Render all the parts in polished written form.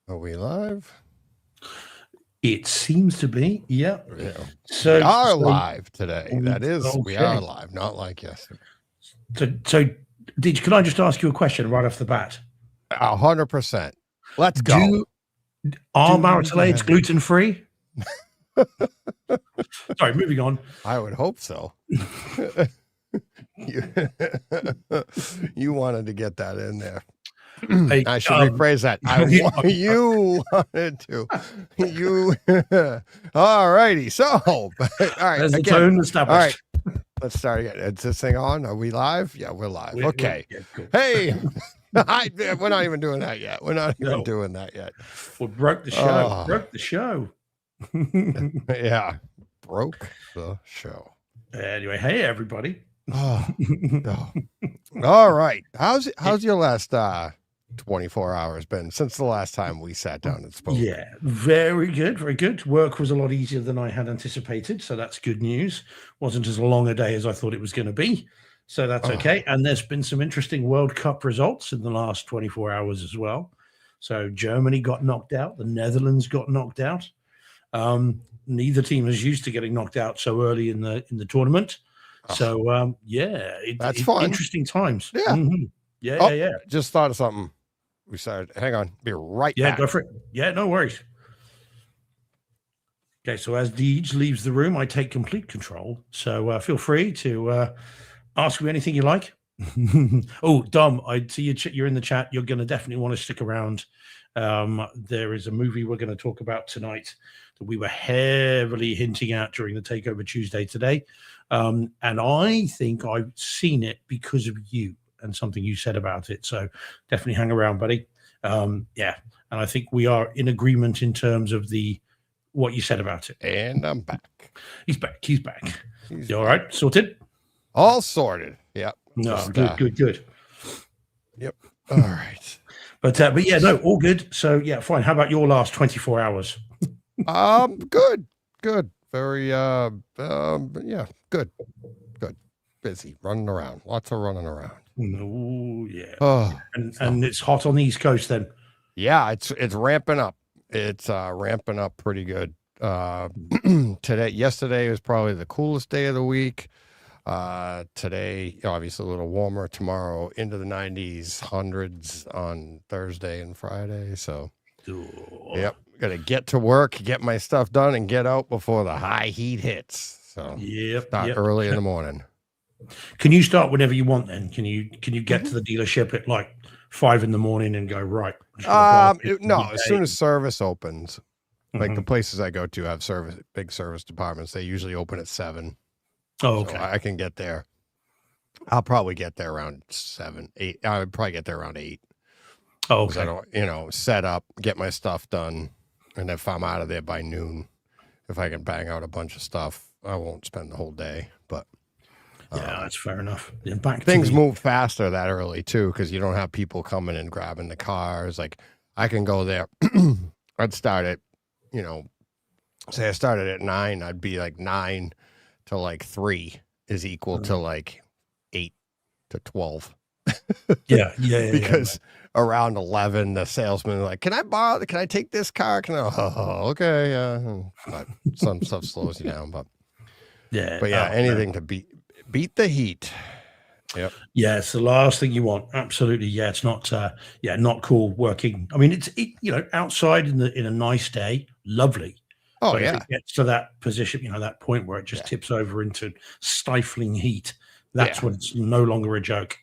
Are we live? It seems to be, yeah. Yeah. So we are live today. That is, okay. we are live, not like yesterday. So can I just ask you a question right off the bat? 100%. Let's go. Are marital aids gluten-free? Sorry, moving on. I would hope so. You wanted to get that in there. I should rephrase that. You wanted to. All righty. So, all right. There's the tone established. All right. Let's start again. Is this thing on? Are we live? Yeah, we're live. Okay. Cool. Hey, we're not even doing that yet. We're not even doing that yet. We broke the show. Broke the show. Yeah. Broke the show. Anyway, hey, everybody. Oh. All right. How's your last 24 hours been since the last time we sat down and spoke? Yeah, very good, very good. Work was a lot easier than I had anticipated, so that's good news. Wasn't as long a day as I thought it was going to be, so that's okay. And there's been some interesting World Cup results in the last 24 hours as well. So Germany got knocked out, the Netherlands got knocked out. Neither team is used to getting knocked out so early in the tournament. So that's fun. Interesting times. Yeah. Mm-hmm. Yeah. Just thought of something. We started. Hang on. Be right back. Yeah, go for it. Yeah, no worries. Okay, so as Deej leaves the room, I take complete control. So feel free to ask me anything you like. Oh, Dom, I see you're in the chat. You're going to definitely want to stick around. There is a movie we're going to talk about tonight that we were heavily hinting at during the Takeover Tuesday today. And I think I've seen it because of you and something you said about it. So definitely hang around, buddy. Yeah. And I think we are in agreement in terms of what you said about it. And I'm back. He's back. You all right? Sorted? All sorted. Yep. No, good. Yep. All right. But yeah, no, all good. So yeah, fine. How about your last 24 hours? Good. Very yeah, good. Busy, running around. Lots of running around. Oh yeah. And it's hot on the East Coast then. Yeah, it's ramping up. It's ramping up pretty good. Yesterday was probably the coolest day of the week. Today, obviously a little warmer. Tomorrow into the 90s, hundreds on Thursday and Friday. So, Yep, gotta get to work, get my stuff done, and get out before the high heat hits. So, start early in the morning. Can you start whenever you want? Then can you get to the dealership at like 5 a.m. and go right? No, as soon as service opens, like the places I go to have big service departments. They usually open at 7. Oh, okay. So I can get there. I'll probably get there around 7, 8. I would probably get there around 8. Oh, okay. I don't, set up, get my stuff done, and if I'm out of there by noon, if I can bang out a bunch of stuff, I won't spend the whole day. But yeah, that's fair enough. Things move faster that early too, because you don't have people coming and grabbing the cars. Like I can go there. I'd start at, say I started at 9. I'd be like 9 to like 3 is equal to like 8 to 12. Yeah. Because around 11, the salesman like, can I take this car? Okay. Yeah. But some stuff slows you down, but anything to beat the heat. Yep. Yeah, it's the last thing you want. Absolutely. Yeah, it's not. Not cool working. I mean, it's outside in a nice day, lovely. Oh, but yeah. if it gets to that position, that point where it just tips over into stifling heat, that's when it's no longer a joke.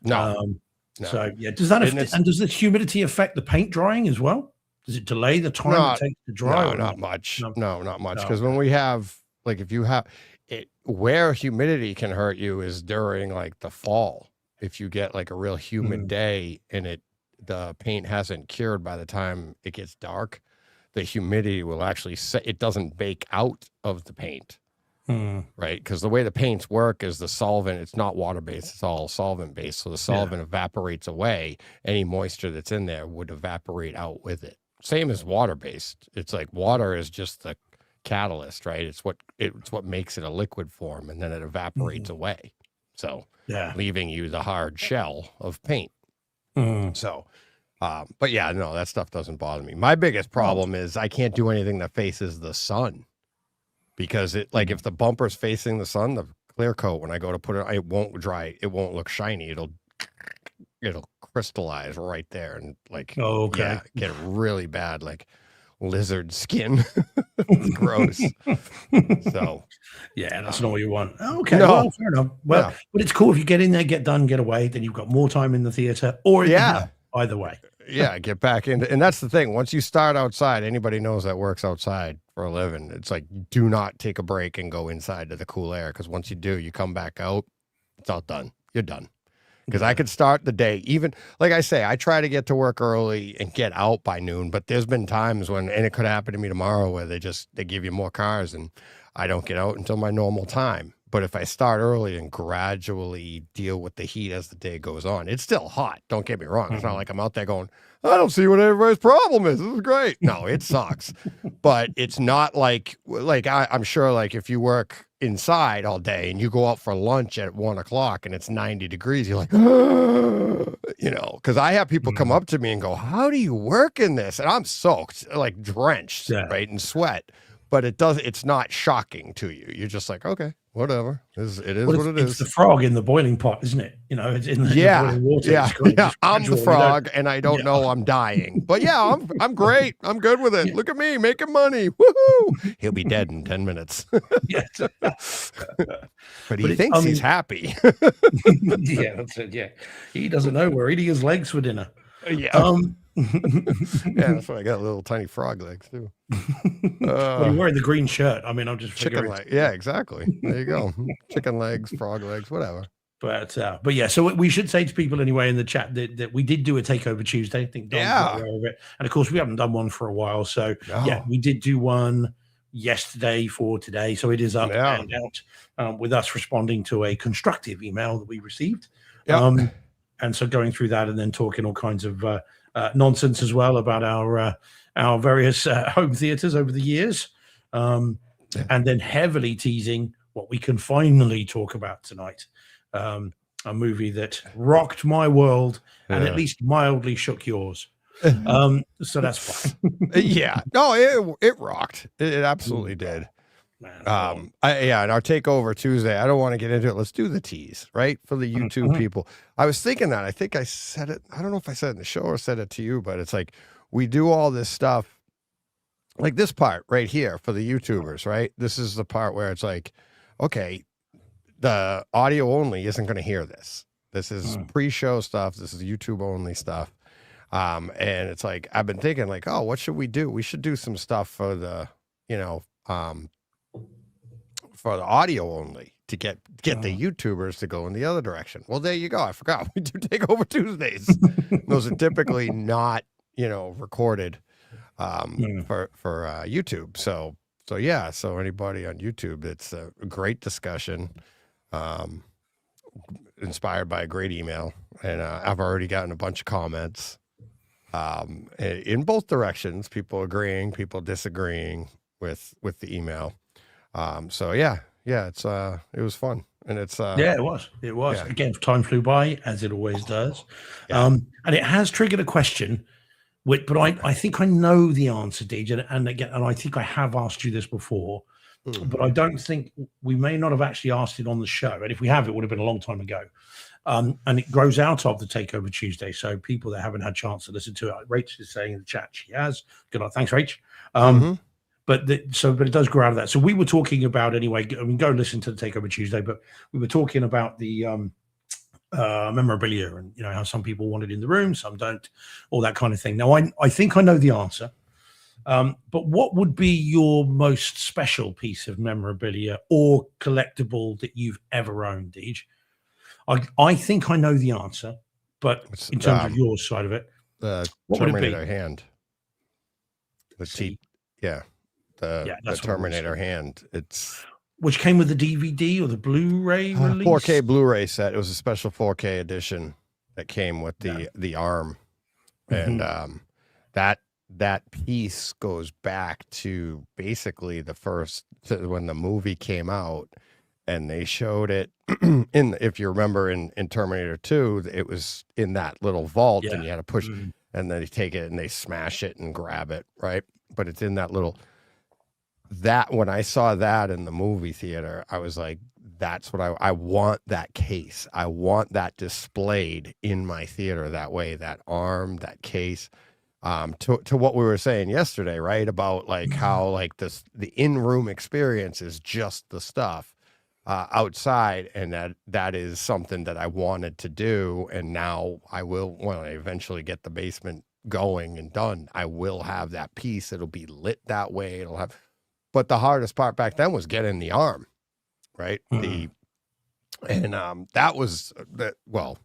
No. So yeah, does that does the humidity affect the paint drying as well? Does it delay the time it takes to dry? No, not much. No, not much. Because when we have if you have it, where humidity can hurt you is during like the fall. If you get like a real humid day and the paint hasn't cured by the time it gets dark, the humidity will actually it doesn't bake out of the paint. Right, because the way the paints work is the solvent, it's not water-based, it's all solvent-based. So the solvent evaporates away. Any moisture that's in there would evaporate out with it. Same as water-based. It's like water is just the catalyst, right? It's what makes it a liquid form, and then it evaporates away. So leaving you the hard shell of paint. So But yeah, no, that stuff doesn't bother me. My biggest problem is I can't do anything that faces the sun, because it, like, if the bumper's facing the sun, the clear coat, when I go to put it, it won't dry. It won't look shiny. It'll crystallize right there, and like, Oh, okay. yeah, get really bad, like lizard skin. Gross. So yeah, that's not what you want. Okay, No. well, fair enough. Well, Yeah. but it's cool if you get in there, get done, get away, then you've got more time in the theater or in the Yeah. house, either way. Yeah, get back into, and that's the thing. Once you start outside, anybody knows that works outside for a living. It's like, do not take a break and go inside to the cool air, because once you do, you come back out, it's all done. You're done. Because I could start the day, even like I say, I try to get to work early and get out by noon. But there's been times when, and it could happen to me tomorrow, where they give you more cars and I don't get out until my normal time. But if I start early and gradually deal with the heat as the day goes on, it's still hot. Don't get me wrong. It's not like I'm out there going, I don't see what everybody's problem is. This is great. No, it sucks. But it's not like I'm sure, like, if you work inside all day and you go out for lunch at 1 o'clock and it's 90 degrees, you're like, you know, because I have people come up to me and go, how do you work in this? And I'm soaked, like drenched, right, in sweat. But it's not shocking to you. You're just like, okay, whatever. It is what it is. It's the frog in the boiling pot, isn't it? You know, it's in the boiling water. Yeah. I'm the frog, and I don't know I'm dying. But yeah, I'm great. I'm good with it. Look at me making money. Woohoo! He'll be dead in 10 minutes. Yes. But he thinks he's happy. Yeah, that's it. Yeah, he doesn't know we're eating his legs for dinner. Yeah. Yeah, that's why I got little tiny frog legs too. Well, you're wearing the green shirt. I mean, I'm just chicken leg. Yeah, exactly. There you go. Chicken legs, frog legs, whatever. But yeah, so we should say to people anyway in the chat that we did do a Takeover Tuesday. I think Don's aware of it, and of course we haven't done one for a while. So yeah, we did do one yesterday for today, so it is up and out with us responding to a constructive email that we received. And so going through that and then talking all kinds of nonsense as well about our various home theaters over the years, and then heavily teasing what we can finally talk about tonight. A movie that rocked my world and at least mildly shook yours. So that's fine. Yeah, no, it rocked. It absolutely did. Man, and our Takeover Tuesday, I don't want to get into it. Let's do the tease, right? For the YouTube people. I was thinking that. I think I said it. I don't know if I said it in the show or said it to you, but it's like, we do all this stuff, like this part right here for the YouTubers, right? This is the part where it's like, okay, the audio only isn't going to hear this. This is pre-show stuff. This is YouTube only stuff. And it's like, I've been thinking like, oh, what should we do? We should do some stuff for the, for the audio only to get the YouTubers to go in the other direction. Well, there you go. I forgot. We do Takeover Tuesdays. Those are typically not, recorded for YouTube. So yeah. So anybody on YouTube, it's a great discussion, inspired by a great email, and I've already gotten a bunch of comments in both directions. People agreeing, people disagreeing with the email. So yeah, it was fun, and it's it was. Yeah. Again, time flew by as it always does. Yeah. And it has triggered a question, but I think I know the answer, DJ, and again, and I think I have asked you this before, but I don't think we may not have actually asked it on the show, and if we have, it would have been a long time ago. And it grows out of the Takeover Tuesday, so people that haven't had a chance to listen to it, Rach is saying in the chat she has. Good night, thanks, Rach. But it does grow out of that. So we were talking about anyway. I mean, go listen to the Takeover Tuesday. But we were talking about the memorabilia and how some people want it in the room, some don't, all that kind of thing. Now, I think I know the answer. But what would be your most special piece of memorabilia or collectible that you've ever owned, Deej? I think I know the answer, but in terms of your side of it, the what Terminator would it be? hand. The that's Terminator hand. It's which came with the DVD or the Blu-ray release? 4K Blu-ray set. It was a special 4K edition that came with the arm, and that piece goes back to basically when the movie came out, and they showed it if you remember in Terminator 2, it was in that little vault, and you had to push. and then they take it and they smash it and grab it, right? But it's in that little, that when I saw that in the movie theater, I was like, that's what I want, that case. I want that displayed in my theater that way, that arm, that case. To what we were saying yesterday, right? About like how like the in-room experience is just the stuff outside, and that is something that I wanted to do. And now I will, when I eventually get the basement going and done, I will have that piece. It'll be lit that way. It'll have, but the hardest part back then was getting the arm, right? That was that. Well,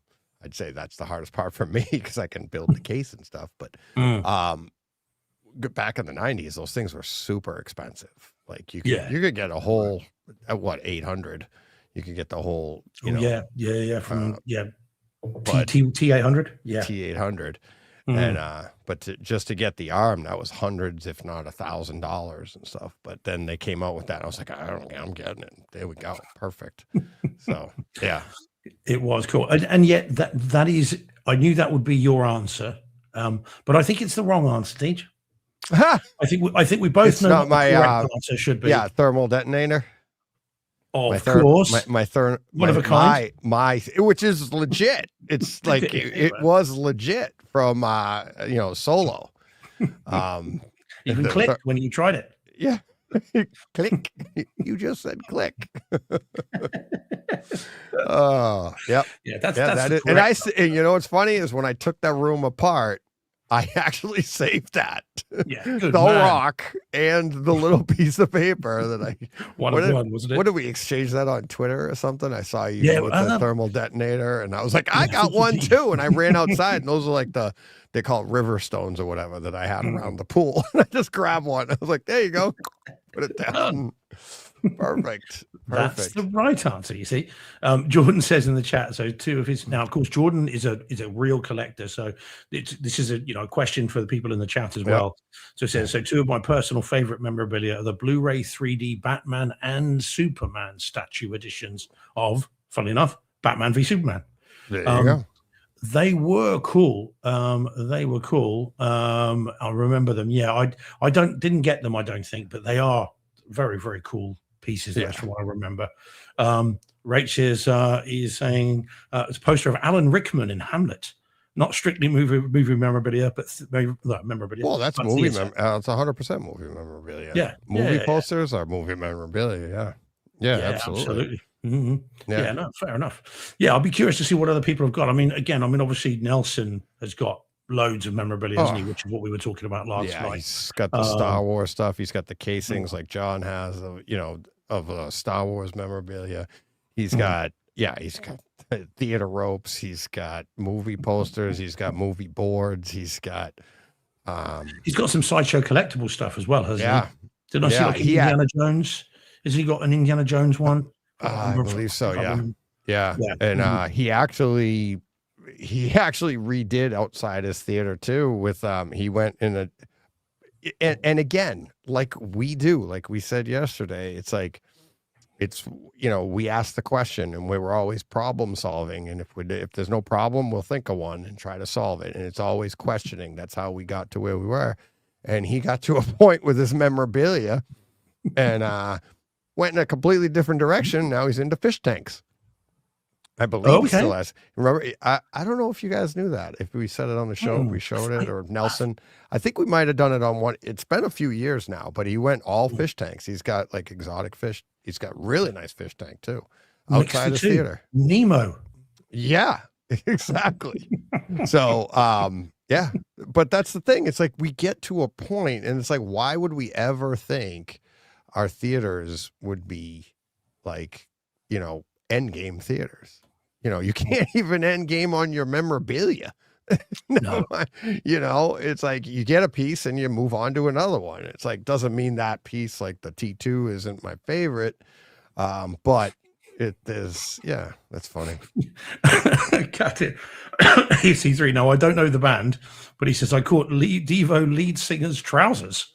I'd say that's the hardest part for me because I can build the case and stuff. But back in the 90s, those things were super expensive. Like you could get a whole at what, 800. You could get the whole, from but T800, T800, and but just to get the arm, that was hundreds, if not $1,000 and stuff. But then they came out with that. I was like, I'm getting it. There we go, perfect. So yeah. It was cool, and yet that is, I knew that would be your answer, but I think it's the wrong answer, Deej. I think we both know what the correct answer should be. Yeah, thermal detonator. Of course, one of a kind. My which is legit. It's like it was legit from Solo. Even clicked when you tried it. Yeah. Click. You just said click. Oh, yep. Yeah, that's it. And you know what's funny is when I took that room apart, I actually saved that. Yeah, the rock and the little piece of paper that I wasn't it? What did we exchange that on Twitter or something? I saw you with the thermal detonator, and I was like, I got one too. And I ran outside, and those are like they call it river stones or whatever that I had around the pool. And I just grabbed one. I was like, there you go. Put it down. Perfect. That's the right answer. You see, Jordan says in the chat. So two of his, now, of course, Jordan is a real collector. So this is a question for the people in the chat as well. So it says, so two of my personal favorite memorabilia are the Blu-ray 3D Batman and Superman statue editions of, funnily enough, Batman v Superman. There you go. They were cool. I remember them. Yeah, I didn't get them, I don't think, but they are very, very cool pieces. That's from what I remember. Rach is saying it's a poster of Alan Rickman in Hamlet. Not strictly movie memorabilia, but memorabilia. Well, that's movie. It's 100% movie memorabilia. Yeah, movie posters are movie memorabilia. Yeah, absolutely. Mm-hmm. Yeah, no, fair enough. Yeah, I'll be curious to see what other people have got. I mean, obviously Nelson has got loads of memorabilia, hasn't he? Which is what we were talking about last night. He's got the Star Wars stuff. He's got the casings like John has, of Star Wars memorabilia. He's got theater ropes. He's got movie posters. He's got movie boards. He's got some Sideshow collectible stuff as well, hasn't he? Didn't I see like Indiana Jones? Has he got an Indiana Jones one? I believe so. Yeah. And he actually redid outside his theater too. With he went in and again, like we do, like we said yesterday, it's like we ask the question and we were always problem solving, and if there's no problem, we'll think of one and try to solve it, and it's always questioning. That's how we got to where we were, and he got to a point with his memorabilia, and went in a completely different direction. Now he's into fish tanks. I believe he still has. Remember, I don't know if you guys knew that. If we said it on the show, if we showed it, or Nelson. I think we might have done it on one. It's been a few years now, but he went all fish tanks. He's got like exotic fish. He's got really nice fish tank too, outside his theater. Nemo. Yeah, exactly. So, but that's the thing. It's like we get to a point, and it's like, why would we ever think our theaters would be like, end game theaters? You can't even end game on your memorabilia. No. It's like you get a piece and you move on to another one. It's like, doesn't mean that piece, like the T2 isn't my favorite. But it is, that's funny. Got it. EC3. No, I don't know the band, but he says, I caught Devo lead singer's trousers.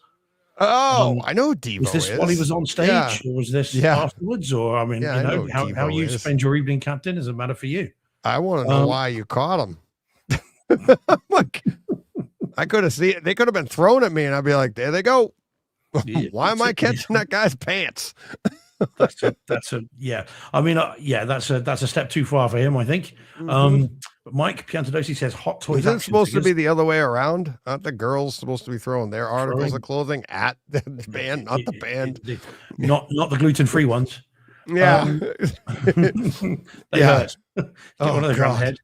Oh, I know Devo. Was this while he was on stage, or was this afterwards? Or how you spend your evening, Captain, doesn't matter for you. I want to know why you caught him. I could have seen it. They could have been thrown at me, and I'd be like, "There they go." Why am I catching that guy's pants? That's a yeah. I mean, yeah, that's a step too far for him, I think. But Mike Piantadosi says hot toys. Is it supposed to be the other way around? Aren't the girls supposed to be throwing their articles of clothing at the band, not the band? Not the gluten-free ones. Yeah. They hurt. Get one of those around the head.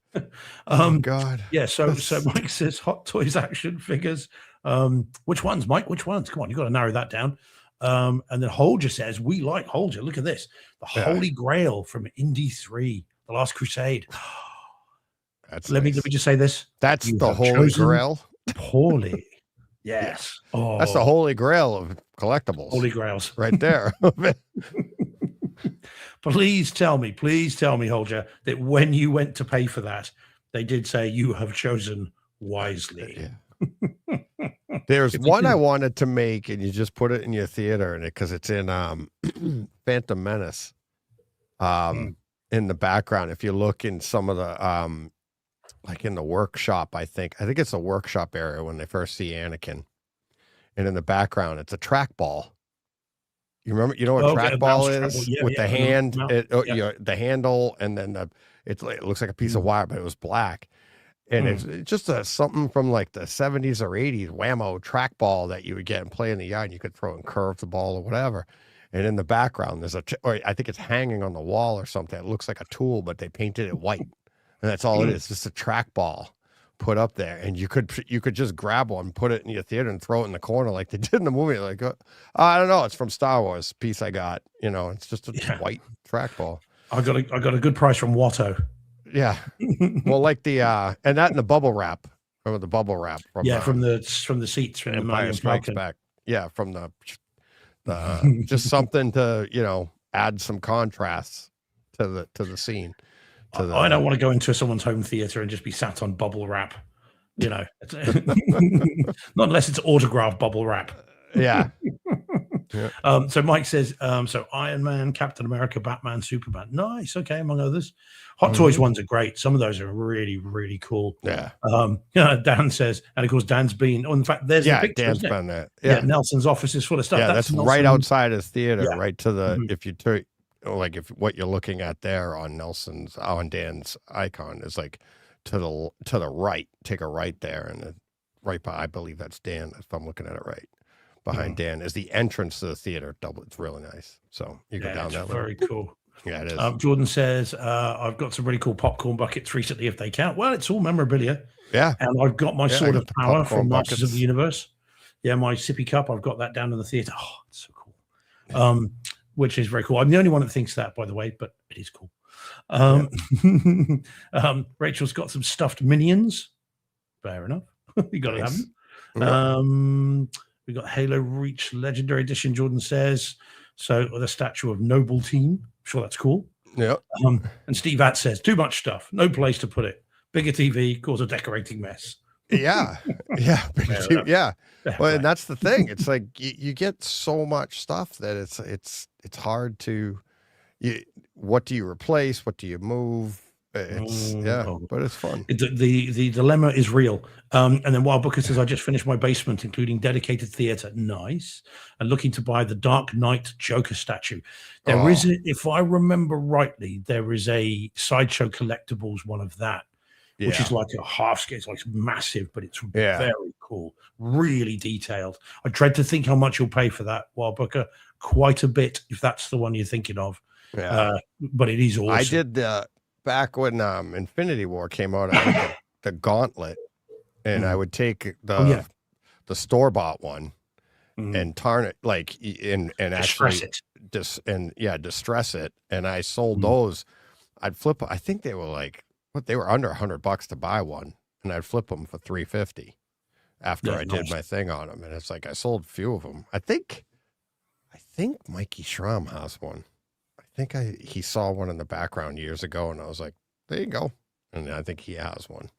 Oh God. Yeah, so Mike says hot toys action figures. Which ones, Mike? Which ones? Come on, you've got to narrow that down. And then Holger says, we like Holger. Look at this. The Holy Grail from Indy 3, The Last Crusade. Let me just say this. That's the Holy Grail. Poorly. Yes. Oh, that's the Holy Grail of collectibles. Holy Grails. Right there. Please tell me, Holger, that when you went to pay for that, they did say you have chosen wisely. Yeah. There's one I wanted to make, and you just put it in your theater, and because it's in Phantom Menace. In the background, if you look in some of the like in the workshop, I think it's the workshop area when they first see Anakin, and in the background it's a trackball. You know what a trackball is? With the hand, the handle, and then it looks like a piece of wire, but it was black. And it's just something from like the 70s or 80s whammo trackball that you would get and play in the yard, and you could throw and curve the ball or whatever. And in the background, there's or I think it's hanging on the wall or something. It looks like a tool, but they painted it white. And that's all it is, just a trackball put up there. And you could just grab one, put it in your theater, and throw it in the corner like they did in the movie. Like, I don't know, it's from Star Wars piece I got. It's just a white trackball. I got a good price from Watto. Yeah. Well, like the and that and the bubble wrap. Remember the bubble wrap from the seats from Empire Strikes Back. Yeah, from the just something to, add some contrasts to the scene. I don't want to go into someone's home theater and just be sat on bubble wrap. Not unless it's autographed bubble wrap. Yeah. So Mike says, so Iron Man, Captain America, Batman, Superman. Nice. Okay, among others. Hot Toys ones are great. Some of those are really, really cool. Yeah. Dan says, and of course, Dan's been, in fact, there's a picture. Dan's been there. Yeah. Nelson's office is full of stuff. Yeah, that's right outside his theater, right to the, if you turn, like if what you're looking at there on Dan's icon is like to the right, take a right there, and right by, I believe that's Dan, if I'm looking at it right. Behind Dan is the entrance to the theater. It's really nice. So you go down that way. Very cool. Yeah, it is. Jordan says, I've got some really cool popcorn buckets recently, if they count. Well, it's all memorabilia. Yeah. And I've got my Sword of Power from Masters of the Universe. Yeah, my sippy cup, I've got that down in the theater. Oh, it's so cool. Yeah. Which is very cool. I'm the only one that thinks that, by the way, but it is cool. Rachel's got some stuffed minions. Fair enough. You got to have them. We got Halo Reach Legendary Edition, Jordan says. So the statue of Noble Team. I'm sure that's cool. Yeah. And Steve Att says, too much stuff. No place to put it. Bigger TV, cause a decorating mess. Yeah. Yeah. Yeah. Well, and that's the thing. It's like you get so much stuff that it's hard to, what do you replace? What do you move? But it's fun. The dilemma is real. And then Wild Booker says, I just finished my basement, including dedicated theater. Nice. And looking to buy the Dark Knight Joker statue. There is, if I remember rightly, there is a Sideshow Collectibles one of that, which is like a half scale. It's like massive, but it's very cool, really detailed. I dread to think how much you'll pay for that, Wild Booker. Quite a bit, if that's the one you're thinking of. Yeah. But it is awesome. I did back when Infinity War came out, I had the gauntlet, and I would take the store-bought one and tarn it, like, and distress actually distress it, and I sold those. I'd flip. I think they were they were under $100 to buy one, and I'd flip them for $350 after I did my thing on them, and it's like I sold a few of them. I think Mikey Schramm has one. I think he saw one in the background years ago, and I was like, there you go. And I think he has one.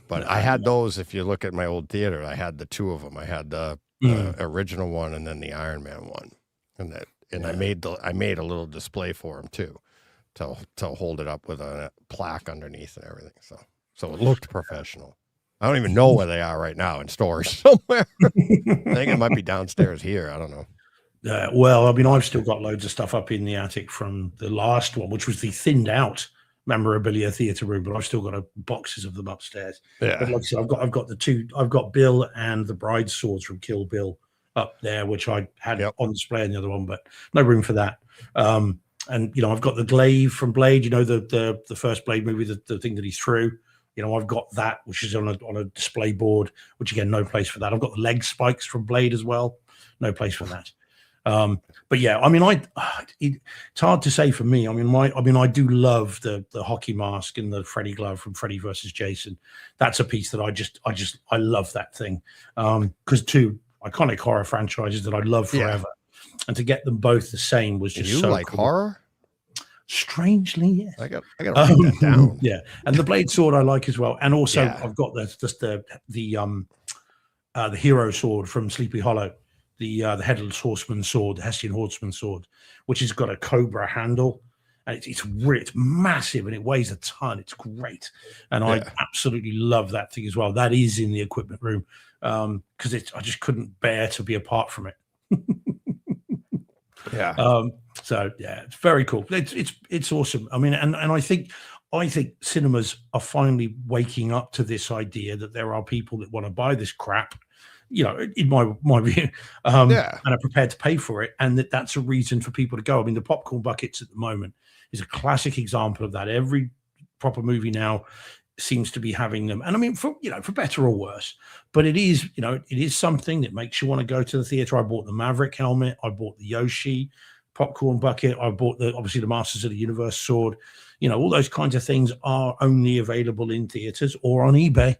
But I had those, if you look at my old theater, I had the two of them. I had the original one and then the Iron Man one. And I made a little display for him too, to hold it up with a plaque underneath and everything. So it looked professional. I don't even know where they are right now in storage somewhere. I think it might be downstairs here. I don't know. Well, I mean, I've still got loads of stuff up in the attic from the last one, which was the thinned out memorabilia theater room, but I've still got boxes of them upstairs. Yeah. But like I said, I've got Bill and the bride's swords from Kill Bill up there, which I had on display in the other one, but no room for that. And I've got the glaive from Blade, the first Blade movie, the thing that he threw. I've got that, which is on a display board, which again, no place for that. I've got the leg spikes from Blade as well, no place for that. But yeah, I mean, it's hard to say for me. I mean, I do love the hockey mask and the Freddy glove from Freddy versus Jason. That's a piece that I love that thing. Because two iconic horror franchises that I love forever, and to get them both the same was just so like cool. Horror. Strangely, yes. I got to write that down. Yeah, and the Blade sword I like as well, and also I've got the hero sword from Sleepy Hollow. The Headless Horseman sword, the Hessian Horseman sword, which has got a cobra handle, and it's massive and it weighs a ton. It's great, and I absolutely love that thing as well. That is in the equipment room because I just couldn't bear to be apart from it. So yeah, it's very cool. It's awesome. I mean, and I think cinemas are finally waking up to this idea that there are people that want to buy this crap, in my view, and are prepared to pay for it, and that's a reason for people to go. I mean, the popcorn buckets at the moment is a classic example of that. Every proper movie now seems to be having them, and I mean, for better or worse, but it is something that makes you want to go to the theater. I bought the Maverick helmet, I bought the Yoshi popcorn bucket, I bought obviously the Masters of the Universe sword. All those kinds of things are only available in theaters or on eBay.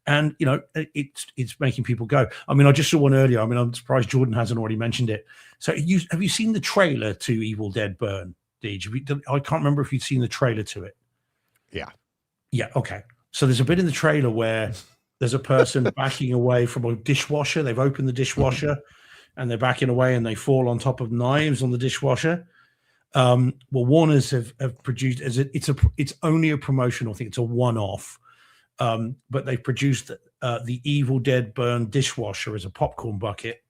And it's making people go. I mean, I just saw one earlier. I mean, I'm surprised Jordan hasn't already mentioned it. So have you seen the trailer to Evil Dead Burn, Deej? I can't remember if you'd seen the trailer to it. Yeah. Okay. So there's a bit in the trailer where there's a person backing away from a dishwasher. They've opened the dishwasher and they're backing away and they fall on top of knives on the dishwasher. Well, Warner's have produced it's only a promotional thing. It's a one-off. But they've produced the Evil Dead Burn dishwasher as a popcorn bucket,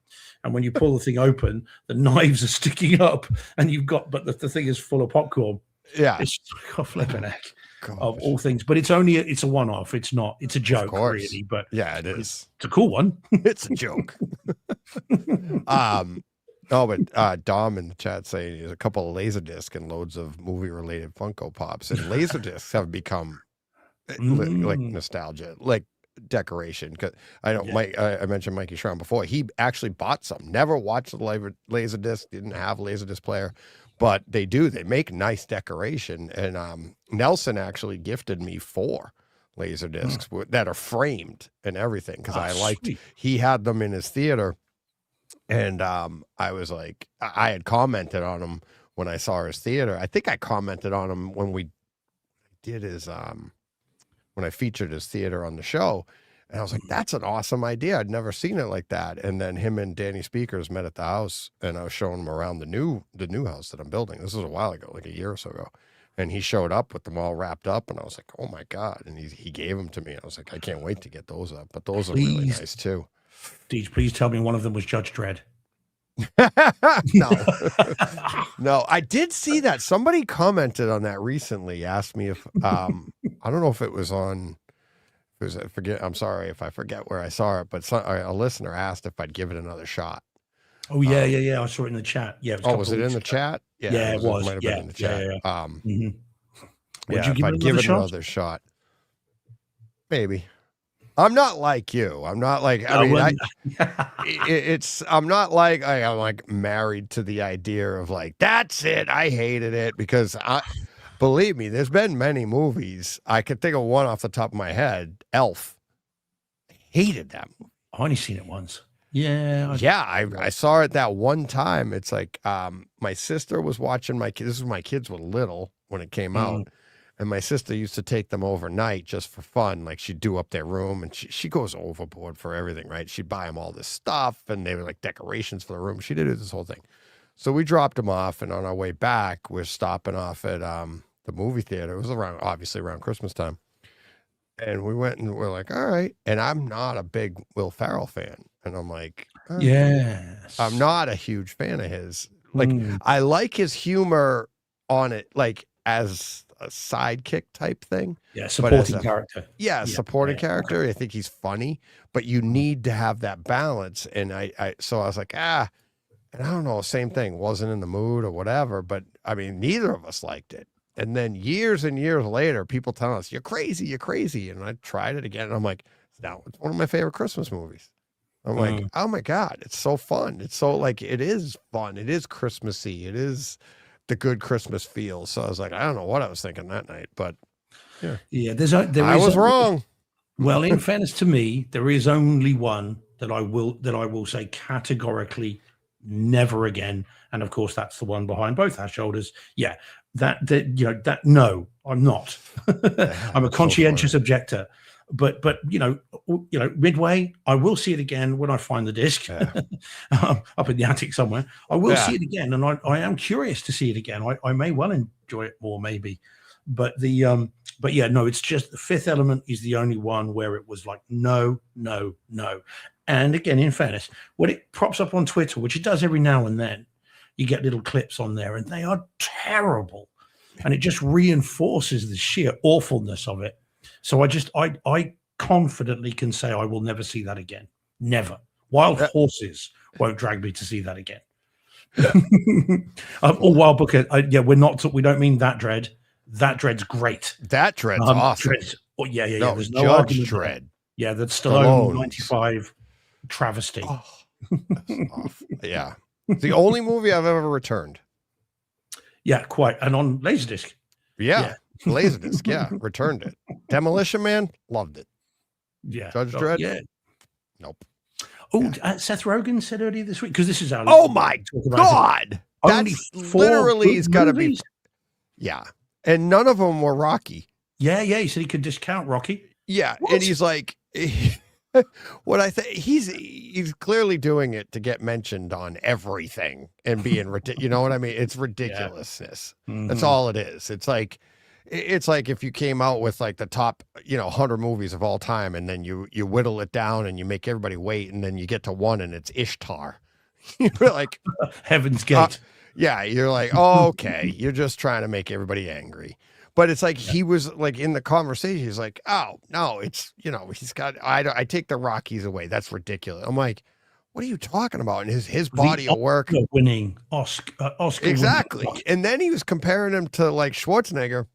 and when you pull the thing open, the knives are sticking up, and but the thing is full of popcorn. Yeah, it's a flipping heck of all things. But it's a one-off. It's not. It's a joke, really. But yeah, it is. It's a cool one. It's a joke. But Dom in the chat saying there's a couple of Laserdisc and loads of movie-related Funko Pops, and Laserdiscs have become like nostalgia, like decoration. Because I know I mentioned Mikey Schramm before. He actually bought some. Never watched the Laserdisc. Didn't have a Laserdisc player, but they do. They make nice decoration. And Nelson actually gifted me 4 Laserdiscs that are framed and everything because I liked. Sweet. He had them in his theater, and I was like, I had commented on him when I saw his theater. I think I commented on him when we did his when I featured his theater on the show, and I was like, that's an awesome idea. I'd never seen it like that. And then him and Danny Speakers met at the house, and I was showing him around the new house that I'm building. This was a while ago, like a year or so ago. And he showed up with them all wrapped up, and I was like, oh my God. And he gave them to me. I was like, I can't wait to get those up, but those are really nice too. Deej, please tell me one of them was Judge Dredd. No, I did see that. Somebody commented on that recently, asked me if I don't know if it was on, I'm sorry if I forget where I saw it, but a listener asked if I'd give it another shot. Oh yeah. I saw it in the chat. Yeah. Was it in the chat? Yeah, it was. It might have been in the chat. Would you give it another shot? Maybe. I'm not like you. I'm not like, I'm not like, I'm like married to the idea of like, that's it. I hated it because believe me, there's been many movies. I could think of one off the top of my head, Elf. I hated that movie. I've only seen it once. Yeah. I saw it that one time. It's like, my sister was watching my kids were little when it came out. And my sister used to take them overnight just for fun. Like she'd do up their room, and she goes overboard for everything, right? She'd buy them all this stuff, and they were like decorations for the room. She did this whole thing. So we dropped them off, and on our way back, we're stopping off at the movie theater. It was obviously around Christmas time. And we went and we're like, all right. And I'm not a big Will Ferrell fan. And I'm like, all right. Yes. I'm not a huge fan of his. Like, Mm. I like his humor on it, like as a sidekick type thing. Yeah, as supporting a- character. Yeah, supporting yeah. character. I think he's funny, but you need to have that balance. And so I was like, and I don't know, same thing, wasn't in the mood or whatever. But I mean, neither of us liked it. And then years and years later, people telling us, you're crazy, you're crazy. And I tried it again. And I'm like, now it's one of my favorite Christmas movies. I'm like, oh my God, it's so fun. It's so like, it is fun. It is Christmassy. It is the good Christmas feel. So I was like, I don't know what I was thinking that night, but yeah. I was wrong. Well, in fairness to me, there is only one that I will say categorically never again. And of course, that's the one behind both our shoulders. Yeah, no, I'm not. I'm a conscientious objector. But midway, I will see it again when I find the disc up in the attic somewhere. I will see it again, and I am curious to see it again. I may well enjoy it more, maybe. But it's just The Fifth Element is the only one where it was like no. And again, in fairness, when it props up on Twitter, which it does every now and then, you get little clips on there, and they are terrible, and it just reinforces the sheer awfulness of it. So I confidently can say I will never see that again. Never. Wild Horses won't drag me to see that again. Wild Book. We don't mean That Dread. That Dread's great. That Dread's awesome. No, there's no Judge Dredd. Yeah, that's Stallone 95 travesty. Oh, yeah. It's the only movie I've ever returned. Yeah, quite. And on Laserdisc. Yeah. Laserdisc, returned it. Demolition Man, loved it. Yeah. Judge Dredd? Yeah. Nope. Oh, Seth Rogen said earlier this week, because this is our... Oh my God! That's literally he's got to be... Yeah. And none of them were Rocky. Yeah, he said he could discount Rocky. Yeah, what? And he's like... what I think he's clearly doing it to get mentioned on everything and being ridiculous. You know what I mean? It's ridiculousness. Yeah. Mm-hmm. That's all it is. It's like if you came out with like the top 100 movies of all time, and then you whittle it down and you make everybody wait, and then you get to one and it's Ishtar. You're like Heaven's Gate. You're like, oh, okay, you're just trying to make everybody angry. But it's like he was like in the conversation, he's like, oh no, it's he's got I take the Rockies away. That's ridiculous. I'm like, what are you talking about? And his body of work, winning Oscar exactly. And then he was comparing him to like Schwarzenegger.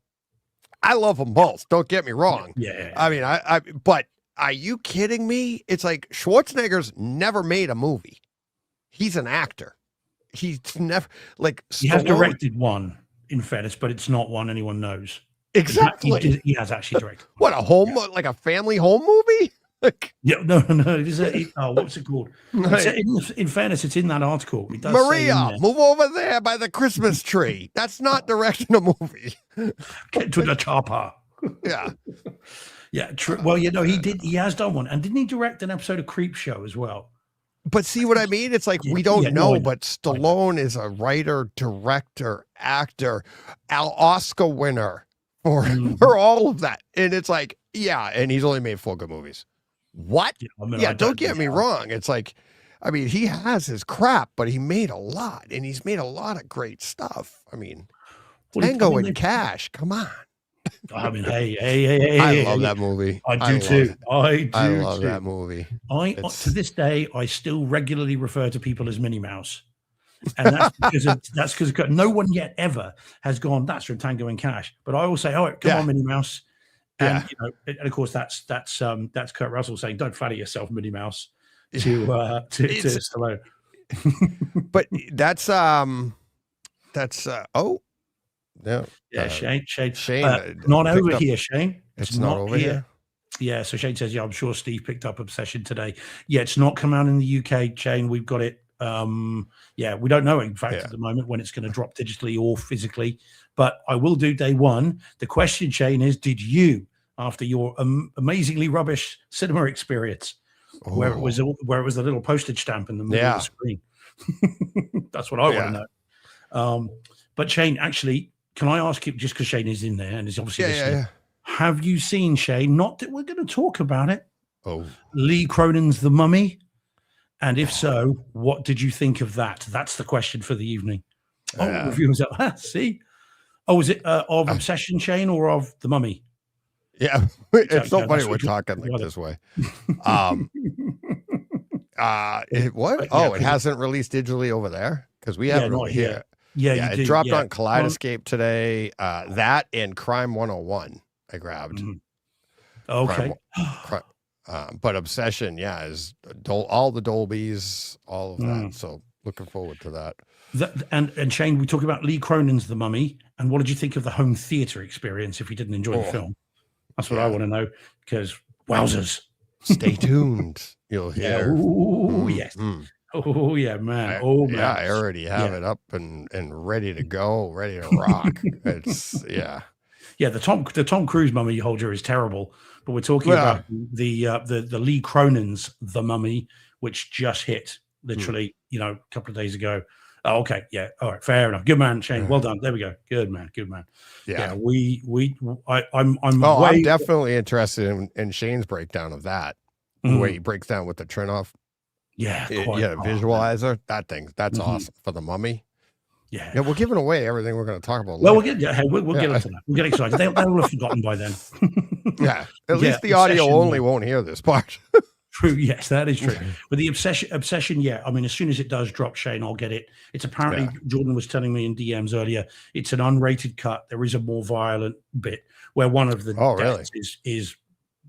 I love them both. Don't get me wrong. Yeah. I mean, but are you kidding me? It's like Schwarzenegger's never made a movie. He's an actor. He's never like he has directed one. In fairness, but it's not one anyone knows. Exactly. He has actually directed. What, a home, like a family home movie? No. It is what's it called? In fairness, it's in that article. It does Maria, move over there by the Christmas tree. That's not directing a movie. Get to the chopper. Yeah. Yeah. True. Well, he did. He has done one, and didn't he direct an episode of Creepshow as well? But see what I mean? It's like we don't know, but Stallone is a writer, director, actor, Oscar winner for all of that. And it's like, and he's only made 4 good movies. What? Don't get me wrong. It's like, I mean, he has his crap, but he made a lot, and he's made a lot of great stuff. I mean, Tango and Cash, come on. I mean, hey! I love that movie. I do too. I love that movie. To this day, I still regularly refer to people as Minnie Mouse, and that's because no one yet ever has gone. That's from Tango and Cash. But I will say, "Oh, come on, Minnie Mouse," and and of course that's Kurt Russell saying, "Don't flatter yourself, Minnie Mouse," to Stallone. But that's No. Shane. Not over here, Shane. It's not over here. Yeah. So Shane says, I'm sure Steve picked up Obsession today. Yeah, it's not come out in the UK, Shane. We've got it. We don't know, in fact, at the moment when it's going to drop digitally or physically. But I will do day one. The question, Shane, is: did you, after your amazingly rubbish cinema experience, where it was the little postage stamp in the middle of the screen? That's what I want to know. But Shane, actually. Can I ask you, just because Shane is in there and is obviously listening, Have you seen, Shane? Not that we're going to talk about it. Oh, Lee Cronin's The Mummy. And if so, what did you think of that? That's the question for the evening. Reviewers up. See? Oh, is it of Obsession, Shane, or of The Mummy? Yeah. It's so funny we're talking like this way. What? Oh, it hasn't released digitally over there? Because we have it over here. Yeah, it dropped on Kaleidoscape today. That and Crime 101 I grabbed. Okay. But Obsession, is all the Dolbys, all of that. So looking forward to that. And Shane, we talk about Lee Cronin's The Mummy. And what did you think of the home theater experience if you didn't enjoy the film? That's what I want to know, because wowzers. Stay tuned. You'll hear. Oh, yes. Oh, yeah, man. Man. I already have it up and ready to go, ready to rock. It's, Yeah, the Tom Cruise Mummy holder is terrible, but we're talking about the Lee Cronin's The Mummy, which just hit literally, a couple of days ago. Oh, okay. Yeah. All right. Fair enough. Good man, Shane. Well done. There we go. Good man. Yeah. I'm definitely interested in Shane's breakdown of that. The way he breaks down with the Trinoff. Yeah. Visualizer. That's awesome for The Mummy. Yeah. We're giving away everything we're going to talk about. Well, we'll get into that. We'll get excited. They will have forgotten by then. At least the audio only won't hear this part. True. Yes, that is true. But the obsession. Yeah. I mean, as soon as it does drop, Shane, I'll get it. It's apparently Jordan was telling me in DMs earlier. It's an unrated cut. There is a more violent bit where one of the deaths is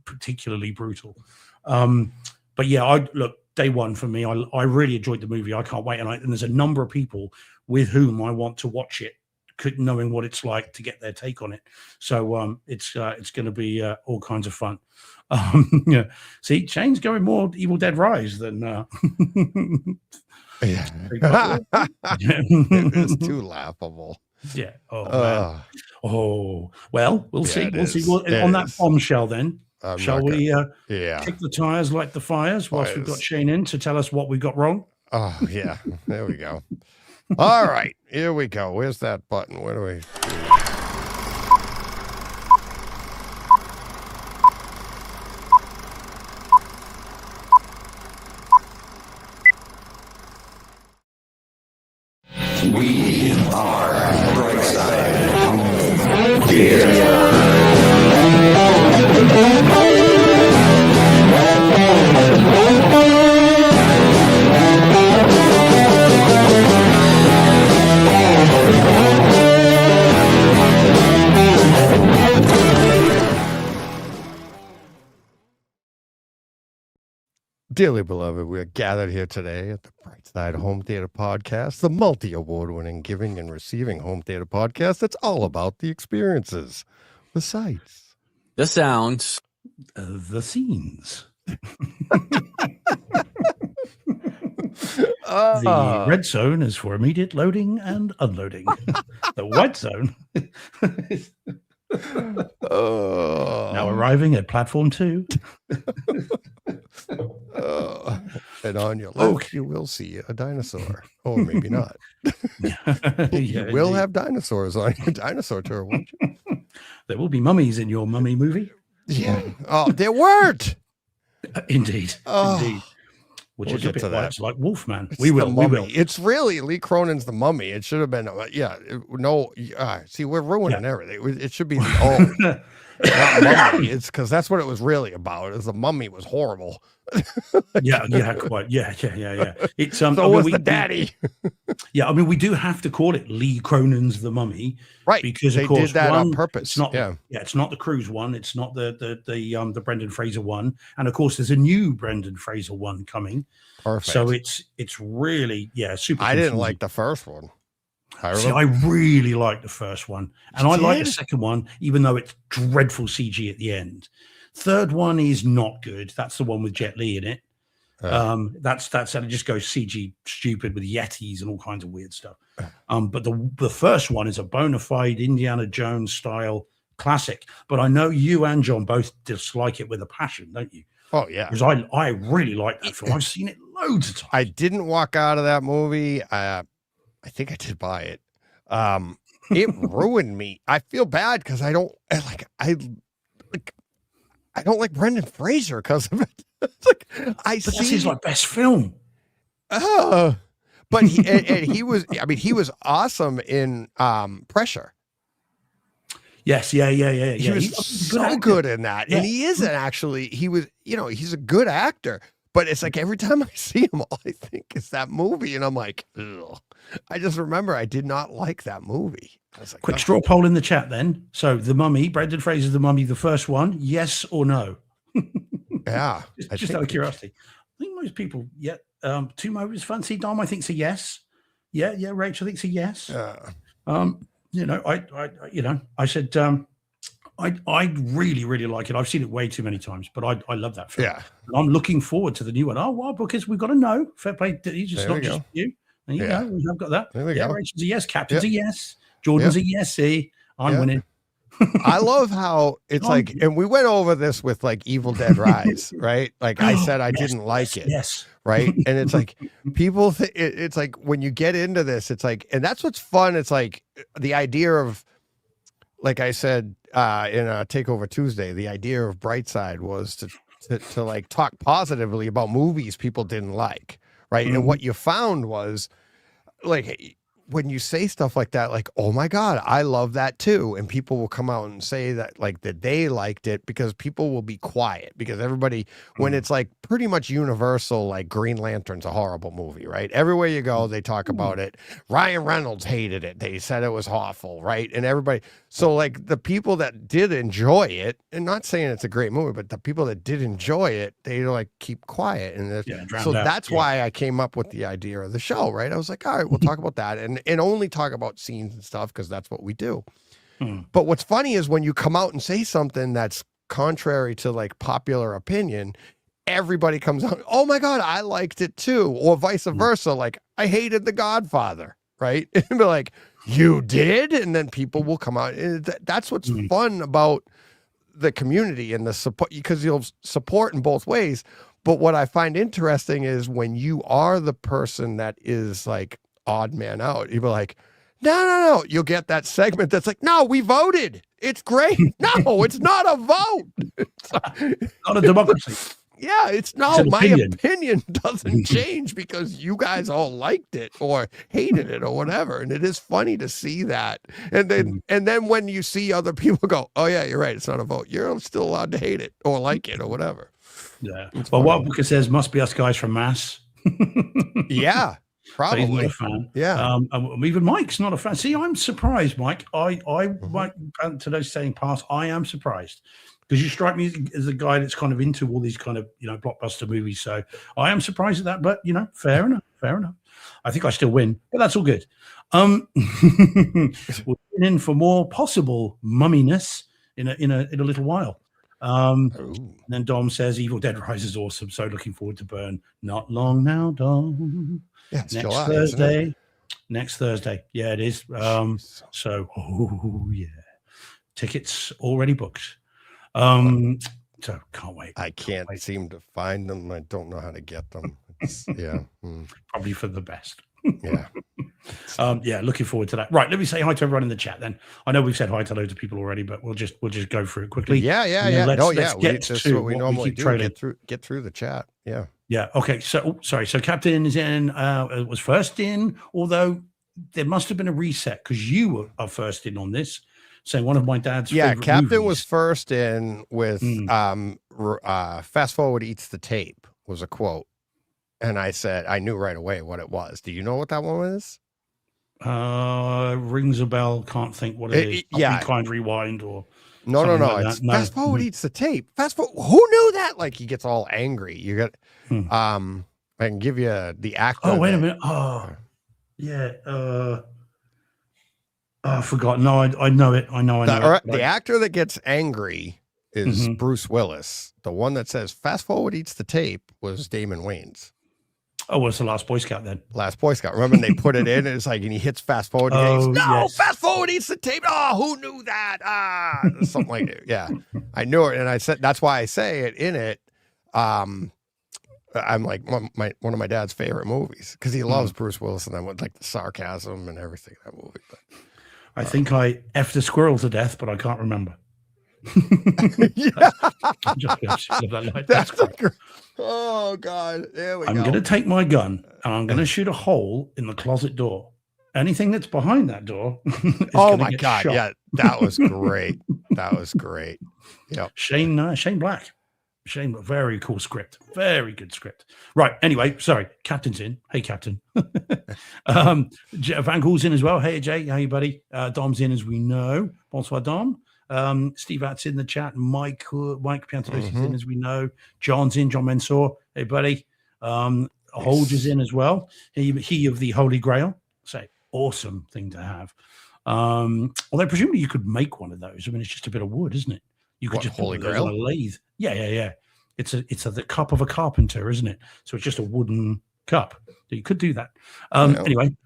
particularly brutal. But yeah, day one for me. I really enjoyed the movie. I can't wait, and there's a number of people with whom I want to watch it, knowing what it's like to get their take on it. So it's going to be all kinds of fun. See, Shane's going more Evil Dead Rise than it is too laughable. Yeah. Well, we'll see. We'll see. On that bombshell, then, shall we kick the tires, light the fires, whilst we've got Shane in to tell us what we got wrong? Oh yeah, there we go. All right, here we go. Where's that button? Where do we? We are Brightside Theater. Dearly beloved, we are gathered here today at the Brightside Home Theater Podcast, the multi-award-winning giving and receiving home theater podcast that's all about the experiences, the sights, the sounds, the scenes. The red zone is for immediate loading and unloading. The white zone now arriving at platform 2. And on your left, you will see a dinosaur, or maybe not. You will have dinosaurs on your dinosaur tour, won't you? There will be mummies in your mummy movie. Yeah. Oh, there weren't. Indeed. Indeed. Which is a bit like Wolfman. We will. It's really Lee Cronin's The Mummy. It should have been. See, we're ruining everything. It should be not Mummy. It's because that's what it was really about. Is the Mummy was horrible. Quite. Yeah. It's so was the daddy. I mean, we do have to call it Lee Cronin's The Mummy, right? Because they did that on purpose. It's not. It's not the Cruise one. It's not the Brendan Fraser one. And of course, there's a new Brendan Fraser one coming. Perfect. So it's really super. I didn't like the first one. I really liked the first one, and I like the second one, even though it's dreadful CG at the end. Third one is not good. That's the one with Jet Li in it. That's and it just goes CG stupid with Yetis and all kinds of weird stuff. But the first one is a bona fide Indiana Jones style classic. But I know you and John both dislike it with a passion, don't you? Oh yeah, because I really like that film. I've seen it loads of times. I didn't walk out of that movie. I think I did buy it. It ruined me. I feel bad because I I don't like Brendan Fraser because of it. It's like I But see. that's his like best film. But he was. I mean, he was awesome in Pressure. Yes, yeah. He was He's a so actor. good in that, Yeah. and he isn't actually. He was, he's a good actor, but it's like every time I see him, all I think is that movie, and I'm like, ugh. I just remember I did not like that movie. I was like, Quick "Oh." straw poll in the chat then. So The Mummy, Brendan Fraser's The Mummy, the first one, yes or no? Yeah, Just out of curiosity. I think most people, yeah. Two movies, fancy Dom, I think's a yes. Yeah, Rachel thinks a yes. I said I really, really like it. I've seen it way too many times, but I love that film. Yeah, And I'm looking forward to the new one. Oh, well, because we've got to know. Fair play. It's just There not we just go. you. There you Yeah. go. We have got that. There we Yeah, go. Rachel's a yes. Captain's a yes. Jordan's a yes. See, I'm Yeah. winning. I love how it's like, and we went over this with like Evil Dead Rise, right? Like I said, I didn't like it. Yes. Right. And it's like people it's like when you get into this, it's like, and that's what's fun. It's like the idea of, like I said in Takeover Tuesday, the idea of Brightside was to like talk positively about movies people didn't like. Right. And what you found was like when you say stuff like that, like, oh my God, I love that too. And people will come out and say that like that they liked it, because people will be quiet, because everybody, when it's like pretty much universal, like Green Lantern's a horrible movie, right? Everywhere you go, they talk about it. Ryan Reynolds hated it. They said it was awful, right? And everybody, so like the people that did enjoy it, and not saying it's a great movie, but the people that did enjoy it, they like keep quiet. And so that's why I came up with the idea of the show, right? I was like, all right, we'll talk about that and only talk about scenes and stuff, because that's what we do. But what's funny is when you come out and say something that's contrary to like popular opinion, everybody comes out, oh my God, I liked it too. Or vice versa. Like, I hated The Godfather, right? And be like, you did? And then people will come out. And that's what's fun about the community and the support, because you'll support in both ways. But what I find interesting is when you are the person that is like odd man out, you'll be like, no. You'll get that segment that's like, no, we voted. It's great. No, it's not a vote. Not a democracy. Yeah, it's no, It's my opinion. opinion doesn't change because you guys all liked it or hated it or whatever. And it is funny to see that. And then when you see other people go, oh yeah, you're right, it's not a vote, you're still allowed to hate it or like it or whatever. Yeah. Well, what Booker says must be us guys from Mass. Yeah, So he's not probably. a fan. Yeah. Even Mike's not a fan. See, I'm surprised, Mike. Mike, today's saying pass. I am surprised, because you strike me as a guy that's kind of into all these kind of blockbuster movies. So I am surprised at that. But fair enough. I think I still win, but that's all good. We'll tune in for more possible mumminess in a little while. And then Dom says Evil Dead Rise is awesome. So looking forward to Burn. Not long now, Dom. Yeah, it's Next July, Thursday. isn't it? Next Thursday. Yeah, it is. So, yeah. Tickets already booked. So can't wait. I can't seem to find them. I don't know how to get them. Probably for the best. Yeah. Yeah, looking forward to that. Right, let me say hi to everyone in the chat then. I know we've said hi to loads of people already, but we'll just go through it quickly. Yeah. Let's get That's to what we normally do. trailing. Get through the chat. Yeah. Yeah. Okay. So, sorry. So, Captain is in. Was first in. Although there must have been a reset because you are first in on this. So, one of my dad's. Yeah. Captain movies. was first in with Fast Forward Eats the Tape was a quote, and I said I knew right away what it was. Do you know what that one is? Rings a bell. Can't think what it is. Yeah. Be Kind Rewind or. No. Like It's that. No. Fast Forward Eats the Tape. Fast Forward. Who knew that? Like he gets all angry. You got. I can give you the actor. Oh, wait a minute. Oh, yeah. I forgot. No, I know it. I know it. The actor that gets angry is Bruce Willis. The one that says Fast Forward Eats the Tape was Damon Wayans. Oh, well, it's the Last Boy Scout then. Last Boy Scout. Remember, and they put it in, and it's like, and he hits fast forward. And he goes, no, yes. Fast Forward Eats the Tape. Oh, who knew that? Something like that. Yeah, I knew it, and I said that's why I say it in it. I'm like one of my dad's favorite movies because he loves Bruce Willis, and I went like the sarcasm and everything in that movie. But I think I effed a squirrel to death, but I can't remember. Yeah. I'm just gonna live that life. That's That's great. oh God. There we I'm go. going to take my gun and I'm going to shoot a hole in the closet door. Anything that's behind that door is Oh gonna my get God. shot. Yeah, that was great. That was great. Yep. Shane Black. Shane, very cool script. Very good script. Right. Anyway, sorry. Captain's in. Hey, Captain. Van Gool's in as well. Hey, Jay. How you, buddy? Dom's in, as we know. Bonsoir, Dom. Steve At's in the chat. Mike Piantados is in, as we know. John's in. John Mensor. Hey, buddy. Holge is in as well. He of the Holy Grail. Say, awesome thing to have. Although presumably you could make one of those. I mean, it's just a bit of wood, isn't it? You could just Holy put those on a lathe. Yeah. It's the cup of a carpenter, isn't it? So it's just a wooden cup. So you could do that. Anyway,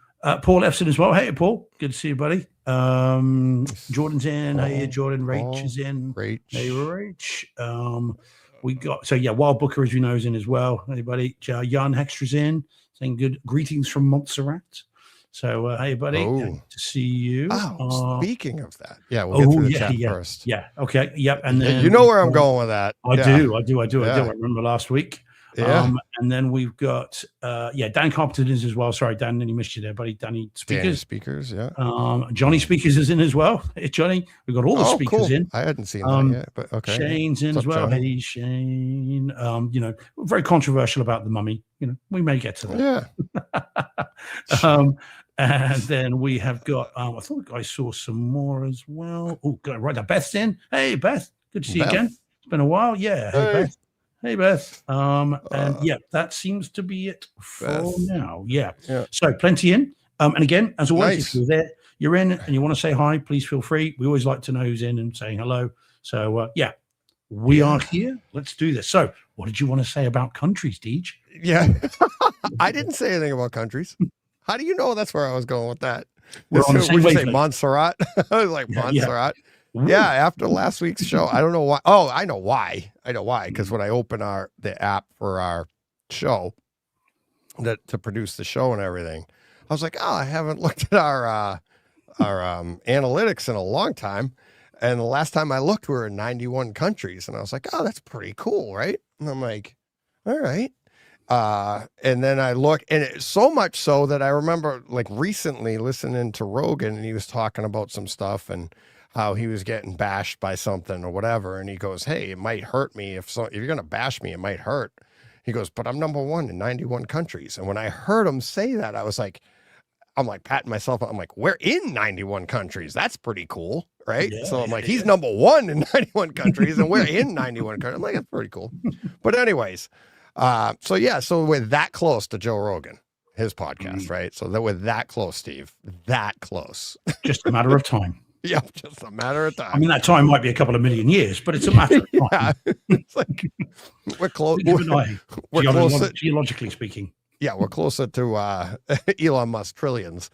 Paul F's in as well. Hey, Paul. Good to see you, buddy. Jordan's in. Hey, Jordan. Rach is in. Rach. Hey, Rach. We got Wild Booker, as you know, is in as well. Hey, buddy. Jan Hextra's in, saying good greetings from Montserrat. So, hey, buddy, good to see you. Oh, speaking of that, we'll get through the chat first. Yeah, okay, yep. And then you know where I'm going with that. I do. I remember last week. Yeah. And then we've got Dan Carpenter is as well. Sorry, Dan, nearly missed you there, buddy. Danny Speakers, yeah. Johnny Speakers is in as well. Hey, Johnny, we've got all the speakers in. I hadn't seen that yet, but okay. Shane's in as well. Johnny? Hey, Shane. We're very controversial about the mummy. We may get to that. Yeah. And then we have got, I thought I saw some more as well. Oh, right now, Beth's in. Hey, Beth. Good to see you again. It's been a while. Yeah. Hey, Beth. Hey, Beth. And that seems to be it for now. Yeah. So plenty in. And again, as always, if you're there, you're in and you want to say hi, please feel free. We always like to know who's in and saying hello. So, we are here. Let's do this. So what did you want to say about countries, Deej? Yeah. I didn't say anything about countries. How do you know that's where I was going with that? We're on the same Would you say wavelength. Montserrat? I was like, Montserrat. Yeah, after last week's show, I don't know why. Oh, I know why. Because when I open the app for our show to produce the show and everything, I was like, I haven't looked at our analytics in a long time. And the last time I looked, we were in 91 countries. And I was like, oh, that's pretty cool, right? And I'm like, all right. And then I look, and it's so much so that I remember like recently listening to Rogan, and he was talking about some stuff and how he was getting bashed by something or whatever. And he goes, hey, it might hurt me if you're going to bash me, it might hurt. He goes, but I'm number one in 91 countries. And when I heard him say that, I'm like patting myself. I'm like, we're in 91 countries. That's pretty cool. Right. Yeah, so I'm like, he's number one in 91 countries and we're in 91 countries. I'm like, that's pretty cool. But anyways, so we're that close to Joe Rogan, his podcast, right? So that we're that close, Steve, that close. Just a matter of time. Yeah, just a matter of time. I mean, that time might be a couple of million years, but it's a matter of time. It's like we're close. We're closer, geologically speaking. Yeah, we're closer to Elon Musk trillions.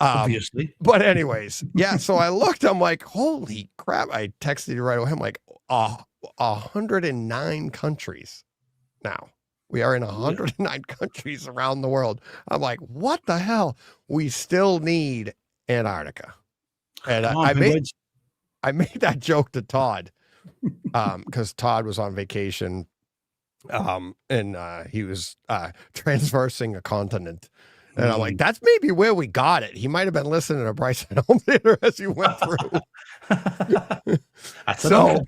Obviously. But anyways, so I looked, I'm like, holy crap. I texted you right away. I'm like, 109 countries now. We are in 109 countries around the world. I'm like, what the hell? We still need Antarctica. And I made that joke to Todd because Todd was on vacation and he was transversing a continent. And I'm like, that's maybe where we got it. He might have been listening to Bryson Elmbitter as he went through. So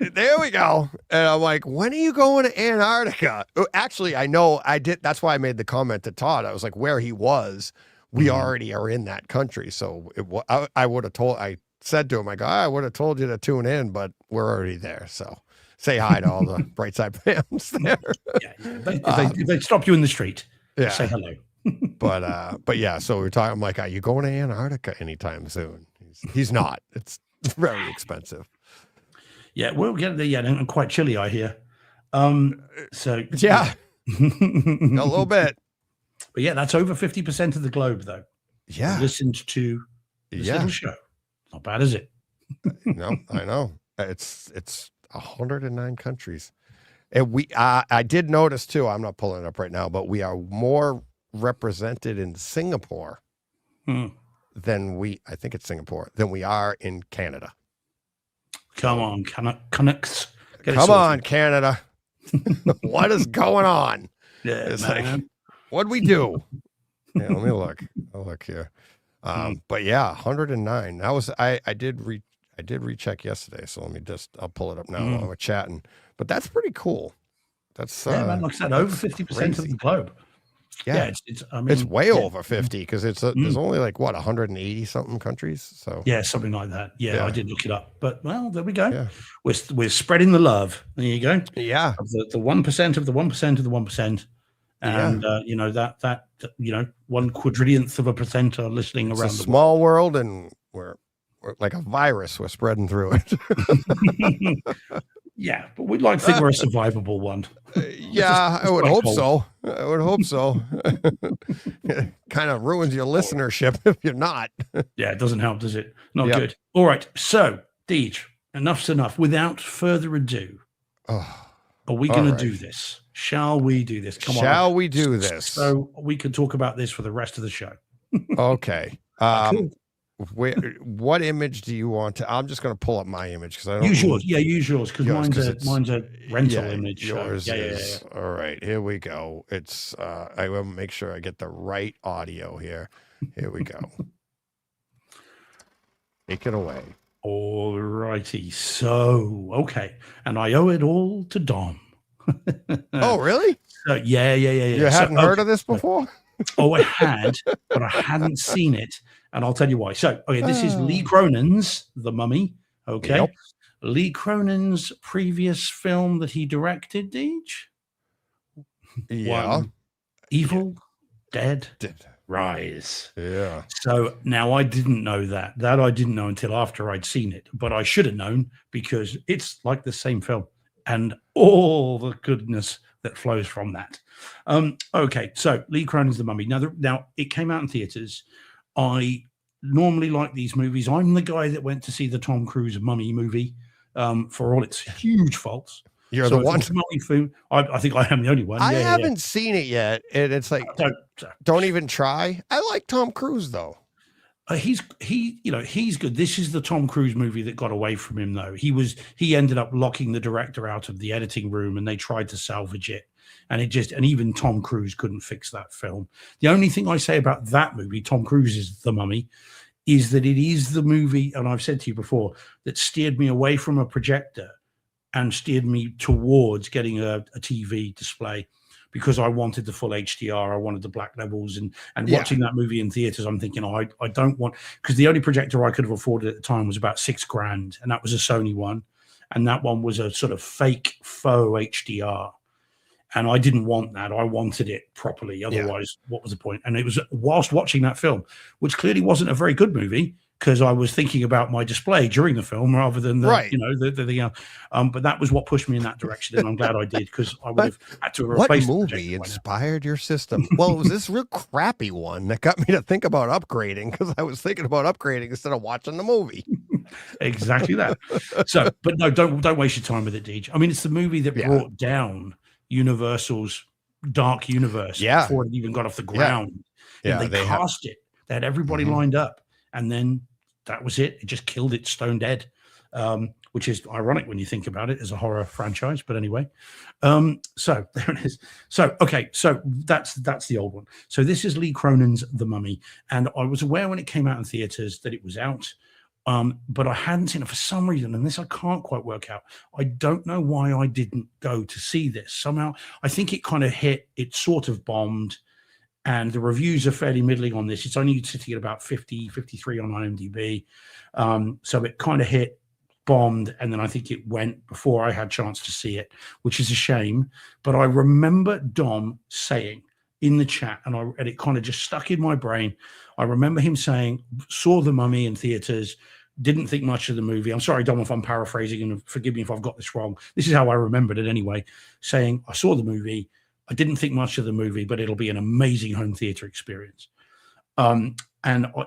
there we go. And I'm like, when are you going to Antarctica? Actually, I know I did. That's why I made the comment to Todd. I was like, where he was, we already are in that country. So I would have I said to him, I go, I would have told you to tune in, but we're already there. So say hi to all the Brightside fans there. If they stop you in the street, say hello. But yeah, so we're talking. I'm like, are you going to Antarctica anytime soon? He's not. It's very expensive. Yeah, we'll get there. Yeah, and quite chilly, I hear. So yeah, a little bit. But yeah, that's over 50% of the globe, though. Yeah, listened to this little show. Not bad, is it? No, I know. It's 109 countries, and I did notice too. I'm not pulling it up right now, but we are more represented in Singapore than I think it's Singapore, than we are in Canada. Come on, Canucks. Come on, Canada. What is going on? Yeah, It's man. like, what'd we do? Yeah, let me look. I'll look here. But yeah, 109. That was I did recheck yesterday, so I'll pull it up now while we're chatting. But that's pretty cool. That's man, like I said, over 50% of the globe. Yeah, it's way over 50 because there's only like 180 something countries. So yeah, something like that. Yeah, I did look it up. But well, there we go. Yeah. We're spreading the love. There you go. Yeah, of the 1% of the 1% of the 1%. And that 1/4 of a percent are listening around. It's a small world, and we're like a virus. We're spreading through it. Yeah, but we'd like to think we're a survivable one. I would hope so. I would hope so. It kind of ruins your listenership if you're not. Yeah, it doesn't help, does it? Not good. All right. So, Deej, enough's enough. Without further ado, are we going to do this? Shall we do this? Come on. Shall we do this? So we can talk about this for the rest of the show. Okay. Cool. What image do you want to? I'm just going to pull up my image because I don't use yours. Yeah, use yours because mine's a rental image. Yours is all right. Here we go. It's I will make sure I get the right audio here. Here we go. Take it away. All righty. So okay, and I owe it all to Dom. Oh, really? So, yeah. You hadn't heard of this before? Oh, I had, but I hadn't seen it. And I'll tell you why. So, okay, this is Lee Cronin's The Mummy. Okay. Yep. Lee Cronin's previous film that he directed, Deej? Yeah. Evil Dead Rise. Yeah. So now I didn't know that. That I didn't know until after I'd seen it. But I should have known because it's like the same film and all the goodness that flows from that. Okay, so Lee Cronin's The Mummy. Now it came out in theaters. I normally like these movies. I'm the guy that went to see the Tom Cruise Mummy movie for all its huge faults. You're the one. I think I am the only one. I haven't seen it yet. And it's like, don't even try. I like Tom Cruise, though. He's good. This is the Tom Cruise movie that got away from him, though. He ended up locking the director out of the editing room, and they tried to salvage it. And even Tom Cruise couldn't fix that film. The only thing I say about that movie, Tom Cruise's The Mummy, is that it is the movie, and I've said to you before, that steered me away from a projector and steered me towards getting a TV display because I wanted the full HDR. I wanted the black levels and watching that movie in theaters. I'm thinking, I don't want, because the only projector I could have afforded at the time was about $6,000, and that was a Sony one. And that one was a sort of faux HDR. And I didn't want that. I wanted it properly. Otherwise, what was the point? And it was whilst watching that film, which clearly wasn't a very good movie, because I was thinking about my display during the film rather than the thing else. But that was what pushed me in that direction, and I'm glad I did, because I would have had to replace. What movie inspired your system? Well, it was this real crappy one that got me to think about upgrading, because I was thinking about upgrading instead of watching the movie. Exactly that. So, but no, don't waste your time with it, Deej. I mean, it's the movie that brought down Universal's Dark Universe before it even got off the ground. Yeah, they cast it. They had everybody lined up, and then that was it. It just killed it stone dead, which is ironic when you think about it as a horror franchise. But anyway, so there it is. So okay, so that's the old one. So this is Lee Cronin's The Mummy, and I was aware when it came out in theaters that it was out. But I hadn't seen it for some reason, and this I can't quite work out. I don't know why I didn't go to see this. Somehow, I think it kind of hit, it sort of bombed, and the reviews are fairly middling on this. It's only sitting at about 50, 53 on IMDb. So it kind of hit, bombed, and then I think it went before I had a chance to see it, which is a shame. But I remember Dom saying in the chat, and it kind of just stuck in my brain. I remember him saying, saw The Mummy in theaters, didn't think much of the movie. I'm sorry, Dom, if I'm paraphrasing, and forgive me if I've got this wrong. This is how I remembered it anyway, saying, I saw the movie, I didn't think much of the movie, but it'll be an amazing home theater experience. And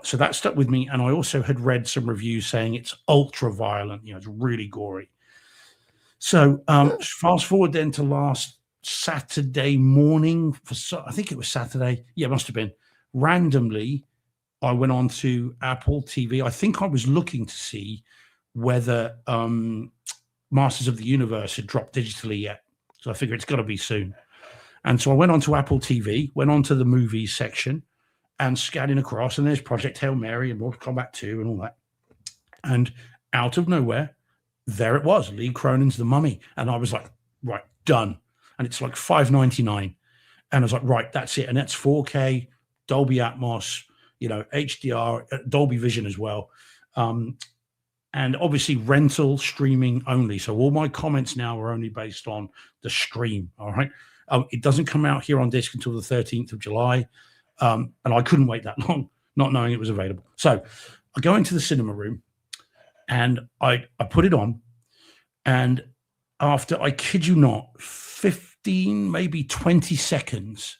so that stuck with me. And I also had read some reviews saying it's ultra violent, it's really gory. So fast forward then to last Saturday morning, I think it was Saturday. Yeah, it must have been. Randomly, I went on to Apple TV. I think I was looking to see whether Masters of the Universe had dropped digitally yet. So I figured it's got to be soon. And so I went on to Apple TV, went on to the movies section, and scanning across, and there's Project Hail Mary and Mortal Kombat 2 and all that. And out of nowhere, there it was, Lee Cronin's The Mummy. And I was like, right, done. And it's like $5.99. And I was like, right, that's it. And that's 4K, Dolby Atmos, HDR, Dolby Vision as well. And obviously rental, streaming only. So all my comments now are only based on the stream, all right? It doesn't come out here on disc until the 13th of July. And I couldn't wait that long, not knowing it was available. So I go into the cinema room and I put it on. And after, I kid you not, 15, maybe 20 seconds,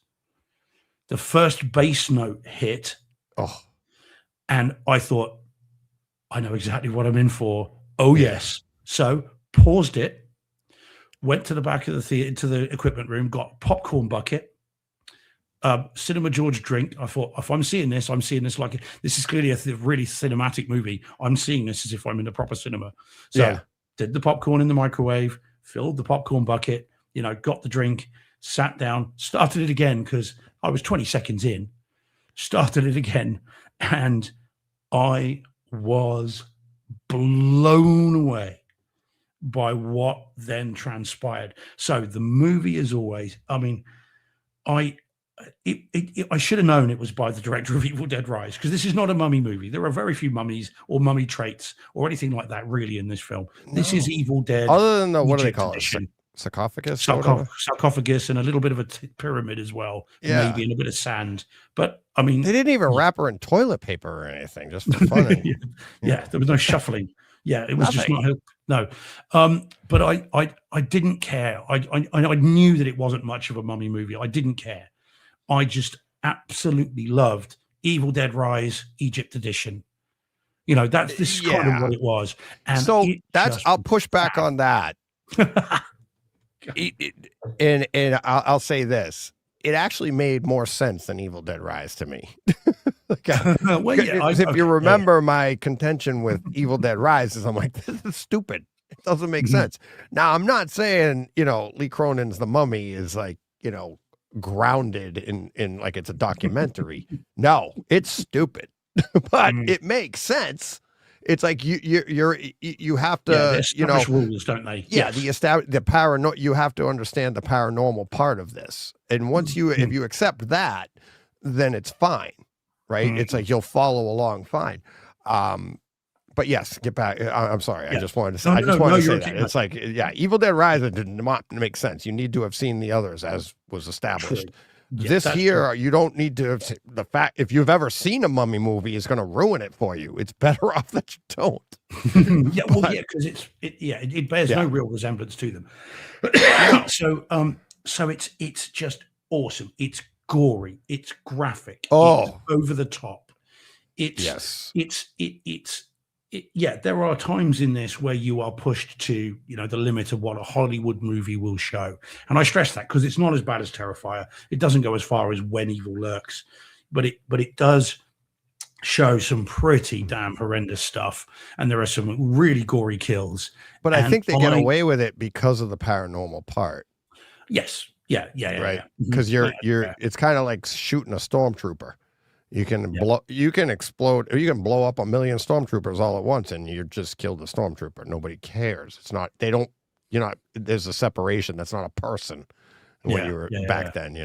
the first bass note hit. Oh, and I thought, I know exactly what I'm in for. Oh, yes. So paused it, went to the back of the theater, to the equipment room, got a popcorn bucket, Cinema George drink. I thought, if I'm seeing this like this is clearly a really cinematic movie. I'm seeing this as if I'm in a proper cinema. So did the popcorn in the microwave, filled the popcorn bucket, got the drink, sat down, started it again because I was 20 seconds in, started it again, and I was blown away by what then transpired. So the movie, as always, I mean, I should have known it was by the director of Evil Dead Rise, because this is not a mummy movie. There are very few mummies or mummy traits or anything like that really in this film. This is Evil Dead. Other than the, what do they call it? Sarcophagus? Sarcophagus and a little bit of a pyramid as well. Yeah. Maybe, and a bit of sand. But I mean, they didn't even wrap her in toilet paper or anything, just for fun. Yeah, there was no shuffling. Yeah, it was just not no. But I didn't care. I knew that it wasn't much of a mummy movie. I didn't care. I just absolutely loved Evil Dead Rise Egypt Edition. This is kind of what it was. And so I'll push back on that. And I'll say this: it actually made more sense than Evil Dead Rise to me. If you remember my contention with Evil Dead Rise, is I'm like, this is stupid. It doesn't make sense. Now, I'm not saying Lee Cronin's The Mummy is like grounded in like it's a documentary. No, it's stupid, but it makes sense. It's like you have to rules, don't they? Yeah, the paranormal. You have to understand the paranormal part of this, and once if you accept that, then it's fine, right? It's like you'll follow along fine. But yes, get back. I'm sorry. I just wanted to say. I just wanted to say that it's like Evil Dead Rise did not make sense. You need to have seen the others, as was established. This here, you don't need to. The fact, if you've ever seen a mummy movie, is going to ruin it for you. It's better off that you don't. Because it bears no real resemblance to them. So it's just awesome. It's gory. It's graphic. It's over the top. There are times in this where you are pushed to, the limit of what a Hollywood movie will show. And I stress that because it's not as bad as Terrifier. It doesn't go as far as When Evil Lurks, but it does show some pretty damn horrendous stuff. And there are some really gory kills. But I think they get away with it because of the paranormal part. Yes. Yeah. Right. Because it's kind of like shooting a stormtrooper. You can explode, or you can blow up 1 million stormtroopers all at once, and you just killed the stormtrooper. Nobody cares. It's not. They don't. There's a separation. That's not a person. When you were back then,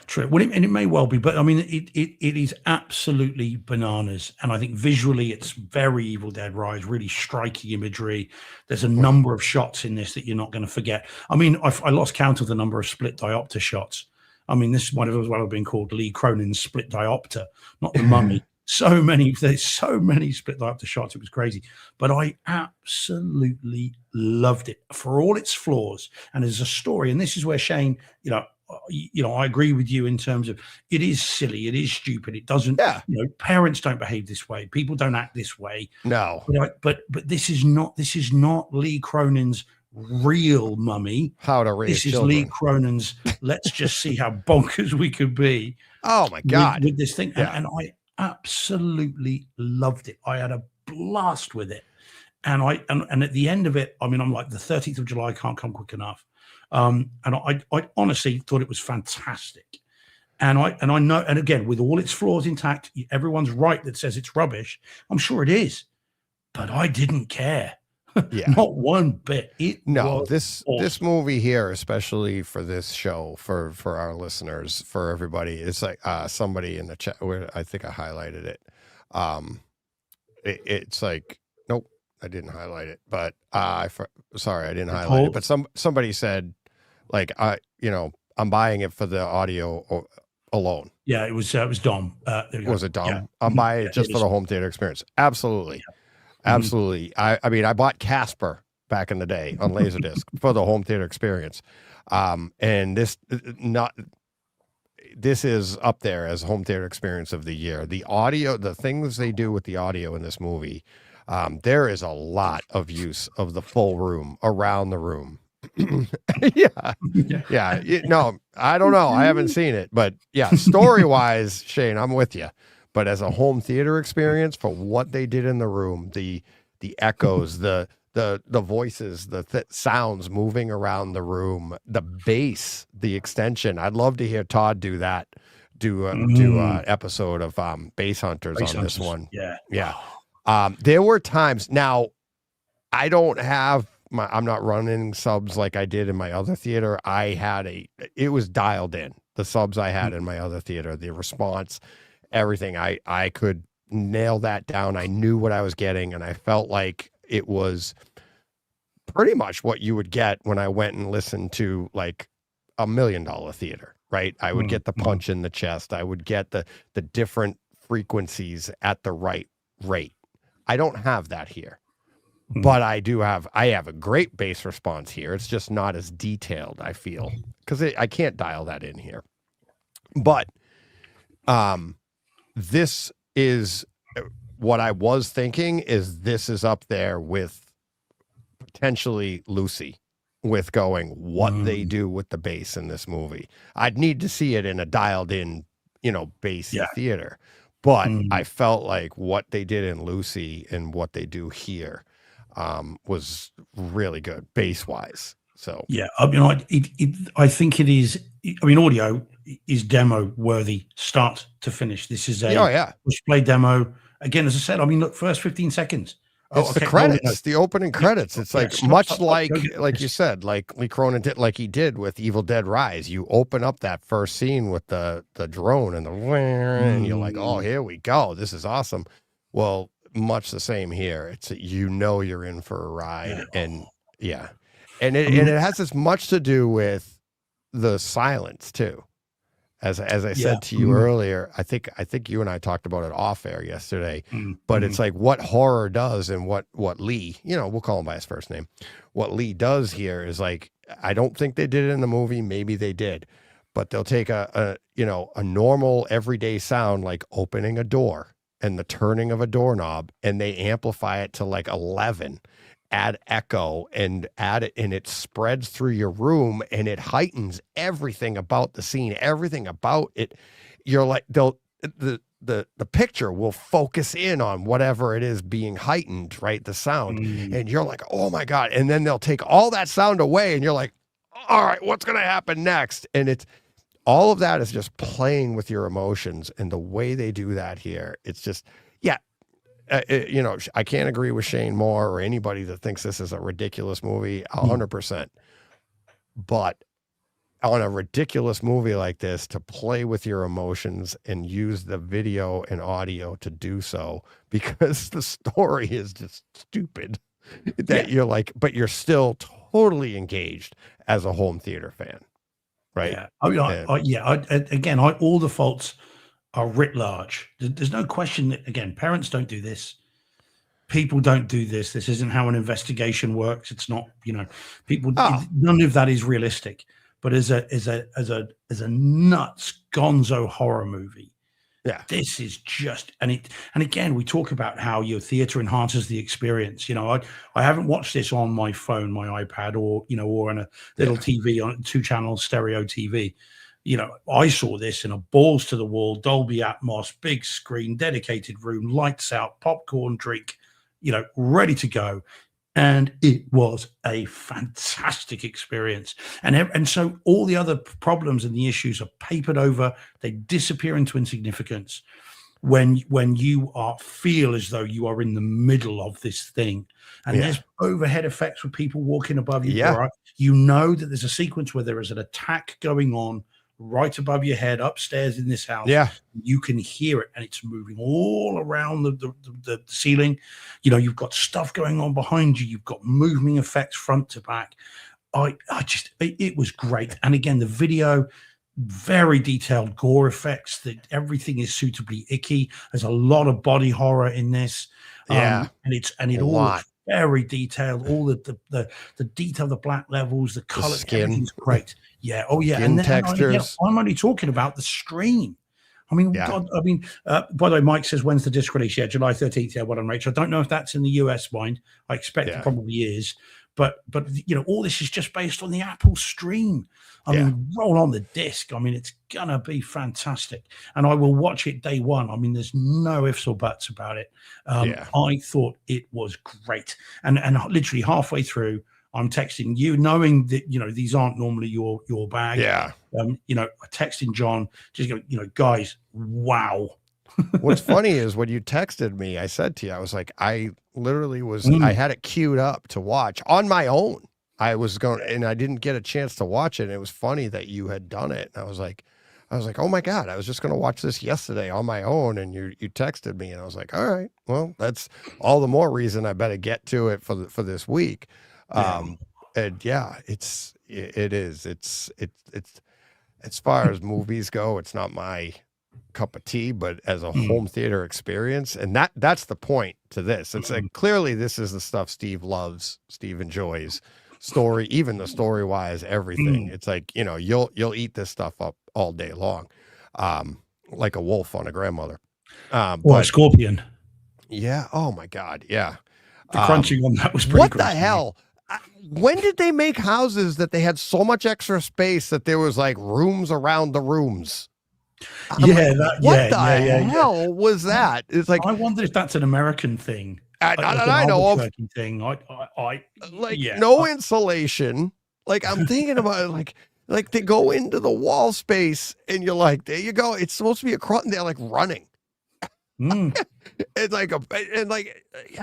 True. Well, and it may well be, but I mean, it is absolutely bananas. And I think visually, it's very Evil Dead Rise. Really striking imagery. There's a number of shots in this that you're not going to forget. I mean, I lost count of the number of split diopter shots. I mean, this might have as well been called Lee Cronin's split diopter, not The Mummy. There's so many split diopter shots. It was crazy, but I absolutely loved it for all its flaws. And as a story, and this is where Shane, I agree with you in terms of it is silly, it is stupid. It doesn't, parents don't behave this way. People don't act this way. No, but this is not Lee Cronin's real Mummy. How to raise children. Lee Cronin's let's just see how bonkers we could be. Oh my God. With this thing. And I absolutely loved it. I had a blast with it. And at the end of it, I mean, I'm like, the 13th of July can't come quick enough. And I honestly thought it was fantastic. And I know, and again, with all its flaws intact, everyone's right that says it's rubbish. I'm sure it is, but I didn't care. Yeah. Not one bit. This movie here, especially for this show, for our listeners, for everybody, it's like somebody in the chat where I think I highlighted it. It's like, nope, I didn't highlight it, but sorry, I didn't highlight it. But somebody said, like, I'm buying it for the audio alone. Yeah, it was Dom. Was it Dom? Yeah. I'm buying it just for the home theater experience. Absolutely. Yeah. Absolutely. I mean, I bought Casper back in the day on Laserdisc for the home theater experience. And this is up there as home theater experience of the year. The audio, the things they do with the audio in this movie, there is a lot of use of the full room around the room. Yeah. No, I don't know. I haven't seen it, but yeah, story wise, Shane, I'm with you. But as a home theater experience, for what they did in the room, the echoes, the voices, the sounds moving around the room, the bass, the extension. I'd love to hear Todd do that. Do an episode of Bass Hunters on this one. Yeah. There were times. Now, I don't have I'm not running subs like I did in my other theater. It was dialed in. The subs I had in my other theater, the response, everything. I could nail that down. I knew what I was getting, and I felt like it was pretty much what you would get when I went and listened to like $1 million theater, right? I would get the punch in the chest. I would get the different frequencies at the right rate. I don't have that here. But I have a great bass response here. It's just not as detailed, I feel, because I can't dial that in here. But this is what I was thinking is this is up there with potentially Lucy, with going what they do with the bass in this movie. I'd need to see it in a dialed in, bassy theater. But I felt like what they did in Lucy and what they do here was really good bass wise. So yeah, I mean, I think it is. I mean, audio is demo worthy, start to finish. This is a push play demo. Again, as I said, I mean, look, first 15 seconds. It's the credits, the opening credits. It's like much like you said, like Lee Cronin did, like he did with Evil Dead Rise. You open up that first scene with the drone and and you're like, oh, here we go. This is awesome. Well, much the same here. It's you're in for a ride, and it has as much to do with the silence too. As I said to you earlier, I think you and I talked about it off air yesterday, but it's like what horror does and what Lee, we'll call him by his first name. What Lee does here is like, I don't think they did it in the movie. Maybe they did, but they'll take a normal everyday sound, like opening a door and the turning of a doorknob, and they amplify it to like 11, add echo and add it, and it spreads through your room and it heightens everything about the scene, everything about it. You're like, the picture will focus in on whatever it is being heightened, right? The sound. And you're like, oh my God. And then they'll take all that sound away and you're like, all right, what's going to happen next? And it's all of that is just playing with your emotions, and the way they do that here, it's just, I can't agree with Shane Moore or anybody that thinks this is a ridiculous movie, 100%. But on a ridiculous movie like this, to play with your emotions and use the video and audio to do so, because the story is just stupid, that you're like, but you're still totally engaged as a home theater fan, right? Yeah, I mean, all the faults are writ large. There's no question that, again, parents don't do this. People don't do this. This isn't how an investigation works. It's not, people. None of that is realistic. But as a nuts gonzo horror movie, this is just and again, we talk about how your theater enhances the experience. I haven't watched this on my phone, my iPad, or on a little TV on 2 channel stereo TV. I saw this in a balls to the wall, Dolby Atmos, big screen, dedicated room, lights out, popcorn drink, ready to go. And it was a fantastic experience. And so all the other problems and the issues are papered over. They disappear into insignificance when you feel as though you are in the middle of this thing. And there's overhead effects with people walking above you. Yeah. You know that there's a sequence where there is an attack going on right above your head upstairs in this house. Yeah. You can hear it, and it's moving all around the ceiling. You've got stuff going on behind you. You've got moving effects front to back. It was great. And again, the video, very detailed gore effects, that everything is suitably icky. There's a lot of body horror in this. And it all looks very detailed. All the detail, the black levels, the color, everything's great. Yeah. Oh yeah. Skin textures. I'm only talking about the stream. I mean, God, by the way, Mike says, when's the disc release? Yeah, July 13th. Yeah, well done, Rachel. I don't know if that's in the US mind. I expect it probably is. But all this is just based on the Apple stream. I mean, roll on the disc. I mean, it's gonna be fantastic. And I will watch it day one. I mean, there's no ifs or buts about it. I thought it was great. And literally halfway through, I'm texting you, knowing that these aren't normally your bag. Yeah. Texting John, just go, guys, wow. What's funny is when you texted me, I said to you, I was like, I literally was, I had it queued up to watch on my own. I was going, and I didn't get a chance to watch it. And it was funny that you had done it. And I was like, oh my God, I was just going to watch this yesterday on my own. And you texted me, and I was like, all right, well, that's all the more reason I better get to it for this week. And it's as far as movies go, it's not my cup of tea, but as a home theater experience, and that's the point to this. It's like, clearly this is the stuff Steve loves, Steve enjoys. Story, even the story wise, everything. It's like, you'll eat this stuff up all day long, like a wolf on a grandmother, or a scorpion. Yeah. Oh my God. Yeah. The crunching on that was pretty what the hell. When did they make houses that they had so much extra space that there was like rooms around the rooms? What the hell was that? It's like, I wonder if that's an American thing. I know of thing. No insulation. Like, I'm thinking about it, like they go into the wall space, and you're like, there you go. It's supposed to be across. They're like running. It's like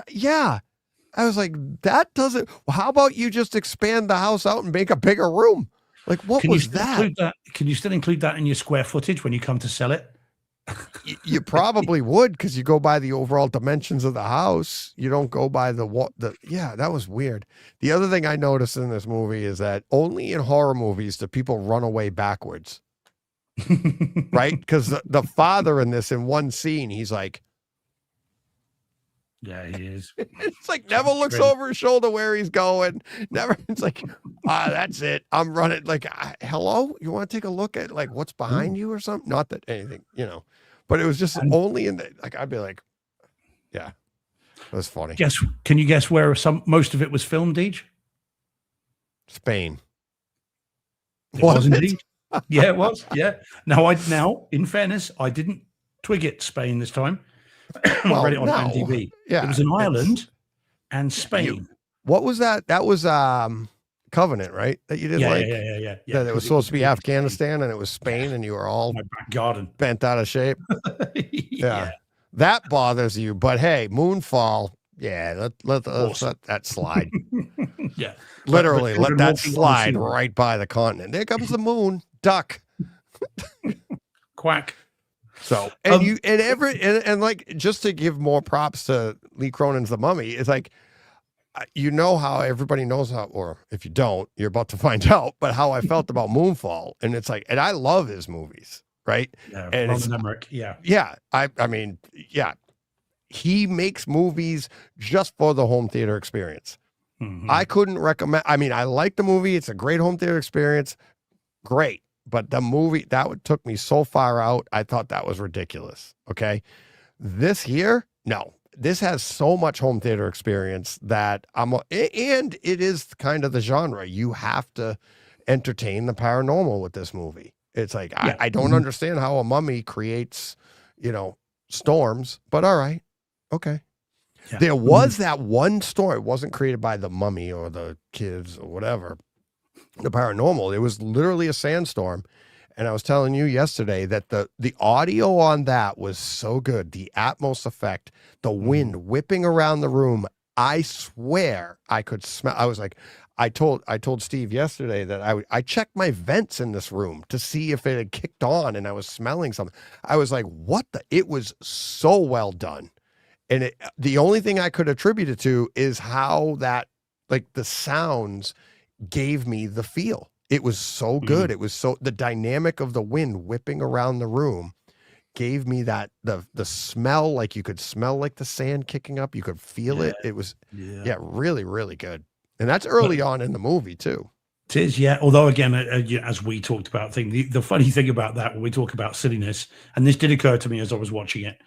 yeah. I was like, that doesn't. Well, how about you just expand the house out and make a bigger room? Like, what was that? Can you still include that in your square footage when you come to sell it? You probably would, because you go by the overall dimensions of the house. You don't go by that was weird. The other thing I noticed in this movie is that only in horror movies do people run away backwards. Right? Because the father in this, in one scene, he's like, yeah, he is. It's like never looks over his shoulder where he's going. Never. It's like, that's it. I'm running. Like, hello, you want to take a look at like what's behind you or something? Not that anything, but it was just only in the, like, I'd be like, yeah, it was funny. Can you guess where most of it was filmed, Deej? Spain. It was indeed. Yeah, it was. Yeah. Now, in fairness, I didn't twig it Spain this time. I read it on IMDb. Yeah, it was in Ireland and Spain. What was that? That was Covenant, right? That you did yeah. That it was supposed to be Afghanistan, and it was Spain, and you were all my back garden bent out of shape. Yeah, that bothers you. But hey, Moonfall. Yeah, let that slide. Yeah, literally let that slide right by the continent. There comes the moon. Duck. Quack. So, and like, just to give more props to Lee Cronin's The Mummy, it's like, how everybody knows how, or if you don't, you're about to find out, but how I felt about Moonfall. And it's like, and I love his movies, right? Yeah, and Roland Emmerich, yeah. Yeah. I mean, yeah. He makes movies just for the home theater experience. Mm-hmm. I couldn't recommend, I mean, I like the movie. It's a great home theater experience. Great. But the movie, took me so far out, I thought that was ridiculous. Okay. This here, no. This has so much home theater experience that and it is kind of the genre. You have to entertain the paranormal with this movie. It's like, I don't understand how a mummy creates, storms, but all right. Okay. Yeah. There was that one story. It wasn't created by the Mummy or the kids or whatever, the paranormal. It was literally a sandstorm. And I was telling you yesterday that the audio on that was so good. The Atmos effect, the wind whipping around the room. I swear I could smell. I was like, I told Steve yesterday that I checked my vents in this room to see if it had kicked on, and I was smelling something. I was like, what the? It was so well done. And the only thing I could attribute it to is how that, like, the sounds gave me the feel. It was so good. It was so, the dynamic of the wind whipping around the room gave me that, the smell, like you could smell like the sand kicking up. You could feel it. It was, really, really good. And that's early on in the movie too. It is, yeah. Although again, as we talked about, the funny thing about that, when we talk about silliness, and this did occur to me as I was watching it,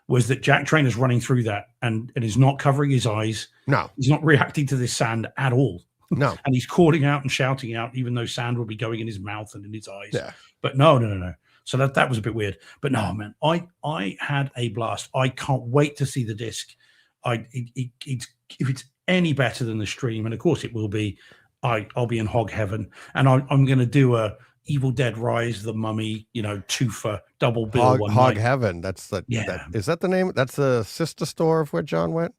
was that Jack Trainor's running through that and is not covering his eyes. No. He's not reacting to this sand at all. No. And he's calling out and shouting out, even though sand will be going in his mouth and in his eyes. Yeah. But no. So that was a bit weird. But no, man, I had a blast. I can't wait to see the disc. If it's any better than the stream, and of course it will be, I'll be in hog heaven. And I'm going to do a Evil Dead Rise, The Mummy, two for double bill. Hog Heaven. That's the, is that the name? That's the sister store of where John went?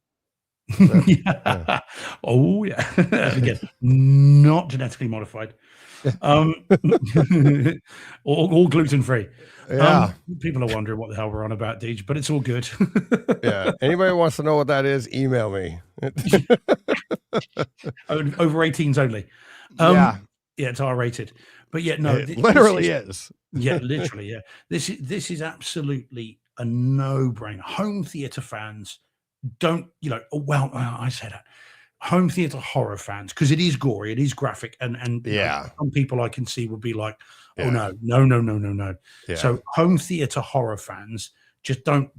Yeah. Oh yeah. Again, not genetically modified. All gluten free. Yeah. People are wondering what the hell we're on about, Deej, but it's all good. Yeah. Anybody wants to know what that is, email me. Over 18s only. Yeah, it's R-rated. But yeah, no, it literally is. Yeah, literally, yeah. This is absolutely a no-brainer. Home theater fans don't, I say that. Home theater horror fans, because it is gory, it is graphic, and some people I can see would be like, oh no. Yeah. So home theater horror fans, just don't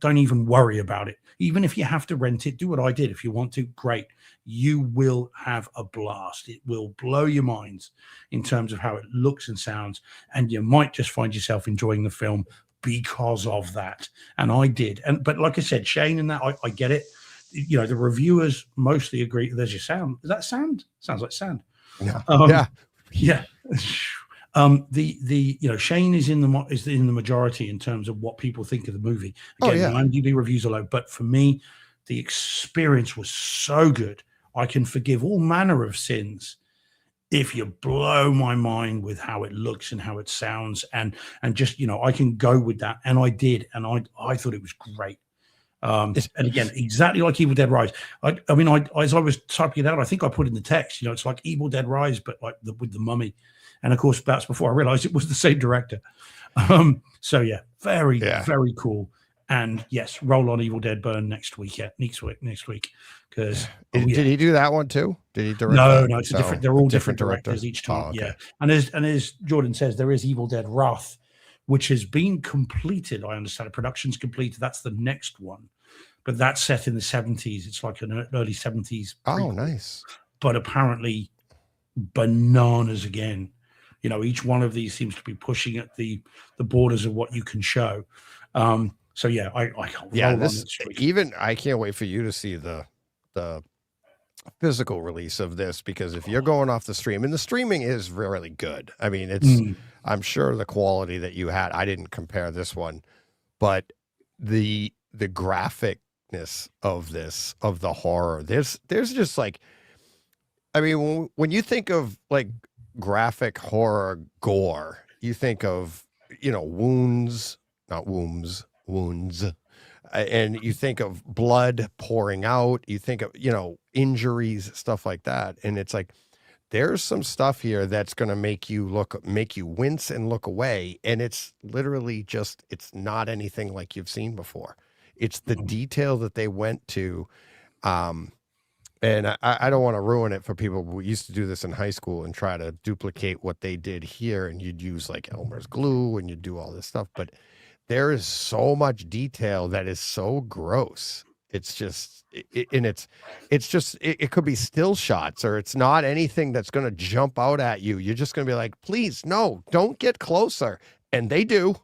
even worry about it. Even if you have to rent it, do what I did. If you want to, great. You will have a blast. It will blow your minds in terms of how it looks and sounds, and you might just find yourself enjoying the film because of that. And I did. But like I said, Shane and that, I get it. The reviewers mostly agree. There's your sound. Is that sand? Sounds like sand. Yeah. Yeah. Shane is in the majority in terms of what people think of the movie. Again, IMDb reviews are low, but for me, the experience was so good. I can forgive all manner of sins if you blow my mind with how it looks and how it sounds, and just I can go with that, and I did, and I thought it was great. And again, exactly like Evil Dead Rise. I mean, as I was typing it out, I think I put in the text, it's like Evil Dead Rise, but like with the Mummy. And of course, that's before I realized it was the same director. So yeah, very cool. And yes, roll on Evil Dead Burn next week. Yeah, next week. Because did he do that one too? Did he direct? No, it's a different. They're all different directors each time. Okay. Yeah, and as Jordan says, there is Evil Dead Wrath, which has been completed. I understand production's completed. That's the next one, but that's set in the 70s. It's like an early 70s. Oh, nice. But apparently, bananas again. Each one of these seems to be pushing at the borders of what you can show. So yeah, I can't. Yeah, I can't wait for you to see the physical release of this, because if you're going off the stream, and the streaming is really good. I mean, it's I'm sure the quality that you had, I didn't compare this one, but the graphicness of the horror, there's just like, I mean, when you think of like graphic horror gore, you think of wounds, not wombs, wounds, and you think of blood pouring out, you think of injuries, stuff like that, and it's like there's some stuff here that's going to make you wince and look away, and it's literally just, it's not anything like you've seen before. It's the detail that they went to. And I don't want to ruin it for people who used to do this in high school and try to duplicate what they did here. And you'd use like Elmer's glue and you'd do all this stuff. But there is so much detail that is so gross. It's just, it could be still shots, or it's not anything that's going to jump out at you. You're just going to be like, please, no, don't get closer. And they do.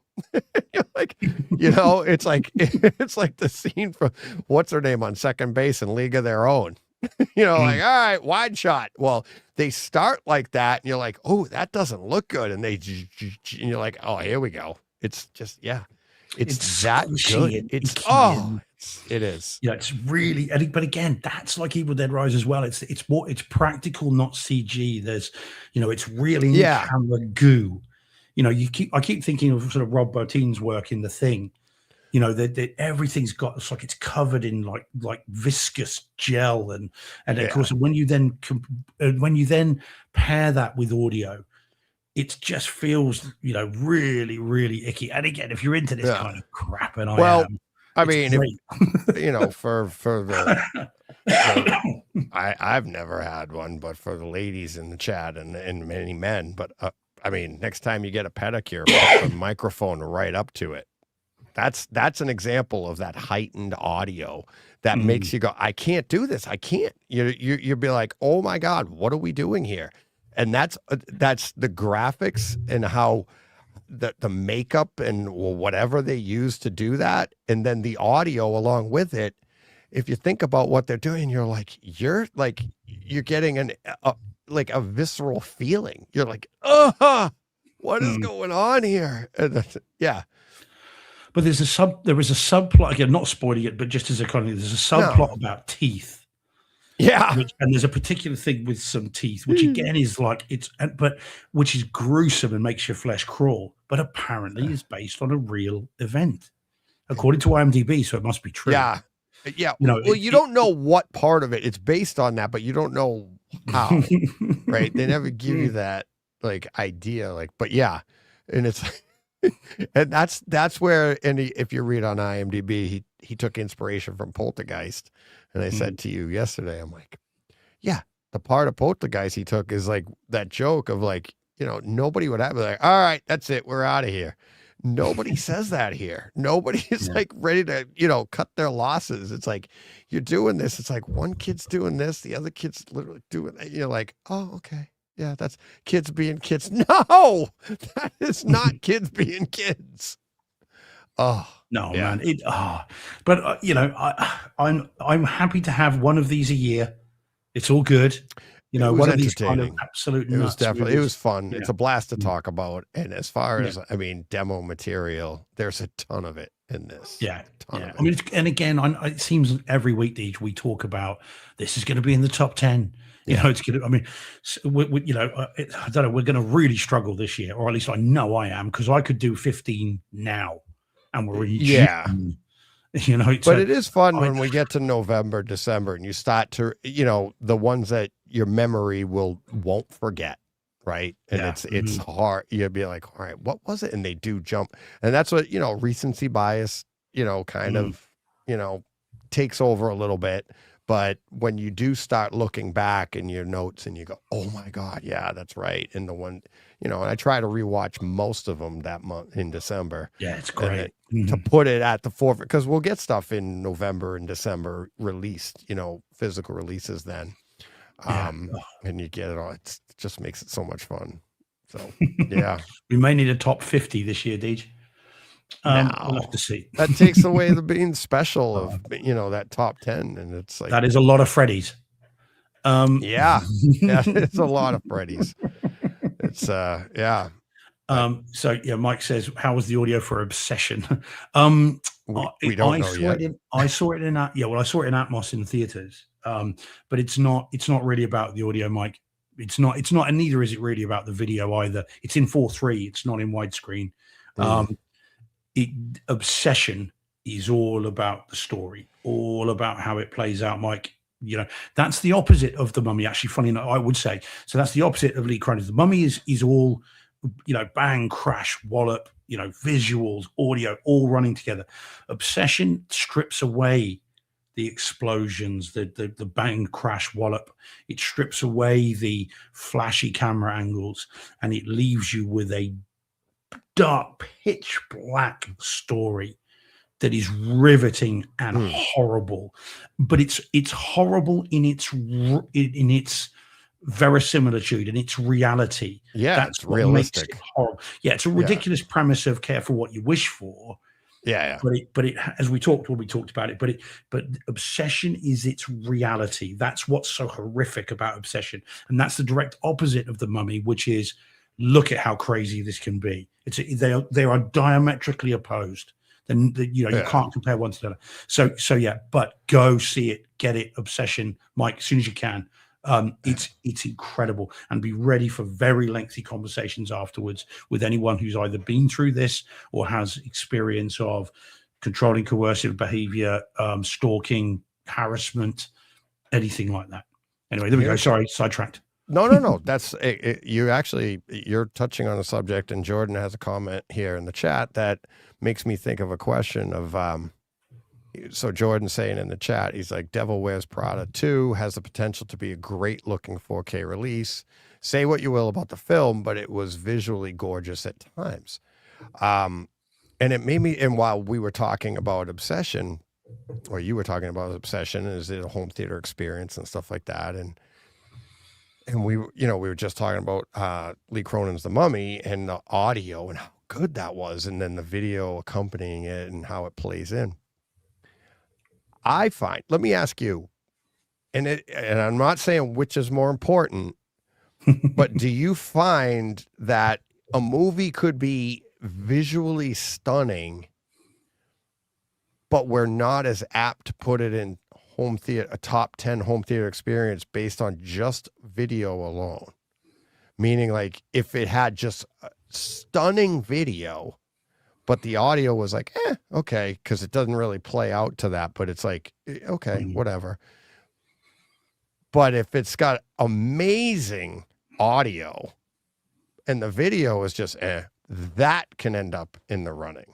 You're like, it's like it's like the scene from what's her name on Second Base in League of Their Own. Like, all right, wide shot. Well, they start like that, and you're like, oh, that doesn't look good, and and you're like, oh, here we go. It's just, it's that good. It is. Yeah, it's really. But again, that's like Evil Dead Rise as well. It's practical, not CG. There's, it's really camera goo. I keep thinking of sort of Rob Bottin's work in The Thing. That everything's got, it's like it's covered in like viscous gel, and of course when you then pair that with audio, it just feels really, really icky. And again, if you're into this kind of crap, and I mean, for the I've never had one, but for the ladies in the chat and many men, but I mean, next time you get a pedicure, put the microphone right up to it. That's an example of that heightened audio that makes you go, I can't do this. I can't. You'll be like, oh my God, what are we doing here? And that's the graphics and how the makeup and whatever they use to do that, and then the audio along with it. If you think about what they're doing, you're getting a visceral feeling. You're like, what is going on here? And yeah. But there is a subplot, again, not spoiling it, but just as a comment, there's a subplot about teeth. Yeah. And there's a particular thing with some teeth, which again is like, which is gruesome and makes your flesh crawl, but apparently is based on a real event, according to IMDb. So it must be true. Yeah. Yeah. You don't know what part of it's based on that, but you don't know how, right? They never give you that idea, but yeah. And it's and that's where, and if you read on IMDb, he took inspiration from Poltergeist. And I said to you yesterday, I'm like, yeah, the part of Poltergeist he took is like that joke of nobody would have all right, that's it, we're out of here. Nobody says that here. Nobody is ready to, cut their losses. It's like, you're doing this. It's like one kid's doing this, the other kid's literally doing it. You're like, oh, okay. Yeah, that's kids being kids. No, that is not kids being kids. Oh no, man. But I'm happy to have one of these a year. It's all good. One of these kind of absolute. It was definitely, it was fun. Yeah. It's a blast to talk about. And as far as demo material, there's a ton of it in this. Yeah, I mean, and again, it seems every week we talk about this is going to be in the top 10. It's going to, I mean, I don't know, we're going to really struggle this year, or at least I know I am, because I could do 15 now and we're in June. But it is fun when we get to November, December, and you start to, the ones that your memory won't forget. Right. And it's hard. You'd be like, all right, what was it? And they do jump. And that's what, recency bias, kind of, takes over a little bit. But when you do start looking back in your notes and you go, oh my God, yeah, that's right. And the one, and I try to rewatch most of them that month in December. Yeah, it's great. To put it at the forefront, because we'll get stuff in November and December released, physical releases then. And you get it all. It just makes it so much fun. So, yeah. We may need a top 50 this year, Deej. We'll have to see. That takes away the being special of that top 10, and it's like that is a lot of Freddy's. It's a lot of Freddy's. It's So Mike says, how was the audio for Obsession? We don't know yet. I saw it in Atmos in theaters. But it's not really about the audio, Mike. It's not, and neither is it really about the video either. It's in 4:3. It's not in widescreen. Obsession is all about the story, all about how it plays out, Mike. That's the opposite of The Mummy. Actually, funny enough, I would say. So that's the opposite of Lee Cronin. The Mummy is all, bang, crash, wallop, visuals, audio, all running together. Obsession strips away the explosions, the bang, crash, wallop. It strips away the flashy camera angles, and it leaves you with a dark, pitch black story that is riveting and horrible. But it's horrible in its verisimilitude and it's reality. Yeah, That's it's what realistic. makes it horrible. Yeah, it's a ridiculous premise of careful what you wish for. Yeah, But it, as we talked about it, but Obsession is its reality. That's what's so horrific about Obsession, and that's the direct opposite of The Mummy, which is look at how crazy this can be. They are diametrically opposed. Then you can't compare one to the other. So yeah, but go see it, get it, Obsession, Mike, as soon as you can. It's incredible, and be ready for very lengthy conversations afterwards with anyone who's either been through this or has experience of controlling coercive behavior, stalking, harassment, anything like that. Anyway, there we go. Sorry, sidetracked. No. That's you're touching on a subject, and Jordan has a comment here in the chat that makes me think of a question of so Jordan's saying in the chat, he's like, Devil Wears Prada 2 has the potential to be a great looking 4K release. Say what you will about the film, but it was visually gorgeous at times. And it made me, and while we were talking about Obsession, or you were talking about Obsession, is it a home theater experience and stuff like that? And we were just talking about Lee Cronin's The Mummy and the audio and how good that was, and then the video accompanying it and how it plays in. I find, let me ask you, and I'm not saying which is more important, but do you find that a movie could be visually stunning, but we're not as apt to put it in home theater, a top 10 home theater experience based on just video alone? Meaning, like, if it had just a stunning video, but the audio was like, okay, because it doesn't really play out to that, but it's like, okay, whatever. But if it's got amazing audio and the video is just, that can end up in the running.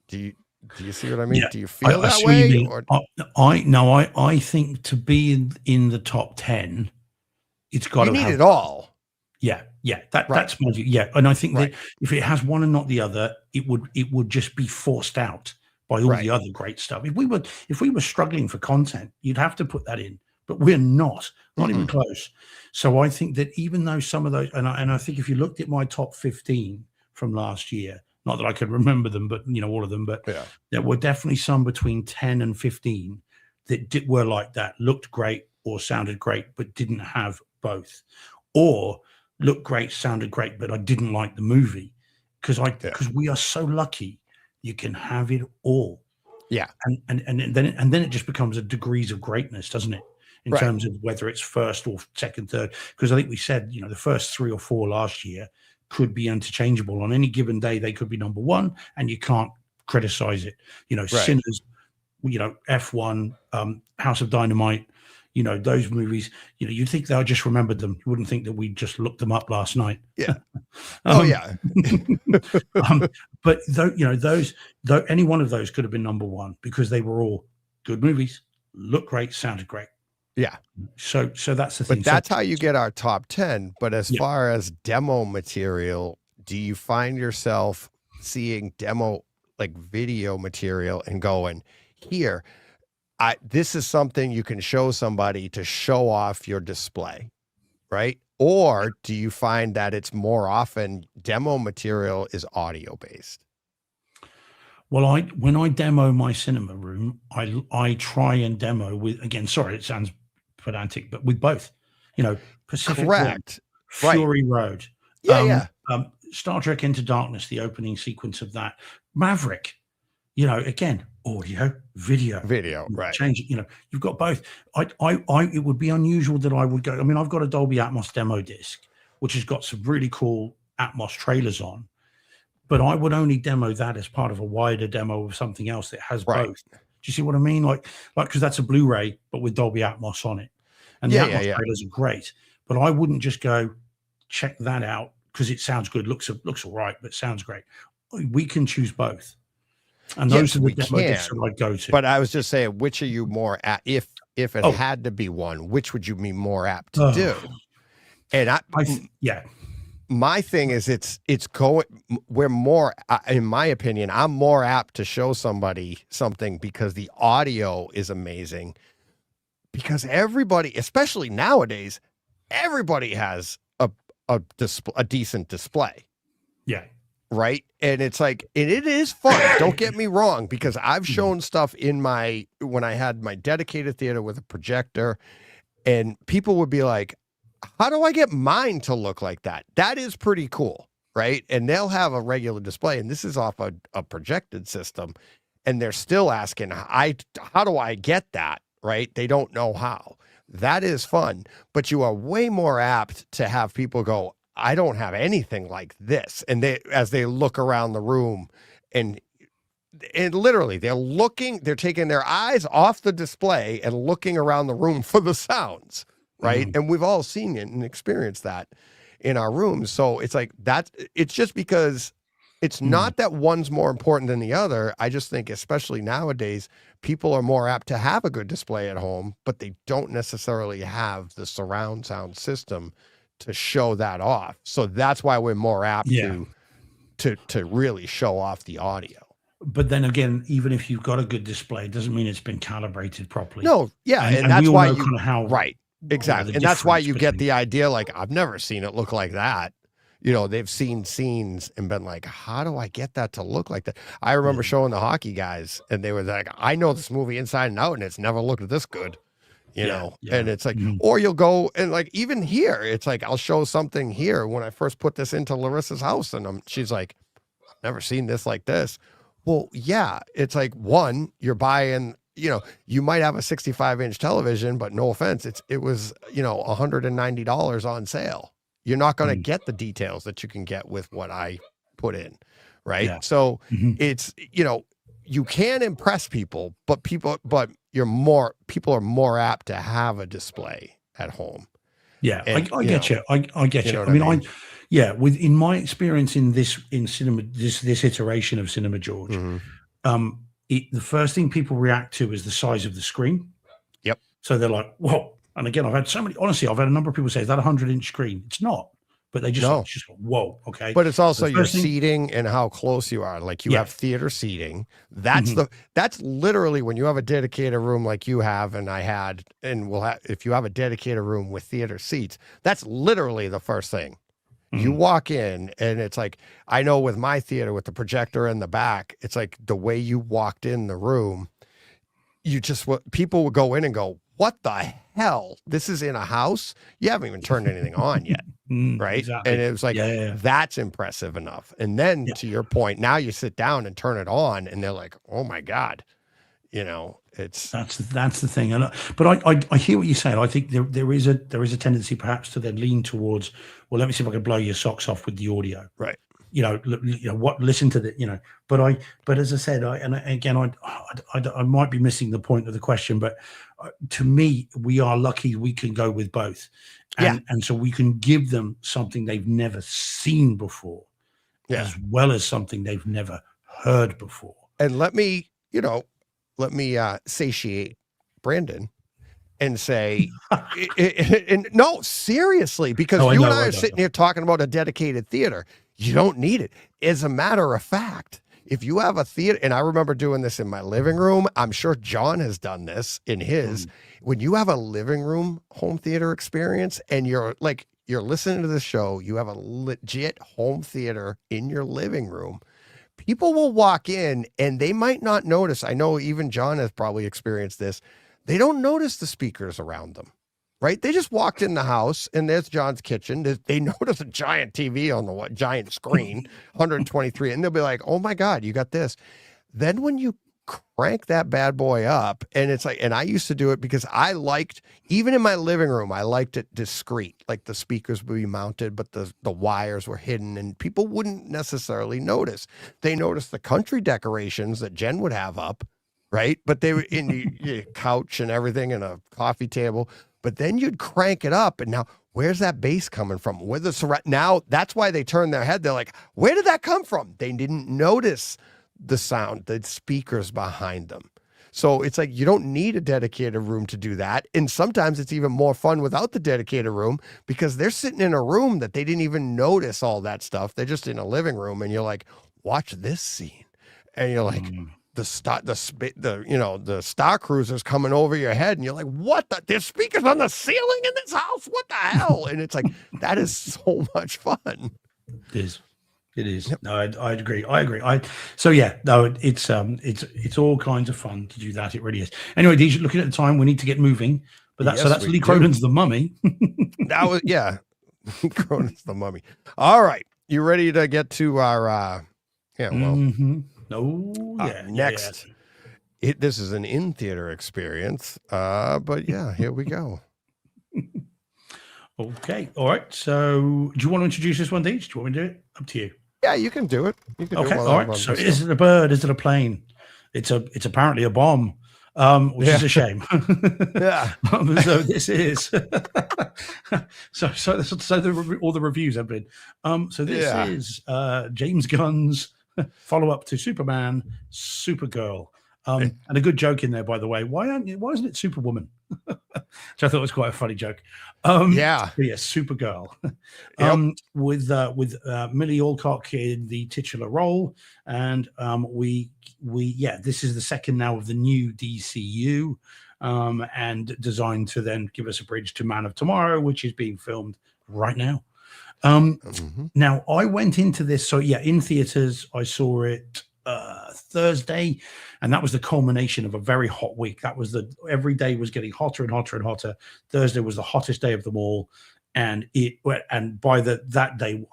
Do you see what I mean? Yeah, do you feel that way? Or? I think to be in the top 10, it's got to need have it all. Yeah. That's my view. Yeah, and I think that if it has one and not the other, it would just be forced out by all the other great stuff. If we were struggling for content, you'd have to put that in, but we're not even close. So I think that even though some of those, and I think if you looked at my top 15 from last year, not that I could remember them, but all of them, but there were definitely some between 10 and 15 that were like that, looked great or sounded great, but didn't have both, or looked great, sounded great, but I didn't like the movie, because we are so lucky you can have it all. Yeah. And then it just becomes a degrees of greatness, doesn't it? In terms of whether it's first or second, third. Because I think we said, the first 3 or 4 last year could be interchangeable. On any given day, they could be number one, and you can't criticize it. Sinners, F1, House of Dynamite, those movies, you'd think that I just remembered them. You wouldn't think that we just looked them up last night. Yeah. But any one of those could have been number one, because they were all good movies, looked great, sounded great. Yeah. So that's the thing. But that's how you get our top 10. But as far as demo material, do you find yourself seeing demo, like video material, and going, here, this is something you can show somebody to show off your display, right? Or do you find that it's more often demo material is audio based? Well, when I demo my cinema room, I try and demo with, again, sorry, it sounds pedantic, but with both, Pacific Rim, Fury Road, Star Trek Into Darkness, the opening sequence of that, Maverick, again, audio, video, right? Change it. You've got both. It would be unusual that I would go. I mean, I've got a Dolby Atmos demo disc, which has got some really cool Atmos trailers on, but I would only demo that as part of a wider demo of something else that has both. Do you see what I mean? Like, because that's a Blu-ray, but with Dolby Atmos on it, and the Atmos trailers are great. But I wouldn't just go check that out because it sounds good, looks all right, but sounds great. We can choose both. And those are the demo discs that I go to. But I was just saying, which are you more at? If it had to be one, which would you be more apt to do? And my thing is, it's going. We're more, in my opinion, I'm more apt to show somebody something because the audio is amazing. Because everybody, especially nowadays, everybody has a decent display. Yeah. Right. And it's like, and it is fun. Don't get me wrong, because I've shown stuff when I had my dedicated theater with a projector, and people would be like, how do I get mine to look like that? That is pretty cool. Right. And they'll have a regular display, and this is off a projected system, and they're still asking, how do I get that? Right. They don't know how. That is fun, but you are way more apt to have people go, I don't have anything like this. And as they look around the room, and literally they're taking their eyes off the display and looking around the room for the sounds. Right. And we've all seen it and experienced that in our rooms. So it's like it's just because it's not that one's more important than the other. I just think, especially nowadays, people are more apt to have a good display at home, but they don't necessarily have the surround sound system to show that off. So that's why we're more apt to really show off the audio. But then again, even if you've got a good display, it doesn't mean it's been calibrated properly. No, yeah, and that's why you kind of how right, exactly, and that's why you get the idea. Like, I've never seen it look like that. You know, they've seen scenes and been like, how do I get that to look like that? I remember showing the hockey guys, and they were like, I know this movie inside and out, and it's never looked this good. You know, and it's like, or you'll go and like, even here, it's like, I'll show something here when I first put this into Larissa's house, and she's like, I've never seen this like this. Well, yeah, it's like, one, you're buying, you know, you might have a 65-inch television, but no offense, it was, you know, $190 on sale. You're not going to get the details that you can get with what I put in. Right. Yeah. So it's, you know, you can impress people, but people are more apt to have a display at home. Yeah, and, I get you. I get you. I mean, in my experience in cinema, this iteration of Cinema George, the first thing people react to is the size of the screen. Yep. So they're like, whoa. And again, I've had a number of people say, is that a 100-inch screen? It's not. But they just go, whoa, okay. But it's also your seating and how close you are. Like, you have theater seating. That's that's literally when you have a dedicated room like you have and I had, and we'll have, if you have a dedicated room with theater seats, that's literally the first thing. You walk in and it's like, I know with my theater with the projector in the back, it's like the way you walked in the room, people would go in and go, what the hell? This is in a house? You haven't even turned anything on yet. Right. Exactly. And it was like, that's impressive enough. And then to your point, now you sit down and turn it on and they're like, oh my God, you know, that's the thing. But I hear what you're saying. I think there is a tendency perhaps to then lean towards, well, let me see if I can blow your socks off with the audio. Right. Listen to the, but as I said, I might be missing the point of the question, but to me, we are lucky we can go with both. And so we can give them something they've never seen before, as well as something they've never heard before. And let me satiate Brandon and say, no, seriously, because you and I are sitting here talking about a dedicated theater. You don't need it. As a matter of fact, if you have a theater, and I remember doing this in my living room, I'm sure John has done this in his, when you have a living room home theater experience and you're listening to the show, you have a legit home theater in your living room, people will walk in and they might not notice. I know even John has probably experienced this. They don't notice the speakers around them. Right? They just walked in the house and there's John's kitchen. They notice a giant TV on the giant screen, 123, and they'll be like, oh my God, you got this. Then when you crank that bad boy up, and it's like, and I used to do it because I liked, even in my living room, I liked it discreet. Like the speakers would be mounted, but the wires were hidden and people wouldn't necessarily notice. They noticed the country decorations that Jen would have up, right? But they were in the couch and everything and a coffee table. But then you'd crank it up, and now where's that bass coming from? Now that's why they turn their head. They're like, where did that come from? They didn't notice the sound, the speakers behind them. So it's like, you don't need a dedicated room to do that. And sometimes it's even more fun without the dedicated room because they're sitting in a room that they didn't even notice all that stuff. They're just in a living room, and you're like, watch this scene. And you're like, the Star Cruiser's coming over your head, and you're like, what there's speakers on the ceiling in this house, what the hell? And it's like, that is so much fun. It is. Yep. No, I agree. So yeah, no, it's all kinds of fun to do that. It really is. Anyway, DJ, looking at the time, we need to get moving. But that's Lee Cronin's The Mummy. That was Cronin's The Mummy. All right, you ready to get to our next? This is an in-theater experience, but yeah, here we go. Okay, all right. So, do you want to introduce this one, Deej? Do you want me to do it? Up to you. Yeah, you can do it. Okay, all right. So, is it a bird? Is it a plane? It's apparently a bomb, which is a shame. Yeah. So this is all the reviews have been. So this is James Gunn's follow-up to Superman, Supergirl. And a good joke in there, by the way. Why isn't it Superwoman? Which I thought was quite a funny joke. Supergirl. With Millie Alcock in the titular role, and this is the second now of the new DCU, and designed to then give us a bridge to Man of Tomorrow, which is being filmed right now. Now I went into this, in theaters. I saw it Thursday, and that was the culmination of a very hot week. That was every day was getting hotter and hotter and hotter. Thursday was the hottest day of them all, and by that day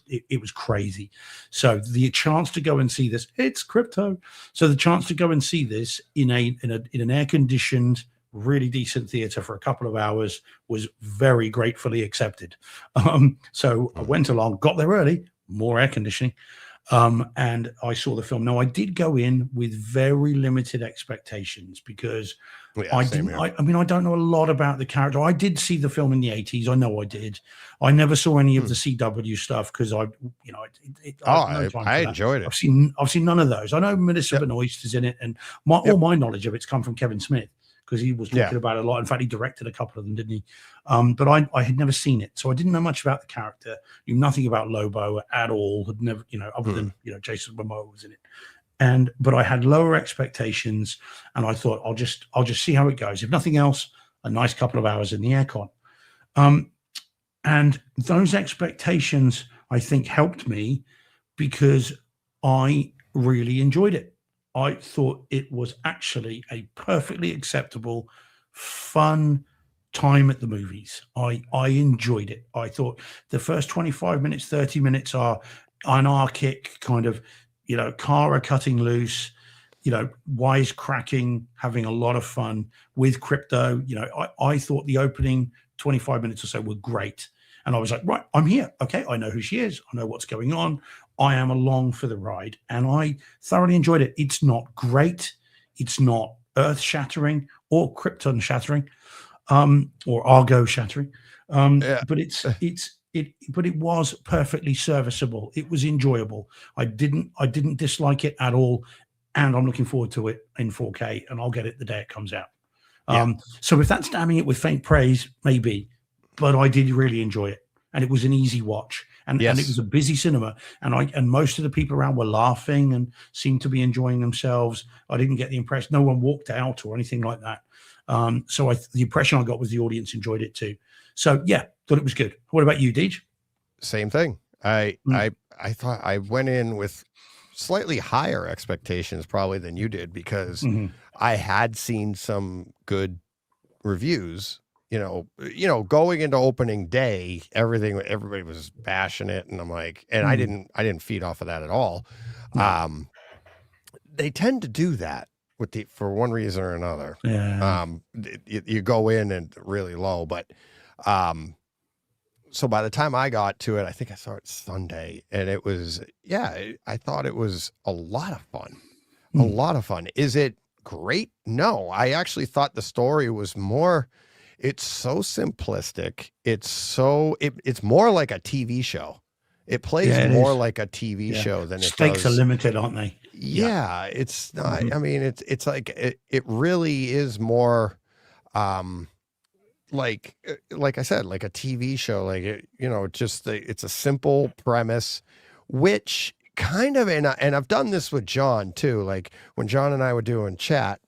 it was crazy. So the chance to go and see this, it's Crypto. So the chance to go and see this in an air conditioned, really decent theater for a couple of hours was very gratefully accepted. So I went along, got there early, more air conditioning. And I saw the film. Now, I did go in with very limited expectations because I don't know a lot about the character. I did see the film in the 80s. I know I did. I never saw any of the CW stuff because I enjoyed it. I've seen none of those. I know Melissa Benoist is in it, and all my knowledge of it's come from Kevin Smith, because he was talking about it a lot. In fact, he directed a couple of them, didn't he? But I had never seen it, so I didn't know much about the character. Knew nothing about Lobo at all. Had never, other than Jason Momoa was in it. But I had lower expectations, and I thought I'll just see how it goes. If nothing else, a nice couple of hours in the aircon. And those expectations, I think, helped me because I really enjoyed it. I thought it was actually a perfectly acceptable, fun time at the movies. I enjoyed it. I thought the first 25 minutes, 30 minutes are anarchic, kind of, Kara cutting loose, wisecracking, having a lot of fun with Crypto. I thought the opening 25 minutes or so were great. And I was like, right, I'm here. Okay, I know who she is. I know what's going on. I am along for the ride, and I thoroughly enjoyed it. It's not great. It's not earth-shattering or Krypton-shattering, or Argo-shattering. But it was perfectly serviceable. It was enjoyable. I didn't dislike it at all, and I'm looking forward to it in 4K, and I'll get it the day it comes out. So if that's damning it with faint praise, maybe, but I did really enjoy it, and it was an easy watch. And it was a busy cinema, and most of the people around were laughing and seemed to be enjoying themselves. I didn't get the impression, no one walked out or anything like that. So the impression I got was the audience enjoyed it too. So thought it was good. What about you, Deej? Same thing. I thought I went in with slightly higher expectations probably than you did, because I had seen some good reviews. Going into opening day, everybody was bashing it, and I'm like, and I didn't feed off of that at all. They tend to do that for one reason or another. You go in and really low, but so by the time I got to it, I think I saw it Sunday, and it was I thought it was a lot of fun. A lot of fun. Is it great? No, I actually thought the story was more. It's so simplistic. It's more like a TV show. It plays more like a TV show than it does. Stakes are limited, aren't they? Yeah, it's not. I mean, it's like it really is more, like I said, like a TV show. Like it's a simple premise, which kind of, and I've done this with John too. Like when John and I were doing chat,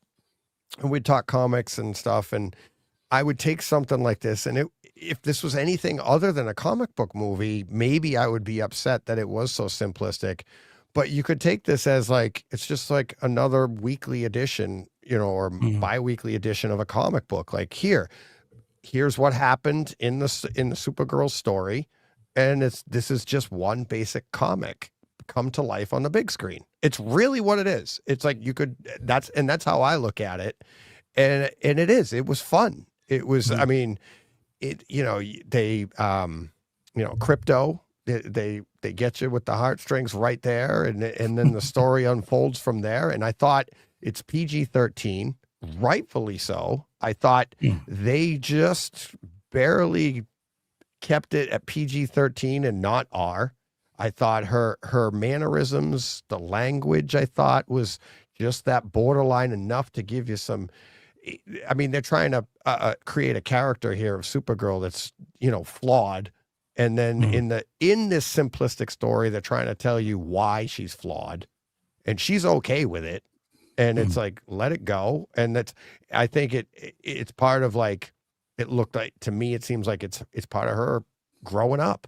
and we'd talk comics and stuff, and I would take something like this, and if this was anything other than a comic book movie, maybe I would be upset that it was so simplistic. But you could take this as like, it's just like another weekly edition, or bi-weekly edition of a comic book. Like here's what happened in the Supergirl story, and this is just one basic comic come to life on the big screen. It's really what it is. It's like that's how I look at it, and it was fun. It was, I mean, they Crypto, they get you with the heartstrings right there, and then the story unfolds from there. And I thought it's PG-13, rightfully so. I thought they just barely kept it at PG-13 and not R. I thought her mannerisms, the language, I thought was just that borderline enough to give you some. I mean, they're trying to create a character here of Supergirl that's flawed, and then in this simplistic story, they're trying to tell you why she's flawed, and she's okay with it, and it's like, let it go. And I think it's part of, like, it looked like to me, it seems like it's part of her growing up.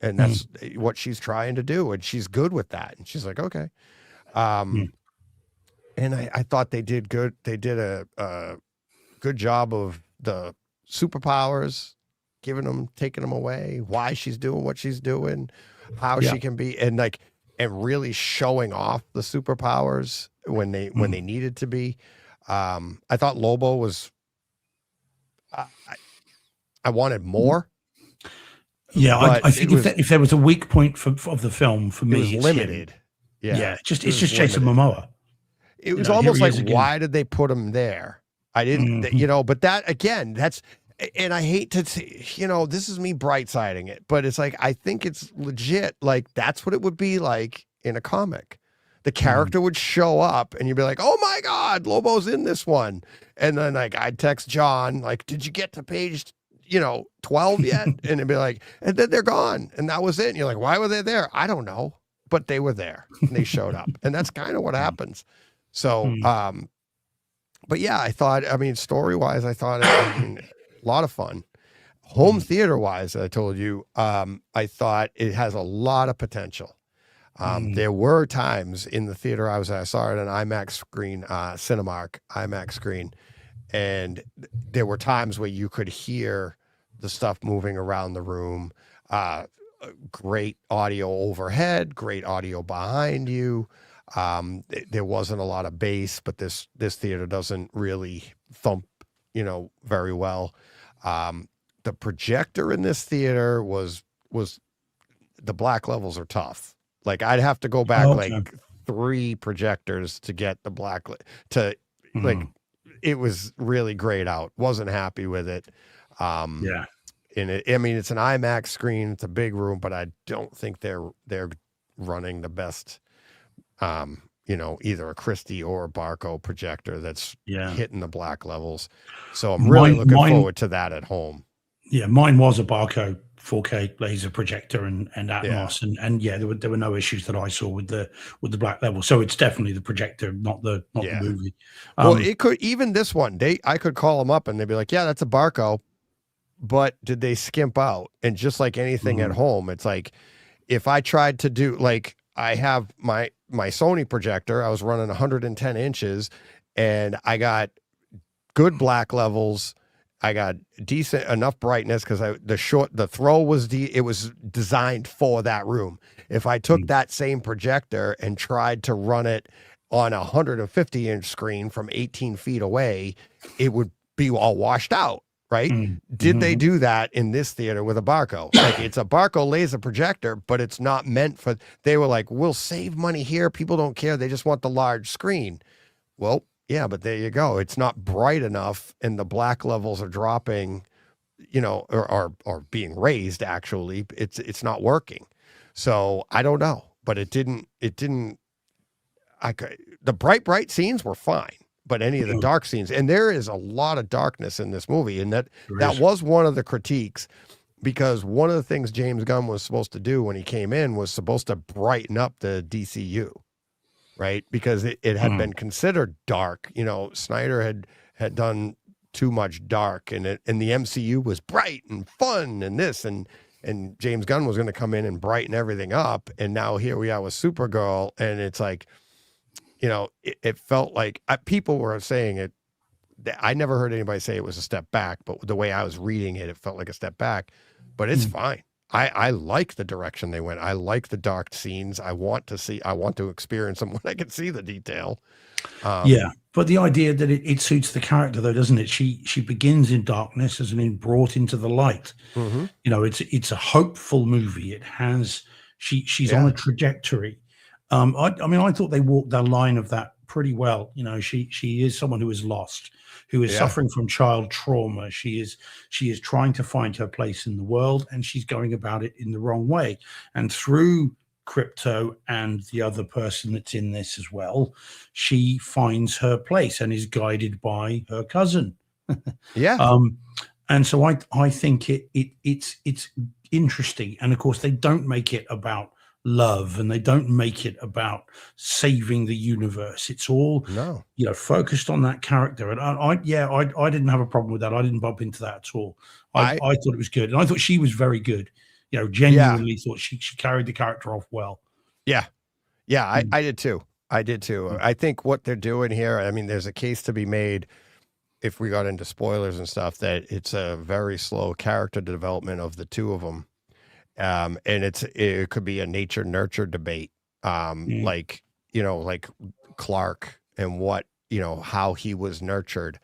And that's what she's trying to do. And she's good with that. And she's like, okay. And I thought they did good. They did a good job of the superpowers, taking them away, why she's doing what she's doing, how she can be, and really showing off the superpowers when they needed to be. I thought Lobo was, I wanted more. Yeah, I think if there was a weak point of the film for me, it was limited. Him. Yeah, it's just Jason Momoa. It was almost like, why did they put him there? I didn't, but that again, and I hate to say, this is me bright siding it, but it's like, I think it's legit. Like, that's what it would be like in a comic. The character would show up and you'd be like, oh my God, Lobo's in this one. And then I'd text John, like, did you get to page 12 yet? And it'd be like, and then they're gone. And that was it. And you're like, why were they there? I don't know, but they were there and they showed up. And that's kind of what happens. So, but yeah, I thought, story wise, I thought a lot of fun. Home theater wise, I told you, I thought it has a lot of potential. There were times in the theater I saw it on IMAX screen, Cinemark IMAX screen. And there were times where you could hear the stuff moving around the room. Great audio overhead, great audio behind you. There wasn't a lot of bass, but this theater doesn't really thump, very well. The projector in this theater was the black levels are tough. Like, I'd have to go back like 3 projectors to get the black it was really grayed out. Wasn't happy with it. And it's an IMAX screen. It's a big room, but I don't think they're running the best, either a Christie or a Barco projector that's hitting the black levels. So I'm really looking forward to that at home. Yeah, mine was a Barco 4K laser projector and Atmos, and there were no issues that I saw with the black level. So it's definitely the projector, not the movie. Well, it could, even this one, I could call them up and they'd be like, yeah, that's a Barco, but did they skimp out? And just like anything at home, it's like, if I tried to do, like, I have my Sony projector, I was running 110 inches and I got good black levels. I got decent enough brightness because the throw was it was designed for that room. If I took that same projector and tried to run it on a 150-inch screen from 18 feet away, it would be all washed out, right? Did they do that in this theater with a Barco? Like, it's a Barco laser projector, but it's not meant for. They were like, we'll save money here. People don't care. They just want the large screen. Well, yeah, but there you go. It's not bright enough, and the black levels are dropping, or being raised. Actually, it's not working. So I don't know, but it didn't. The bright scenes were fine, but any of the dark scenes, and there is a lot of darkness in this movie, and that was one of the critiques. because one of the things James Gunn was supposed to do when he came in was supposed to brighten up the DCU, right? Because it had been considered dark. You know, Snyder had done too much dark, and the MCU was bright and fun and this, and James Gunn was going to come in and brighten everything up. And now here we are with Supergirl, and it's like, you know, it felt like people were saying it. I never heard anybody say it was a step back, but the way I was reading it, it felt like a step back. But it's fine. I like the direction they went. I like the dark scenes. I want to experience them when I can see the detail. Yeah, but the idea that it suits the character, though, doesn't it? She begins in darkness as being brought into the light. You know, it's a hopeful movie. It has she's on a trajectory. I mean, I thought they walked the line of that pretty well. You know, she is someone who is lost, who is suffering from child trauma. She is trying to find her place in the world, and she's going about it in the wrong way. And through Crypto and the other person that's in this as well, she finds her place and is guided by her cousin. And so I think it's interesting. And of course, they don't make it about love, and they don't make it about saving the universe. It's all you know, focused on that character. And I didn't have a problem with that. I didn't bump into that at all. I thought it was good, and I thought she was very good. You know, genuinely thought she carried the character off well. I did too. I think what they're doing here, I mean, there's a case to be made, if we got into spoilers and stuff, that it's a very slow character development of the two of them. And it could be a nature nurture debate. Like, you know, like Clark and what, you know, how he was nurtured,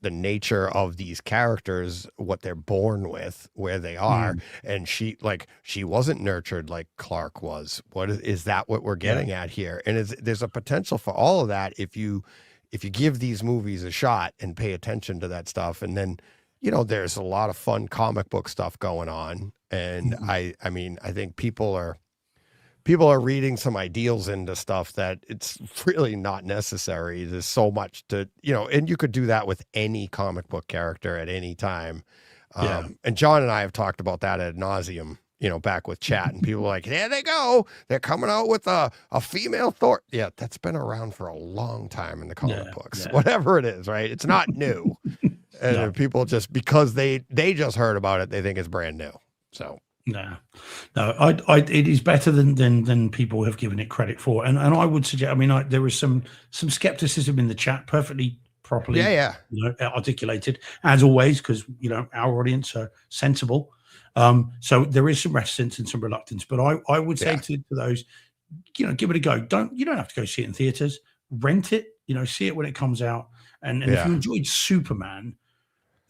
the nature of these characters, what they're born with, where they are. And she wasn't nurtured like Clark was. Is that what we're getting at here? And there's a potential for all of that if you give these movies a shot and pay attention to that stuff. And then, you know, there's a lot of fun comic book stuff going on. And I mean, I think people are reading some ideals into stuff that it's really not necessary. There's so much to, you know, and you could do that with any comic book character at any time. And John and I have talked about that ad nauseum, you know, back with chat, and people were like, there they go. They're coming out with a female Thor. Yeah, that's been around for a long time in the comic books, whatever it is, right? It's not new. And people just, because they just heard about it, they think it's brand new. So no, it is better than people have given it credit for, and I would suggest. I mean, there was some skepticism in the chat, perfectly properly, you know, articulated as always, because you know our audience are sensible. So there is some reticence and some reluctance, but I would say to those, you know, give it a go. You don't have to go see it in theaters. Rent it, you know, see it when it comes out, and if you enjoyed Superman,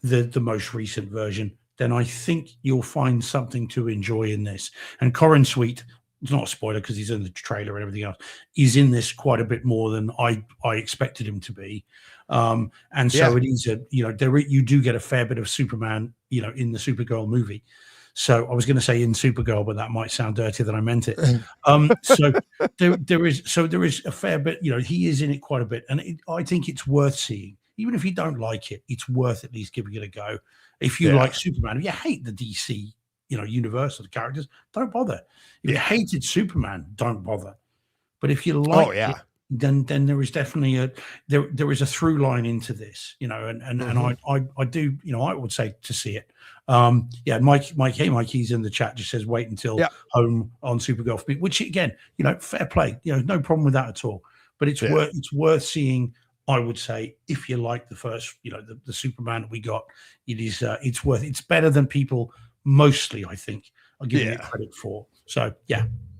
the most recent version, then I think you'll find something to enjoy in this. And Corin Sweet, it's not a spoiler because he's in the trailer and everything else, he's in this quite a bit more than I expected him to be. And so it is you know, you do get a fair bit of Superman, you know, in the Supergirl movie. So I was going to say in Supergirl, but that might sound dirtier than I meant it. So there is a fair bit, you know, he is in it quite a bit. And I think it's worth seeing. Even if you don't like it, it's worth at least giving it a go. If you like Superman, if you hate the DC, you know, universe of the characters, don't bother. If you hated Superman, don't bother. But if you like it, then there is definitely there is a through line into this, you know, and I do, you know, I would say to see it. Mikey's in the chat, just says wait until home on Supergirl for me, which again, you know, fair play, you know, no problem with that at all. But it's worth seeing. I would say if you like the first, you know, the Superman that we got, it's better than people mostly, I think, are giving it credit for. So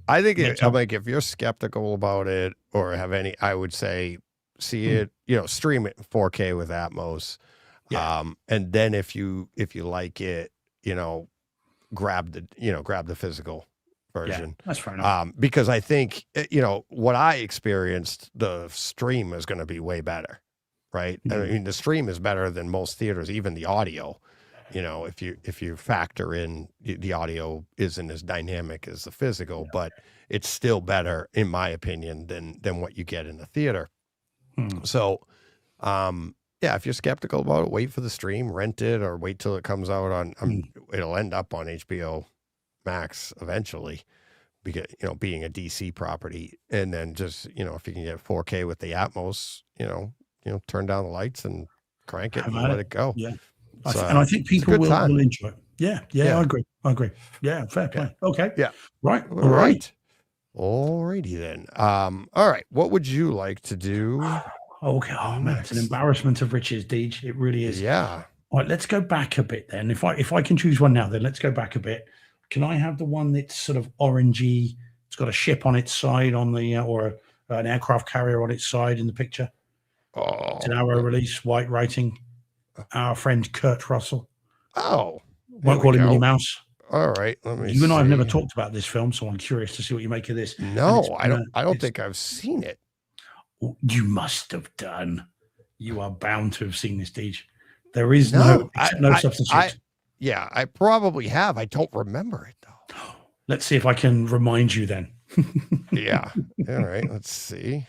I think I'm like, if you're skeptical about it or have any, I would say see it, you know, stream it in 4K with Atmos. And then if you like it, you know, grab the physical version. That's fair enough. Because I think, you know, what I experienced, the stream is going to be way better, right? I mean, the stream is better than most theaters, even the audio. You know, if you factor in the audio isn't as dynamic as the physical, but it's still better, in my opinion, than what you get in the theater. So, Yeah, if you're skeptical about it, wait for the stream, rent it, or wait till it comes out on. It'll end up on HBO Max eventually, because being a DC property, and then just if you can get 4K with the Atmos, turn down the lights and crank it and let it go. Yeah, and I think people will enjoy it. Yeah, I agree. Yeah, fair play. Okay. Yeah. Right. All right. Alrighty then. All right. What would you like to do? Okay. Oh man, it's an embarrassment of riches, Deej. It really is. Yeah. All right, let's go back a bit then. If I can choose one now, then let's go back a bit. Can I have the one that's sort of orangey? It's got a ship on its side on the or an aircraft carrier on its side in the picture. Oh, it's an arrow release, white writing. Our friend Kurt Russell. Oh, won't call him Minnie Mouse. All right, let me. You and I have never talked about this film, so I'm curious to see what you make of this. No, I don't think I've seen it. You must have done. You are bound to have seen this, Deej. There is no substitute. Yeah, I probably have. I don't remember it though. Let's see if I can remind you then. Yeah. All right. Let's see.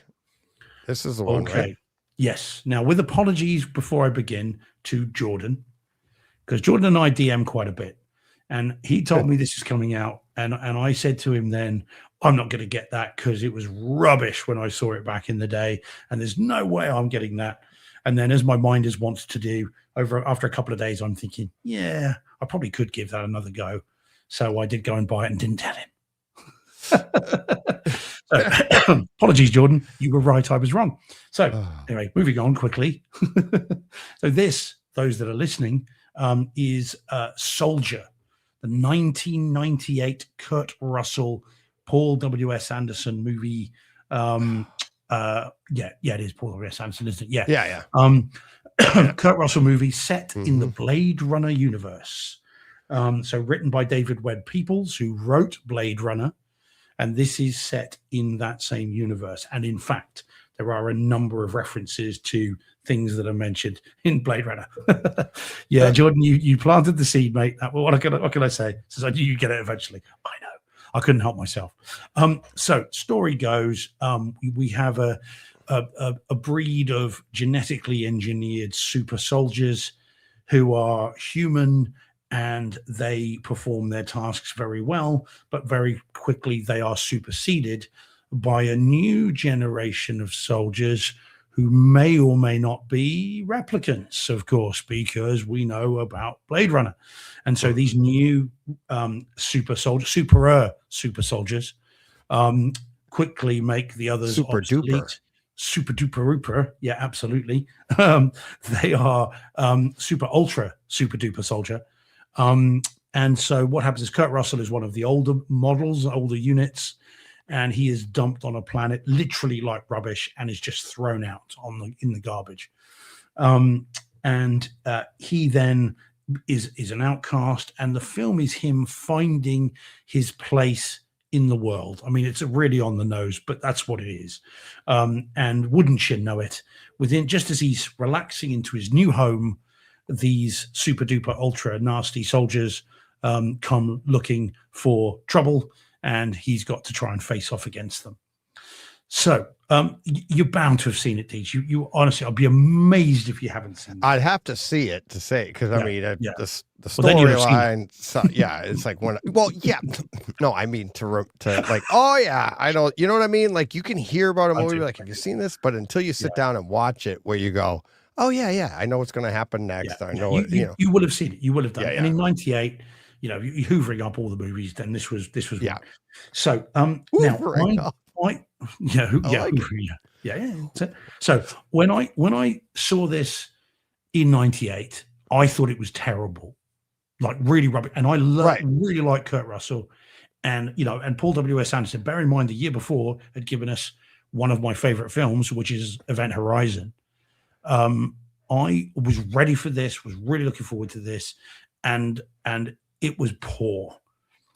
This is the one. Okay. Right? Yes. Now, with apologies before I begin to Jordan, because Jordan and I DM quite a bit, and he told me this is coming out, and I said to him then, I'm not going to get that because it was rubbish when I saw it back in the day, and there's no way I'm getting that. And then, as my mind is wants to do, after a couple of days, I'm thinking, yeah, I probably could give that another go. So I did go and buy it and didn't tell him. So, apologies, Jordan. You were right. I was wrong. So anyway, moving on quickly. So those that are listening, is Soldier, the 1998 Kurt Russell, Paul W.S. Anderson movie. Yeah, it is Paul W.S. Anderson, isn't it? Yeah. Kurt Russell movie set in the Blade Runner universe. So written by David Webb Peoples, who wrote Blade Runner, and this is set in that same universe. And in fact, there are a number of references to things that are mentioned in Blade Runner. Yeah, Jordan, you planted the seed, mate. What can I say? Since I knew you'd get it eventually. I know. I couldn't help myself. So story goes, we have a breed of genetically engineered super soldiers who are human, and they perform their tasks very well, but very quickly they are superseded by a new generation of soldiers who may or may not be replicants, of course, because we know about Blade Runner. And so these new super soldiers quickly make the others super obsolete. Duper. Super duper rooper. Yeah, absolutely. They are super ultra super duper soldier. And so what happens is Kurt Russell is one of the older models, older units, and he is dumped on a planet literally like rubbish and is just thrown out in the garbage. And he then is an outcast, and the film is him finding his place in the world. I mean, it's really on the nose, but that's what it is. And wouldn't you know it, just as he's relaxing into his new home, these super duper ultra nasty soldiers come looking for trouble, and he's got to try and face off against them. So you're bound to have seen it, Deej. You honestly, I'd be amazed if you haven't seen it. I'd have to see it to say, because I mean, the storyline. Yeah, it's like when. Well, yeah, no, I mean to like, oh yeah, I know, you know what I mean. Like you can hear about a movie, like, have you seen this? But until you sit down and watch it, where you go, oh yeah, I know what's going to happen next. I know you would have seen it. You would have done it. And in '98, you're hoovering up all the movies. Then this was yeah. one. So So when I saw this in '98, I thought it was terrible, like really rubbish. And I really like Kurt Russell, and and Paul W.S. Anderson. Bear in mind, the year before had given us one of my favorite films, which is Event Horizon. I was ready for this, was really looking forward to this, and it was poor.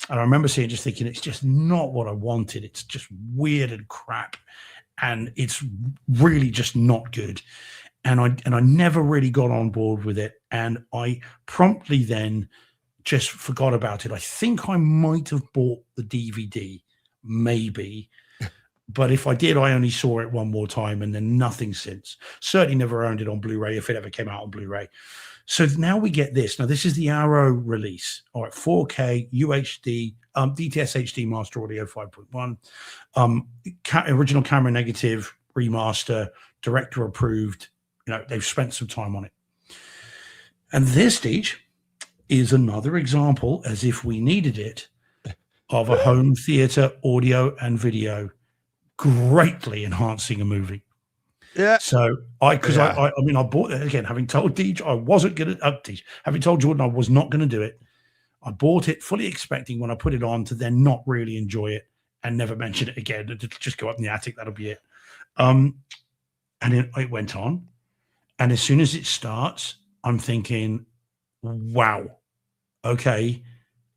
And I remember seeing it, just thinking, it's just not what I wanted. It's just weird and crap, and it's really just not good. And I never really got on board with it, and I promptly then just forgot about it. I think I might have bought the DVD, maybe, But if I did, I only saw it one more time and then nothing since. Certainly never owned it on Blu-ray if it ever came out on Blu-ray. So now we get this. Now, this is the Arrow release. All right, 4K, UHD, DTS HD Master Audio 5.1, original camera negative, remaster, director approved. You know, they've spent some time on it. And this, Deej, is another example, as if we needed it, of a home theater audio and video greatly enhancing a movie. Yeah. So I bought it again, having told Deej I wasn't going to, having told Jordan I was not going to do it. I bought it fully expecting when I put it on to then not really enjoy it and never mention it again. And just go up in the attic. That'll be it. And it went on. And as soon as it starts, I'm thinking, wow, okay.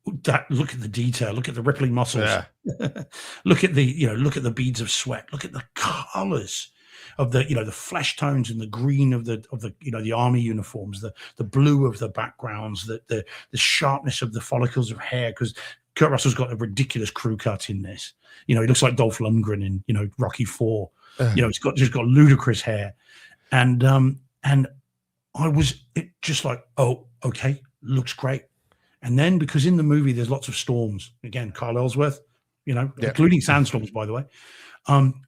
Look at the detail, look at the rippling muscles, look at the beads of sweat, look at the colors of the flesh tones and the green of the army uniforms, the blue of the backgrounds, the sharpness of the follicles of hair, because Kurt Russell's got a ridiculous crew cut in this. He looks like Dolph Lundgren in Rocky IV. It's got ludicrous hair, and I was just like, oh, okay, looks great. And then, because in the movie there's lots of storms, again, Kyle Ellsworth, including sandstorms, by the way,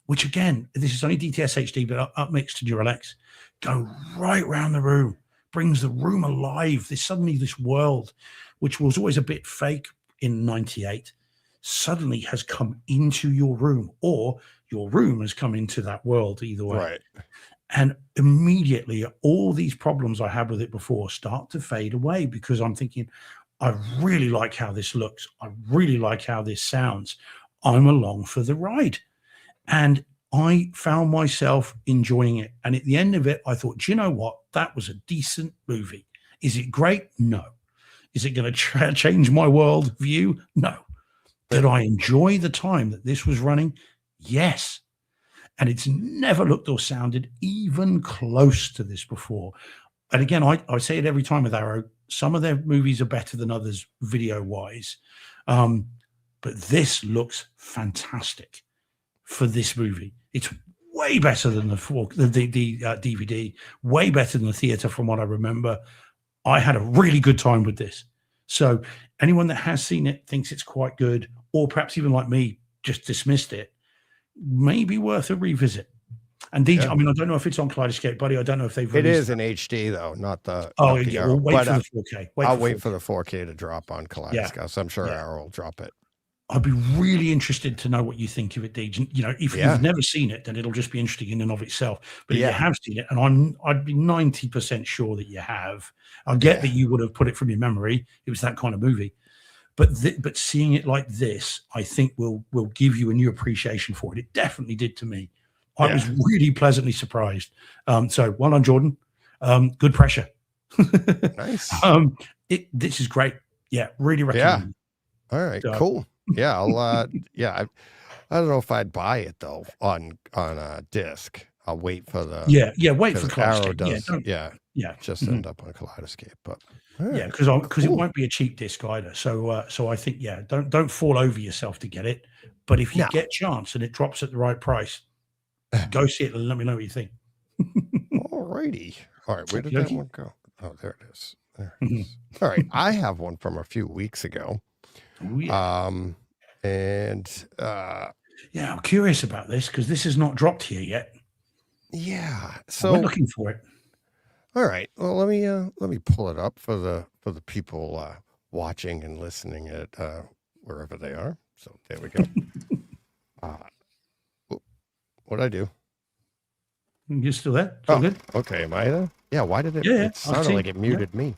which again, this is only DTS HD, but upmixed to Duralex, go right around the room, brings the room alive. This world, which was always a bit fake in '98, suddenly has come into your room, or your room has come into that world, either way. Right. And immediately, all these problems I had with it before start to fade away, because I'm thinking, I really like how this looks. I really like how this sounds. I'm along for the ride. And I found myself enjoying it. And at the end of it, I thought, do you know what? That was a decent movie. Is it great? No. Is it going to change my world view? No. Did I enjoy the time that this was running? Yes. And it's never looked or sounded even close to this before. And again, I say it every time with Arrow. Some of their movies are better than others video-wise. But this looks fantastic for this movie. It's way better than the DVD, way better than the theater from what I remember. I had a really good time with this. So anyone that has seen it thinks it's quite good, or perhaps even like me, just dismissed it, may be worth a revisit. And DJ, I mean, I don't know if it's on Kaleidoscape, buddy. I don't know if they've released it is in HD though, not the. Oh, not the yeah. Arrow. We'll wait for the 4K. I'll wait for the 4K to drop on Kaleidoscope. So I'm sure Arrow will drop it. I'd be really interested to know what you think of it, Deej. If you've never seen it, then it'll just be interesting in and of itself. But if you have seen it, and I'd be 90% sure that you have. I get that you would have put it from your memory. It was that kind of movie. But seeing it like this, I think will give you a new appreciation for it. It definitely did to me. I was really pleasantly surprised. So well done, Jordan. Good pressure. Nice. This is great. Yeah, really recommend. All right, cool. Yeah, I'll I don't know if I'd buy it though on disc. I'll wait for the wait for Arrow Kaleidoscope. does just end up on Kaleidoscope, but because it won't be a cheap disc either. So I think don't fall over yourself to get it, but if you get a chance and it drops at the right price, go see it and let me know what you think. All righty. All right, where did that one go? Oh, there it is. There it is. All right, I have one from a few weeks ago. Ooh, yeah. I'm curious about this because this is not dropped here yet. Yeah, so we're looking for it. All right, well let me pull it up for the people watching and listening at wherever they are. So there we go. What'd I do? You're still there? Still good? Okay, am I there? Yeah. Why did it? Yeah, it sounded like it muted me.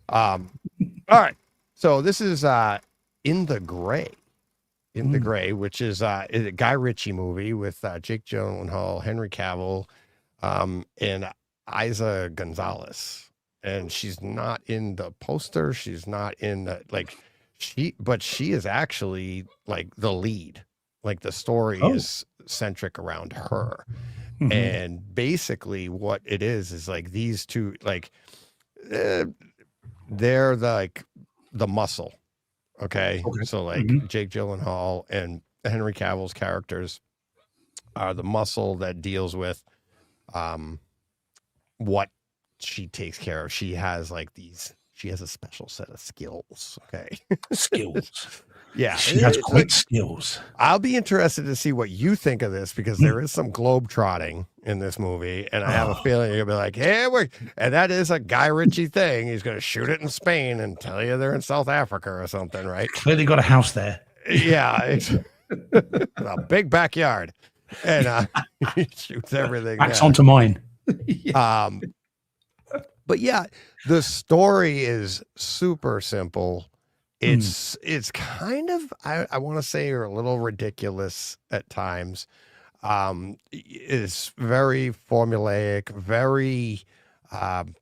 All right. So this is In the Gray. In the Gray, which is a Guy Ritchie movie with Jake Gyllenhaal, Henry Cavill, and Isa Gonzalez. And she's not in the poster. She's not in the but she is actually like the lead. Like the story is centric around her. Mm-hmm. And basically what it is like these two, like they're like the muscle. Okay. So like Jake Gyllenhaal and Henry Cavill's characters are the muscle that deals with what she takes care of. She has a special set of skills. Okay. Skills. Yeah. She has it's great skills. I'll be interested to see what you think of this, because there is some globe trotting in this movie, and I have a feeling you're gonna be like, "Hey, and that is a Guy Ritchie thing. He's gonna shoot it in Spain and tell you they're in South Africa or something, right?" Clearly got a house there. Yeah, it's a big backyard, and he shoots everything. Backs onto mine. But yeah, the story is super simple. It's kind of, I want to say, a little ridiculous at times. It's very formulaic, very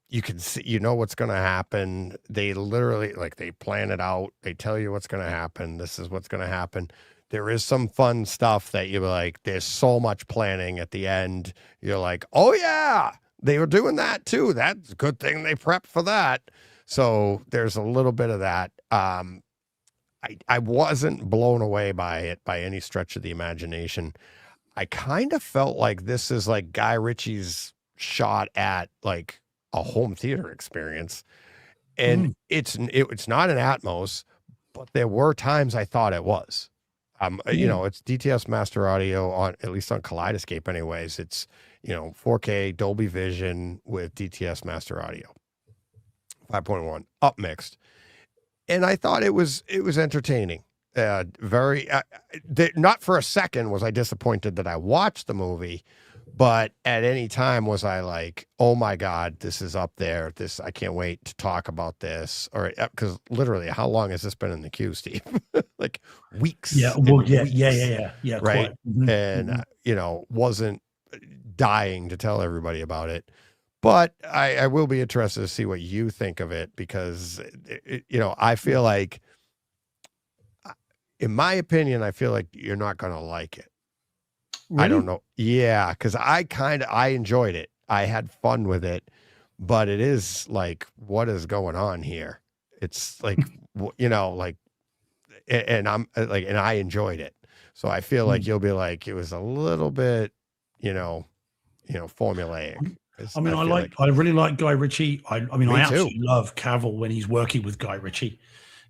you can see, what's going to happen. They literally, like, they plan it out. They tell you what's going to happen. This is what's going to happen. There is some fun stuff that you're like, there's so much planning at the end. You're like, oh yeah, they were doing that too. That's a good thing they prepped for that. So there's a little bit of that. I wasn't blown away by it by any stretch of the imagination. I kind of felt like this is like Guy Ritchie's shot at like a home theater experience. And it's not an Atmos, but there were times I thought it was. It's DTS Master Audio on, at least on Kaleidoscape anyways. It's, 4K Dolby Vision with DTS Master Audio 5.1 upmixed. And I thought it was entertaining. Not for a second was I disappointed that I watched the movie, but at any time was I like, oh my God, this is up there. I can't wait to talk about this. Or because literally, how long has this been in the queue, Steve? Like weeks. Yeah. Well, yeah. Right. Mm-hmm. And wasn't dying to tell everybody about it. But I will be interested to see what you think of it, because, I feel like, in my opinion, I feel like you're not going to like it. Really? I don't know. Yeah, because I enjoyed it. I had fun with it, but it is like, what is going on here? It's like, and I'm like, and I enjoyed it. So I feel like you'll be like, it was a little bit, formulaic. I mean, I really like Guy Ritchie. I absolutely love Cavill when he's working with Guy Ritchie.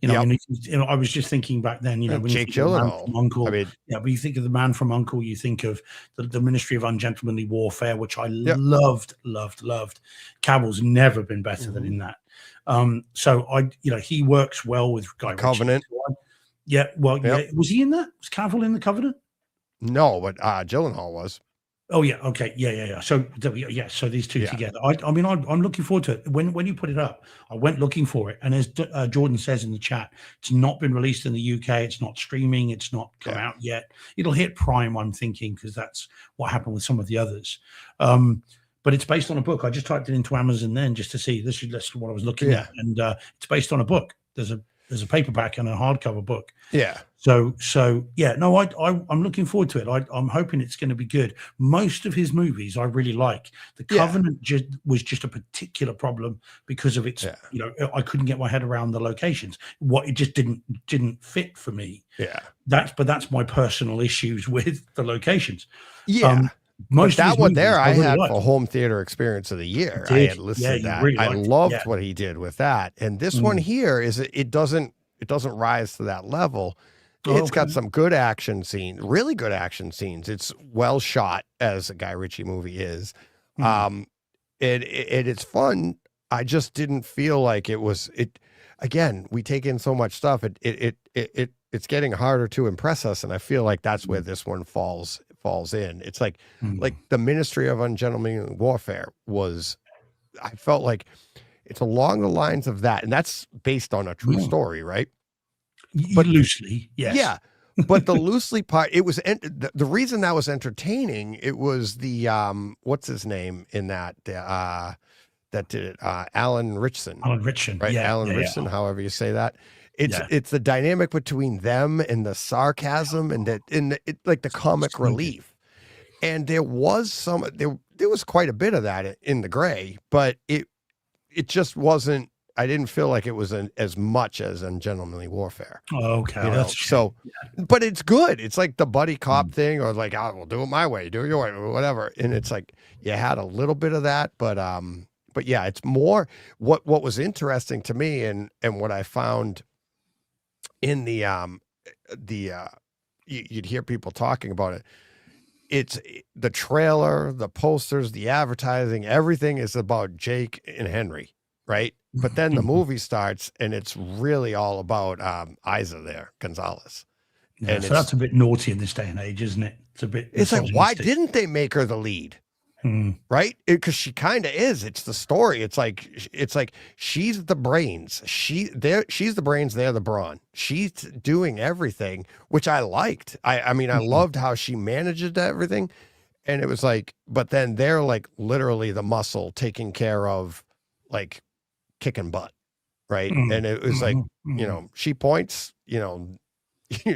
I was just thinking back then, when Jake you think of The Man Gyllenhaal. from Uncle, I mean, but you think of The Man from Uncle, you think of the Ministry of Ungentlemanly Warfare, which I loved. Cavill's never been better than in that. So he works well with Guy Ritchie. Covenant. Yeah, well, yeah. Was he in that? Was Cavill in the Covenant? No, but Gyllenhaal was. Oh yeah, okay, yeah. So so these two together. I'm looking forward to it. When you put it up, I went looking for it, and as Jordan says in the chat, it's not been released in the UK. It's not streaming. It's not come out yet. It'll hit Prime, I'm thinking, because that's what happened with some of the others. But it's based on a book. I just typed it into Amazon then just to see. This is what I was looking at, and it's based on a book. There's a paperback and a hardcover book. Yeah. So yeah, no, I'm looking forward to it. I'm hoping it's going to be good. Most of his movies I really like. The Covenant was just a particular problem because of its, I couldn't get my head around the locations. It just didn't fit for me. Yeah. That's my personal issues with the locations. Yeah. But that one there I had for home theater experience of the year. I had listed that. Really I loved what he did with that. And this one here it doesn't rise to that level. It's got some good action scenes, really good action scenes. It's well shot, as a Guy Ritchie movie is. It's fun. I just didn't feel like it was it. Again, we take in so much stuff. It's getting harder to impress us, and I feel like that's where this one falls in. It's like the Ministry of Ungentlemanly Warfare was. I felt like it's along the lines of that, and that's based on a true story, right? But loosely, yes. Yeah. But the loosely part, it was the reason that was entertaining. It was the what's his name in that that did it, Alan Ritchson. Right? Alan Ritchson, however you say that. It's the dynamic between them and the sarcasm and like the comic relief. And there was quite a bit of that in The Grey, but it just wasn't I didn't feel like it was as much as Ungentlemanly Warfare. Okay, You know, that's so, but it's good. It's like the buddy cop thing, or like, oh, we'll do it my way, do it your way, or whatever. And it's like you had a little bit of that, but yeah, it's more what was interesting to me, and what I found in you'd hear people talking about it. It's the trailer, the posters, the advertising, everything is about Jake and Henry, right? But then the movie starts and it's really all about Isa there, Gonzalez. Yeah, and so that's a bit naughty in this day and age, isn't it? It's like, why misogynistic. didn't they make her the lead? Right? Because she kind of is. It's the story. It's like she's the brains. She's the brains. They're the brawn. She's doing everything, which I liked. I mean, I loved how she managed everything, and it was like, but then they're like literally the muscle taking care of like kicking butt, right? And it was like, you know, she points, you know,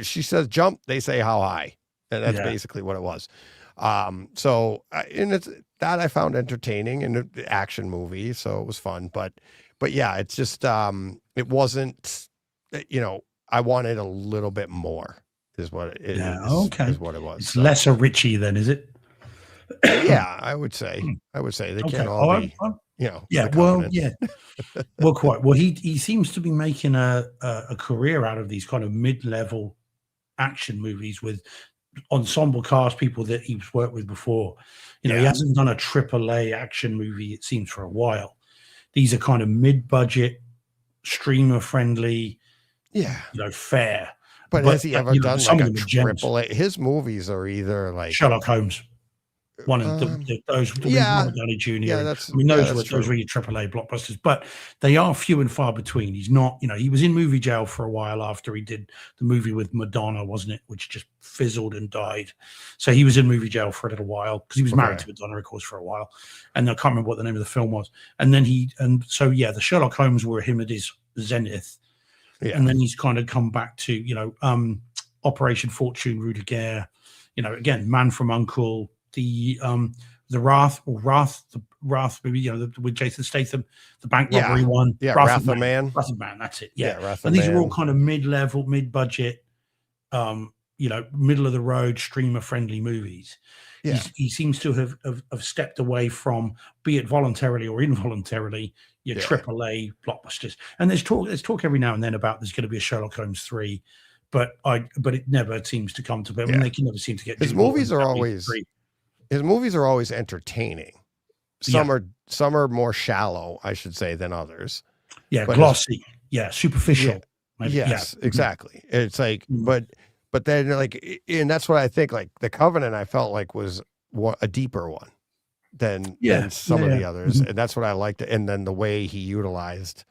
she says jump, they say how high, and that's basically what it was. So and it's that I found entertaining, and the action movie, so it was fun, but yeah, it's just it wasn't, you know, I wanted a little bit more is what it is. Okay. Is what it was. It's lesser Richie then, is it? Yeah, I would say they can't all be, you know. Yeah, well, yeah. Well, quite. Well, he seems to be making a career out of these kind of mid-level action movies with ensemble cast, people that he's worked with before. You know, he hasn't done a AAA action movie, it seems, for a while. These are kind of mid-budget, streamer-friendly, you know, fair. But has he ever done like a AAA? His movies are either like Sherlock Holmes. One of those, Robert Downey Jr. Yeah, those were your AAA blockbusters, but they are few and far between. He's not, you know, he was in movie jail for a while after he did the movie with Madonna, wasn't it? Which just fizzled and died. So he was in movie jail for a little while because he was married to Madonna, of course, for a while. And I can't remember what the name of the film was. And then the Sherlock Holmes were him at his zenith. Yeah. And then he's kind of come back to, you know, Operation Fortune, Rue de Guerre, you know, again, Man from U.N.C.L.E., the Wrath movie, you know, with Jason Statham, the bank robbery one. Yeah, Wrath of Man. Wrath of Man, that's it. Yeah. Wrath and these Man. are all kind of mid-level, mid-budget, you know, middle of the road, streamer-friendly movies. Yeah. He seems to have stepped away from, be it voluntarily or involuntarily, your AAA blockbusters. And there's talk every now and then about there's going to be a Sherlock Holmes 3, but it never seems to come to. I mean, they can never seem to get. His movies are always entertaining. Some are more shallow, I should say, than others. Yeah, but glossy. Superficial. Yes, exactly. It's like, but then like, and that's what I think. Like the Covenant, I felt like was a deeper one than some of the others, and that's what I liked. And then the way he utilized,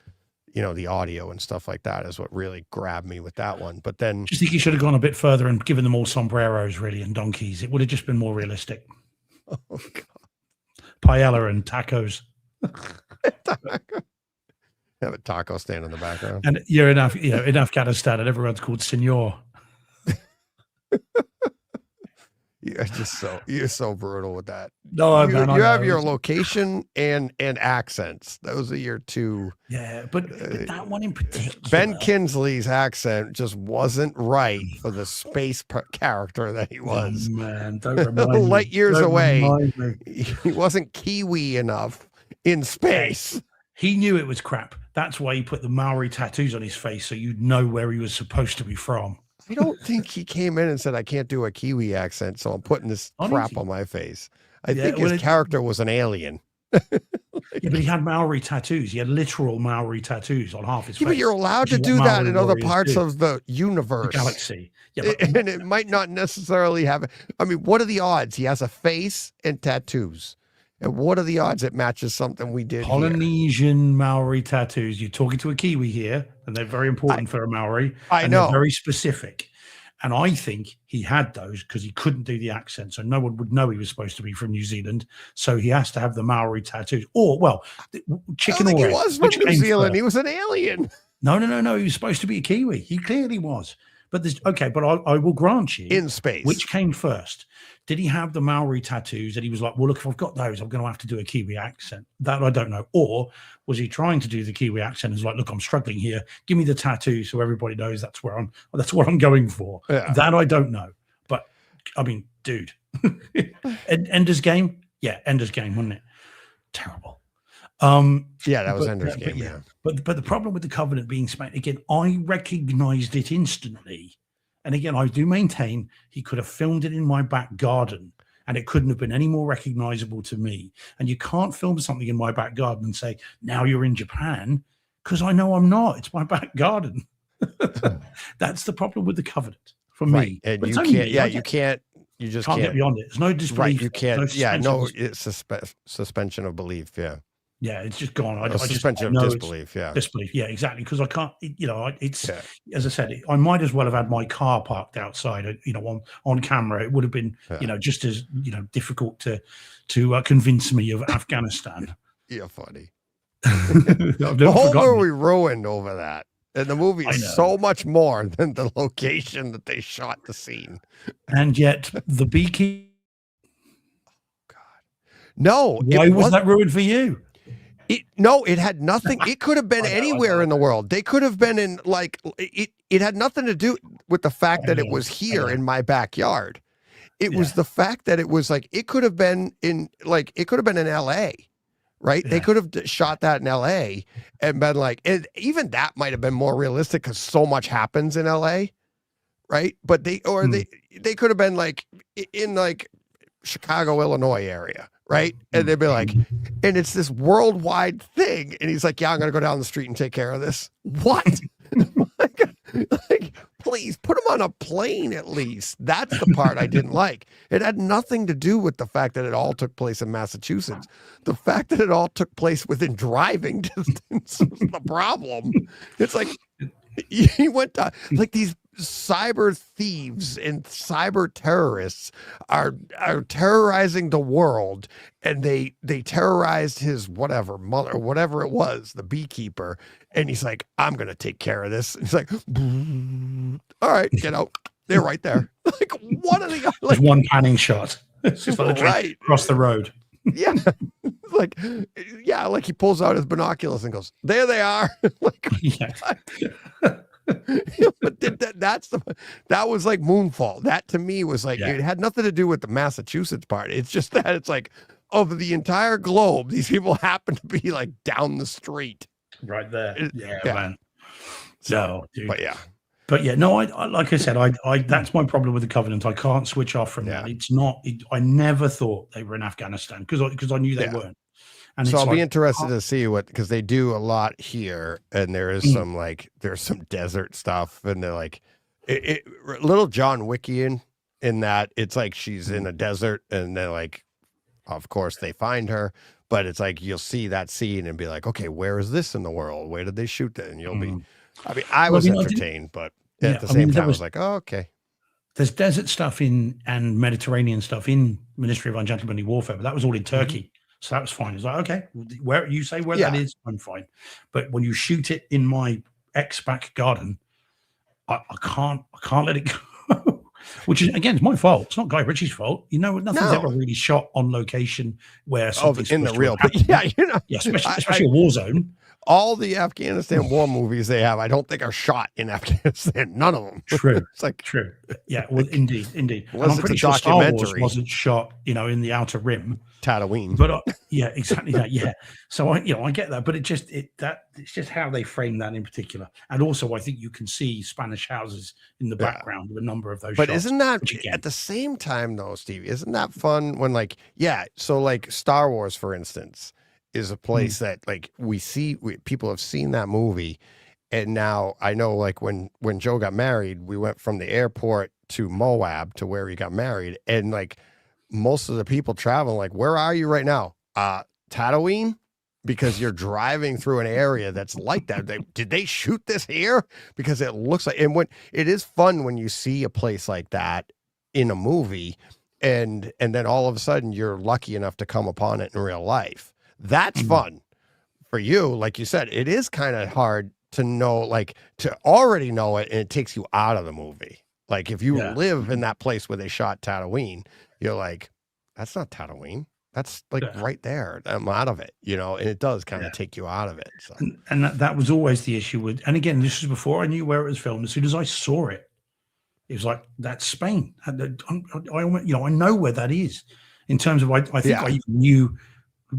you know, the audio and stuff like that is what really grabbed me with that one. But then, do you think he should have gone a bit further and given them all sombreros, really, and donkeys? It would have just been more realistic. Oh God. Paella and tacos. Have a taco stand in the background. And you're in Afghanistan, and everyone's called Senor. You're so brutal with that. No, you man, have your location and accents. Those are your two. Yeah, but that one in particular. Ben Kingsley's accent just wasn't right for the space character that he was. Oh, man, don't remind me. Light years away. He wasn't Kiwi enough in space. He knew it was crap. That's why he put the Maori tattoos on his face, so you'd know where he was supposed to be from. I don't think he came in and said, I can't do a Kiwi accent, so I'm putting this crap on my face. I think his character was an alien. But he had Maori tattoos. He had literal Maori tattoos on half his face. But you're allowed to do that in other parts of the universe. The galaxy. Yeah, and it might not necessarily have... I mean, what are the odds? He has a face and tattoos. And what are the odds it matches something we did Polynesian Maori tattoos. You're talking to a Kiwi here, and they're very important for a Maori. I know. They're very specific. And I think he had those because he couldn't do the accent. So no one would know he was supposed to be from New Zealand. So he has to have the Maori tattoos. Or, well, chicken or egg. He was from New Zealand. He was an alien. No. He was supposed to be a Kiwi. He clearly was. But there's okay, but I will grant you, in space. which came first? Did he have the Maori tattoos that he was like, well, look, if I've got those, I'm going to have to do a Kiwi accent? That I don't know. Or was he trying to do the Kiwi accent? Is like, look, I'm struggling here. Give me the tattoo so everybody knows that's what I'm going for. Yeah. That I don't know. But I mean, dude, Ender's Game, yeah, Ender's Game, wasn't it? Terrible. Yeah, that was but- Ender's but Game. yeah. Yeah. But the problem with the Covenant being Spain, again, I recognized it instantly. And again, I do maintain he could have filmed it in my back garden and it couldn't have been any more recognizable to me. And you can't film something in my back garden and say, now you're in Japan, because I know I'm not. It's my back garden. That's the problem with the Covenant for me. Right. And But you it's only can't, me. yeah, I you get- can't, you just can't get can't. beyond it. There's no disbelief. Right. You can't, yeah, suspension no, of- it's suspension of belief. Yeah. yeah, it's just gone. I No, just suspension know of it's- disbelief. Yeah. disbelief. Yeah, exactly. Because I can't, it's Yeah. as I said, I might as well have had my car parked outside, on camera. It would have been, Yeah. just as, difficult to convince me of Afghanistan. You're funny. I've The never whole forgotten it. movie ruined over that. And the movie I is know. so much more than the location that they shot the scene. And yet the beekeeper, No, why it was wasn't. that ruined for you? No, it had nothing. It could have been I know, I anywhere know. in the world. They could have been in like it. It had nothing to do with the fact I that it know, was I here know. in my backyard. It was Yeah. the fact that it was like it could have been in L.A. Right? They Yeah. could have shot that in L.A. and been like, and even that might have been more realistic because so much happens in L.A. Right? But they could have been like in like Chicago, Illinois area. Right. And they'd be like, and it's this worldwide thing. And he's like, yeah, I'm going to go down the street and take care of this. What? like, please put him on a plane at least. That's the part I didn't like. It had nothing to do with the fact that it all took place in Massachusetts. The fact that it all took place within driving distance was the problem. It's like, he went to like these cyber thieves and cyber terrorists are terrorizing the world, and they terrorized his whatever mother, whatever it was, the beekeeper, and he's like, I'm gonna take care of this. And he's like, all right, get out. They're right there. Like, what are they like? There's one panning shot. It's just like Right. across the road. Yeah, like, yeah, like he pulls out his binoculars and goes, there they are. Like, Yeah. but that was like Moonfall. That to me was like, Yeah. it had nothing to do with the Massachusetts part. It's just that it's like, of the entire globe, these people happen to be like down the street. Right there. Yeah, Yeah. man. So, No, dude. but yeah, no, I like I said, I that's my problem with the Covenant. I can't switch off from that. Yeah. It's not. I never thought they were in Afghanistan because I knew they Yeah. weren't. And so it's I'll like, be interested to see what, because they do a lot here, and there is some like there's some desert stuff, and they're like little John Wickian in that it's like she's in a desert, and they're like, of course they find her, but it's like you'll see that scene and be like, okay, where is this in the world? Where did they shoot that? And you'll be, I mean, I Well, was I didn't- entertained, but Yeah, at the I same mean, there time, I was was- like, oh, okay, there's desert stuff and Mediterranean stuff in Ministry of Ungentlemanly Warfare, but that was all in Turkey. So that was fine. It's like, okay, where you say where that Yeah. is, I'm fine. But when you shoot it in my ex-back garden, I can't let it go. Which is again, it's my fault. It's not Guy Ritchie's fault. Nothing's No. ever really shot on location where oh, something's in the supposed to real, happen. but yeah, Yeah, especially, I- especially a war zone. all the Afghanistan war movies they have, I don't think are shot in Afghanistan. None of them. True. It's like, True. Yeah. Well, indeed. And Unless I'm it's pretty a sure Star Wars documentary. wasn't shot, in the Outer Rim. Tatooine. But yeah, exactly that. Yeah. So I get that, but it's just how they frame that in particular. And also, I think you can see Spanish houses in the Yeah. background of a number of those. But shots, isn't that which again- at the same time though, Steve? Isn't that fun when like, yeah, so like Star Wars, for instance, is a place that like people have seen that movie, and now I know like when Joe got married, we went from the airport to Moab to where he got married, and like most of the people traveling like, where are you right now? Tatooine. Because you're driving through an area that's like that. Did they shoot this here? Because it looks like, and when it is fun when you see a place like that in a movie, and then all of a sudden you're lucky enough to come upon it in real life. That's fun for you. Like you said, it is kind of hard to know, like to already know it, and it takes you out of the movie. Like if you live in that place where they shot Tatooine, you're like, that's not Tatooine. That's like right there. I'm out of it, you know, and it does kind of take you out of it. So. And that was always the issue with, and again, this was before I knew where it was filmed. As soon as I saw it, it was like, that's Spain. I know where that is in terms of, I think I even knew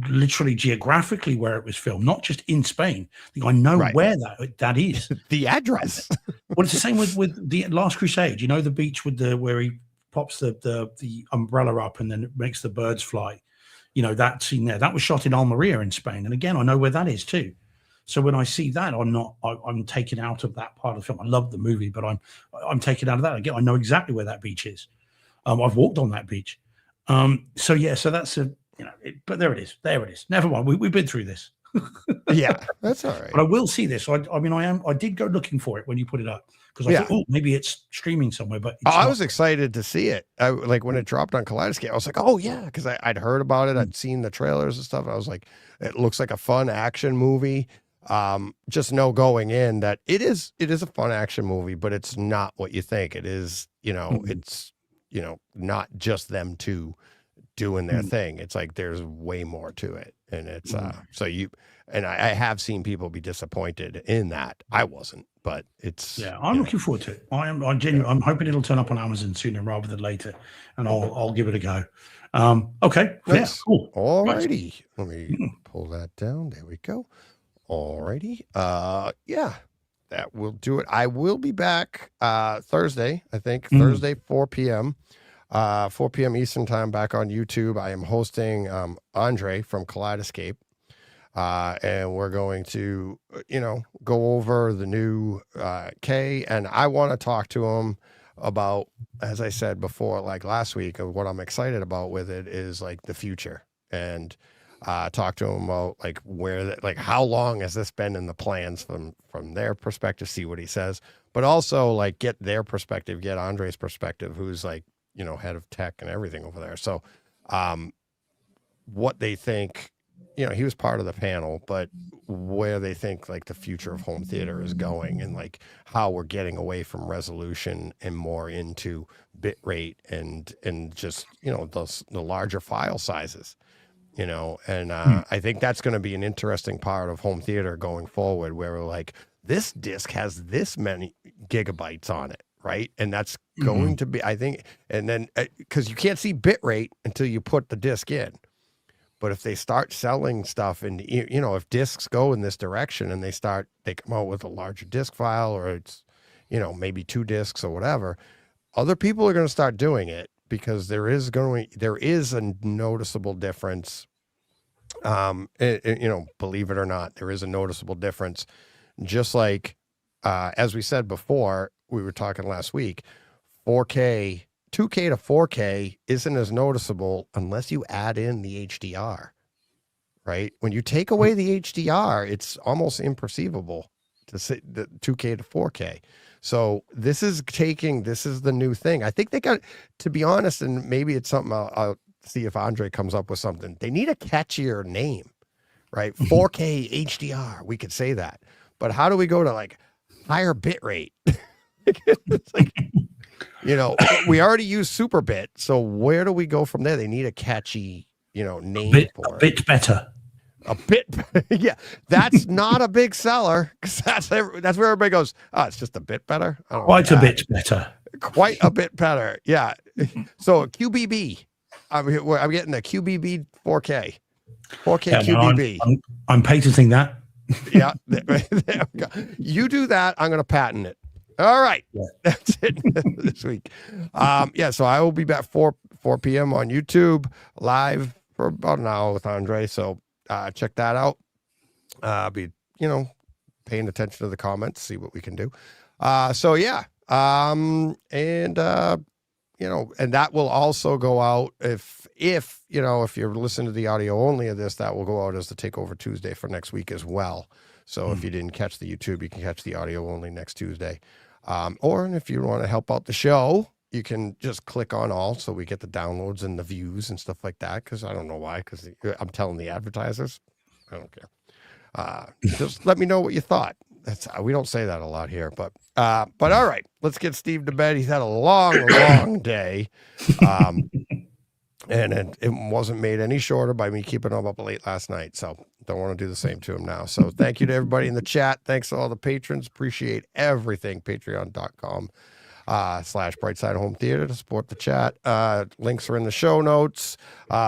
literally geographically where it was filmed, not just in Spain. I know where that is. The address. Well, it's the same with the Last Crusade. You know, the beach with where he pops the umbrella up and then it makes the birds fly. You know, that scene there, that was shot in Almeria in Spain. And again, I know where that is too. So when I see that, I'm taken out of that part of the film. I love the movie, but I'm taken out of that. Again, I know exactly where that beach is. I've walked on that beach. So that's but there it is. There it is. Never mind. We've been through this. Yeah, that's all right. But I will see this. I did go looking for it when you put it up because I thought, oh, maybe it's streaming somewhere. But I was excited to see it. Like when it dropped on Kaleidoscope, I was like, oh yeah, because I'd heard about it. I'd seen the trailers and stuff. I was like, it looks like a fun action movie. Just know going in that it is a fun action movie, but it's not what you think. It is, it's, not just them two doing their thing. It's like there's way more to it. And it's I have seen people be disappointed in that. I wasn't, but it's I'm looking forward to it. I'm genuine. I'm hoping it'll turn up on Amazon sooner rather than later, and I'll give it a go. Okay. Nice. Yeah, cool. All righty. Let me pull that down. There we go. All righty. That will do it. I will be back Thursday, I think. Thursday, 4 p.m. 4 p.m. Eastern time back on YouTube. I am hosting Andre from Kaleidoscape. And we're going to, go over the new K. And I want to talk to him about, as I said before, like last week, of what I'm excited about with it is like the future. And talk to him about like how long has this been in the plans from their perspective, see what he says, but also like get their perspective, get Andre's perspective, who's like, head of tech and everything over there. So what they think, he was part of the panel, but where they think like the future of home theater is going and like how we're getting away from resolution and more into bit rate and just, the larger file sizes. I think that's going to be an interesting part of home theater going forward, where we're like, this disc has this many gigabytes on it, right? And that's going to be, I think, and then because you can't see bit rate until you put the disc in. But if they start selling stuff and, if discs go in this direction and they come out with a larger disc file, or it's, maybe 2 discs or whatever, other people are going to start doing it. Because there is a noticeable difference. Believe it or not, there is a noticeable difference. Just like, as we said before, we were talking last week, 2K to 4K isn't as noticeable unless you add in the HDR, right? When you take away the HDR, it's almost imperceivable to say the 2K to 4K. So this is the new thing. I think they got, to be honest, and maybe it's something I'll see if Andre comes up with something. They need a catchier name, right? 4K HDR. We could say that, but how do we go to like higher bit rate? It's like, we already use super bit. So where do we go from there? They need a catchy, name for it. A bit better. A bit, yeah. That's not a big seller, because that's where everybody goes. Oh, it's just a bit better. Quite a bit better. Quite a bit better, yeah. So QBB, I'm getting the QBB 4K QBB. I'm patenting that. Yeah, there we go. You do that. I'm going to patent it. All right, that's it this week. So I will be back 4 p.m. on YouTube live for about an hour with Andre. So. Check that out. Be paying attention to the comments, see what we can do. And that will also go out if you're listening to the audio only of this, that will go out as the Takeover Tuesday for next week as well. So if you didn't catch the YouTube, you can catch the audio only next Tuesday. Or if you want to help out the show, you can just click on all, so we get the downloads and the views and stuff like that. Because I don't know why, because I'm telling the advertisers, I don't care. Just let me know what you thought. That's we don't say that a lot here, but all right, let's get Steve to bed. He's had a long day, and it wasn't made any shorter by me keeping him up late last night. So don't want to do the same to him now. So thank you to everybody in the chat. Thanks to all the patrons. Appreciate everything. Patreon.com/Brightside Home Theater to support the chat. Links are in the show notes.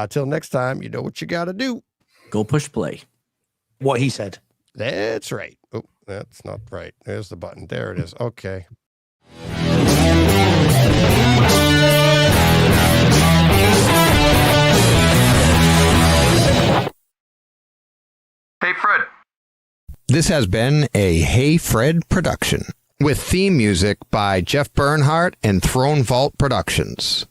Till next time, you know what you got to do. Go push play. What he said. That's right. Oh, that's not right. There's the button. There it is. Okay. Hey, Fred. This has been a Hey Fred production with theme music by Jeff Bernhardt and Throne Vault Productions.